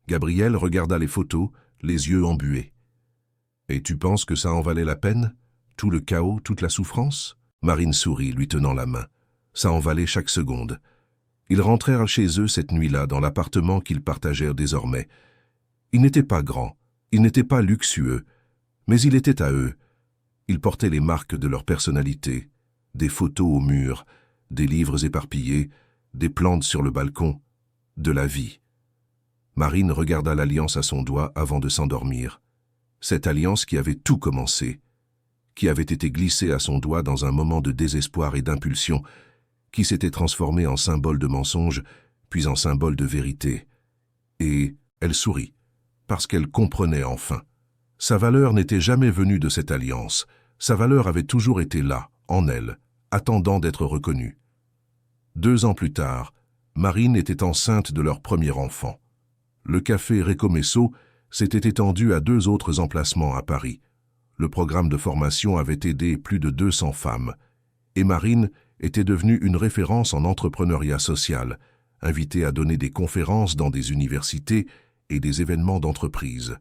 Speaker 1: Gabriel regarda les photos, les yeux embués. « Et tu penses que ça en valait la peine? Tout le chaos, toute la souffrance ?» Marine sourit, lui tenant la main. Ça en valait chaque seconde. Ils rentrèrent chez eux cette nuit-là, dans l'appartement qu'ils partagèrent désormais. Il n'était pas grand, il n'était pas luxueux, mais il était à eux. Ils portaient les marques de leur personnalité, des photos au mur, des livres éparpillés, des plantes sur le balcon, de la vie. Marine regarda l'alliance à son doigt avant de s'endormir. Cette alliance qui avait tout commencé, qui avait été glissée à son doigt dans un moment de désespoir et d'impulsion, qui s'était transformée en symbole de mensonge, puis en symbole de vérité. Et elle sourit, parce qu'elle comprenait enfin. Sa valeur n'était jamais venue de cette alliance, sa valeur avait toujours été là, en elle, attendant d'être reconnue. 2 ans plus tard, Marine était enceinte de leur premier enfant. Le café Recomeço s'était étendu à 2 autres emplacements à Paris. Le programme de formation avait aidé plus de 200 femmes. Et Marine était devenue une référence en entrepreneuriat social, invitée à donner des conférences dans des universités et des événements d'entreprise.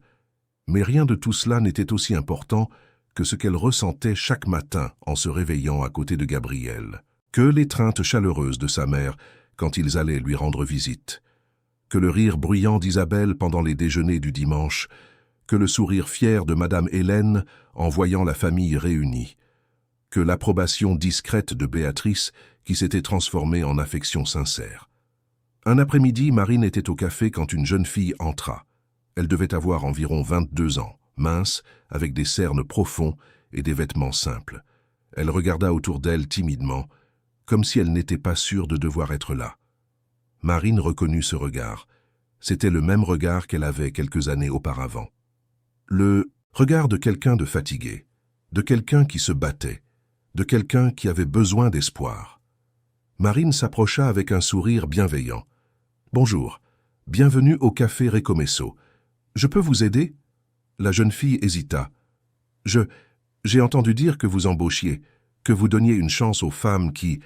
Speaker 1: Mais rien de tout cela n'était aussi important que ce qu'elle ressentait chaque matin en se réveillant à côté de Gabriel, que l'étreinte chaleureuse de sa mère quand ils allaient lui rendre visite, que le rire bruyant d'Isabelle pendant les déjeuners du dimanche, que le sourire fier de Madame Hélène en voyant la famille réunie, que l'approbation discrète de Béatrice qui s'était transformée en affection sincère. Un après-midi, Marine était au café quand une jeune fille entra. Elle devait avoir environ 22 ans, mince, avec des cernes profonds et des vêtements simples. Elle regarda autour d'elle timidement, comme si elle n'était pas sûre de devoir être là. Marine reconnut ce regard. C'était le même regard qu'elle avait quelques années auparavant. Le regard de quelqu'un de fatigué, de quelqu'un qui se battait, de quelqu'un qui avait besoin d'espoir. Marine s'approcha avec un sourire bienveillant. « Bonjour, bienvenue au café Recomeço. Je peux vous aider ?» La jeune fille hésita. « J'ai entendu dire que vous embauchiez, que vous donniez une chance aux femmes qui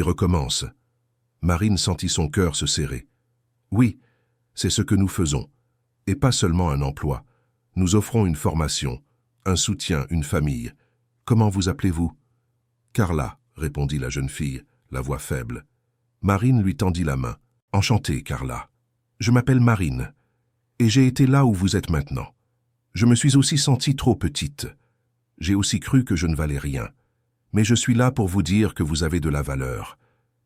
Speaker 1: recommencent. » Marine sentit son cœur se serrer. « Oui, c'est ce que nous faisons, et pas seulement un emploi. Nous offrons une formation, un soutien, une famille. Comment vous appelez-vous » ? « Carla, » répondit la jeune fille, la voix faible. Marine lui tendit la main. « Enchantée, Carla. Je m'appelle Marine, et j'ai été là où vous êtes maintenant. Je me suis aussi sentie trop petite. J'ai aussi cru que je ne valais rien. Mais je suis là pour vous dire que vous avez de la valeur,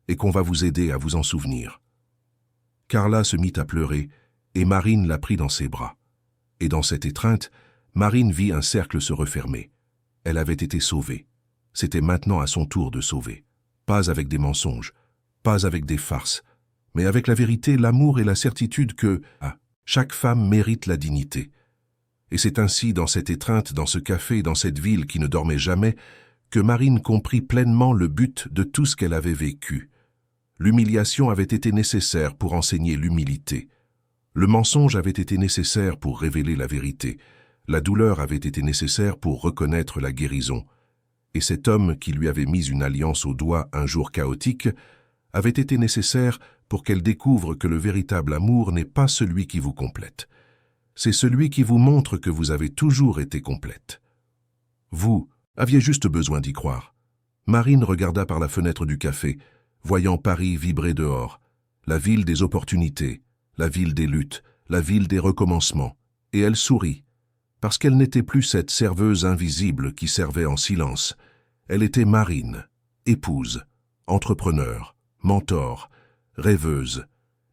Speaker 1: et qu'on va vous aider à vous en souvenir. » Carla se mit à pleurer, et Marine la prit dans ses bras. Et dans cette étreinte, Marine vit un cercle se refermer. Elle avait été sauvée. C'était maintenant à son tour de sauver. Pas avec des mensonges, pas avec des farces, mais avec la vérité, l'amour et la certitude que chaque femme mérite la dignité. Et c'est ainsi, dans cette étreinte, dans ce café, dans cette ville qui ne dormait jamais, que Marine comprit pleinement le but de tout ce qu'elle avait vécu. L'humiliation avait été nécessaire pour enseigner l'humilité. Le mensonge avait été nécessaire pour révéler la vérité. La douleur avait été nécessaire pour reconnaître la guérison. Et cet homme qui lui avait mis une alliance au doigt un jour chaotique avait été nécessaire pour qu'elle découvre que le véritable amour n'est pas celui qui vous complète. C'est celui qui vous montre que vous avez toujours été complète. Vous aviez juste besoin d'y croire. Marine regarda par la fenêtre du café, voyant Paris vibrer dehors, la ville des opportunités, la ville des luttes, la ville des recommencements, et elle sourit. Parce qu'elle n'était plus cette serveuse invisible qui servait en silence. Elle était Marine, épouse, entrepreneur, mentor, rêveuse.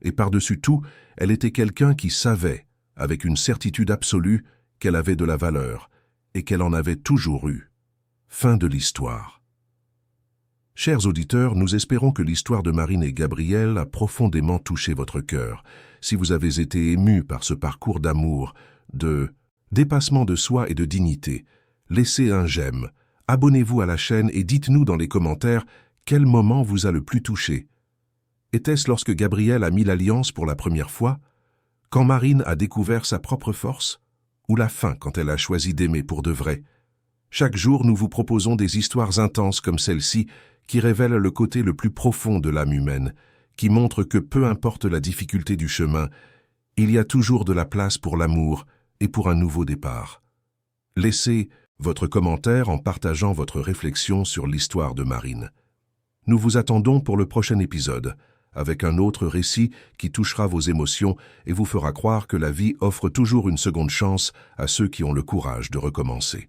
Speaker 1: Et par-dessus tout, elle était quelqu'un qui savait, avec une certitude absolue, qu'elle avait de la valeur et qu'elle en avait toujours eu. Fin de l'histoire. Chers auditeurs, nous espérons que l'histoire de Marine et Gabriel a profondément touché votre cœur. Si vous avez été ému par ce parcours d'amour, de dépassement de soi et de dignité, laissez un j'aime, abonnez-vous à la chaîne et dites-nous dans les commentaires quel moment vous a le plus touché. Était-ce lorsque Gabriel a mis l'alliance pour la première fois? Quand Marine a découvert sa propre force? Ou la fin quand elle a choisi d'aimer pour de vrai? Chaque jour, nous vous proposons des histoires intenses comme celle-ci qui révèlent le côté le plus profond de l'âme humaine, qui montrent que peu importe la difficulté du chemin, il y a toujours de la place pour l'amour et pour un nouveau départ. Laissez votre commentaire en partageant votre réflexion sur l'histoire de Marine. Nous vous attendons pour le prochain épisode, avec un autre récit qui touchera vos émotions et vous fera croire que la vie offre toujours une seconde chance à ceux qui ont le courage de recommencer.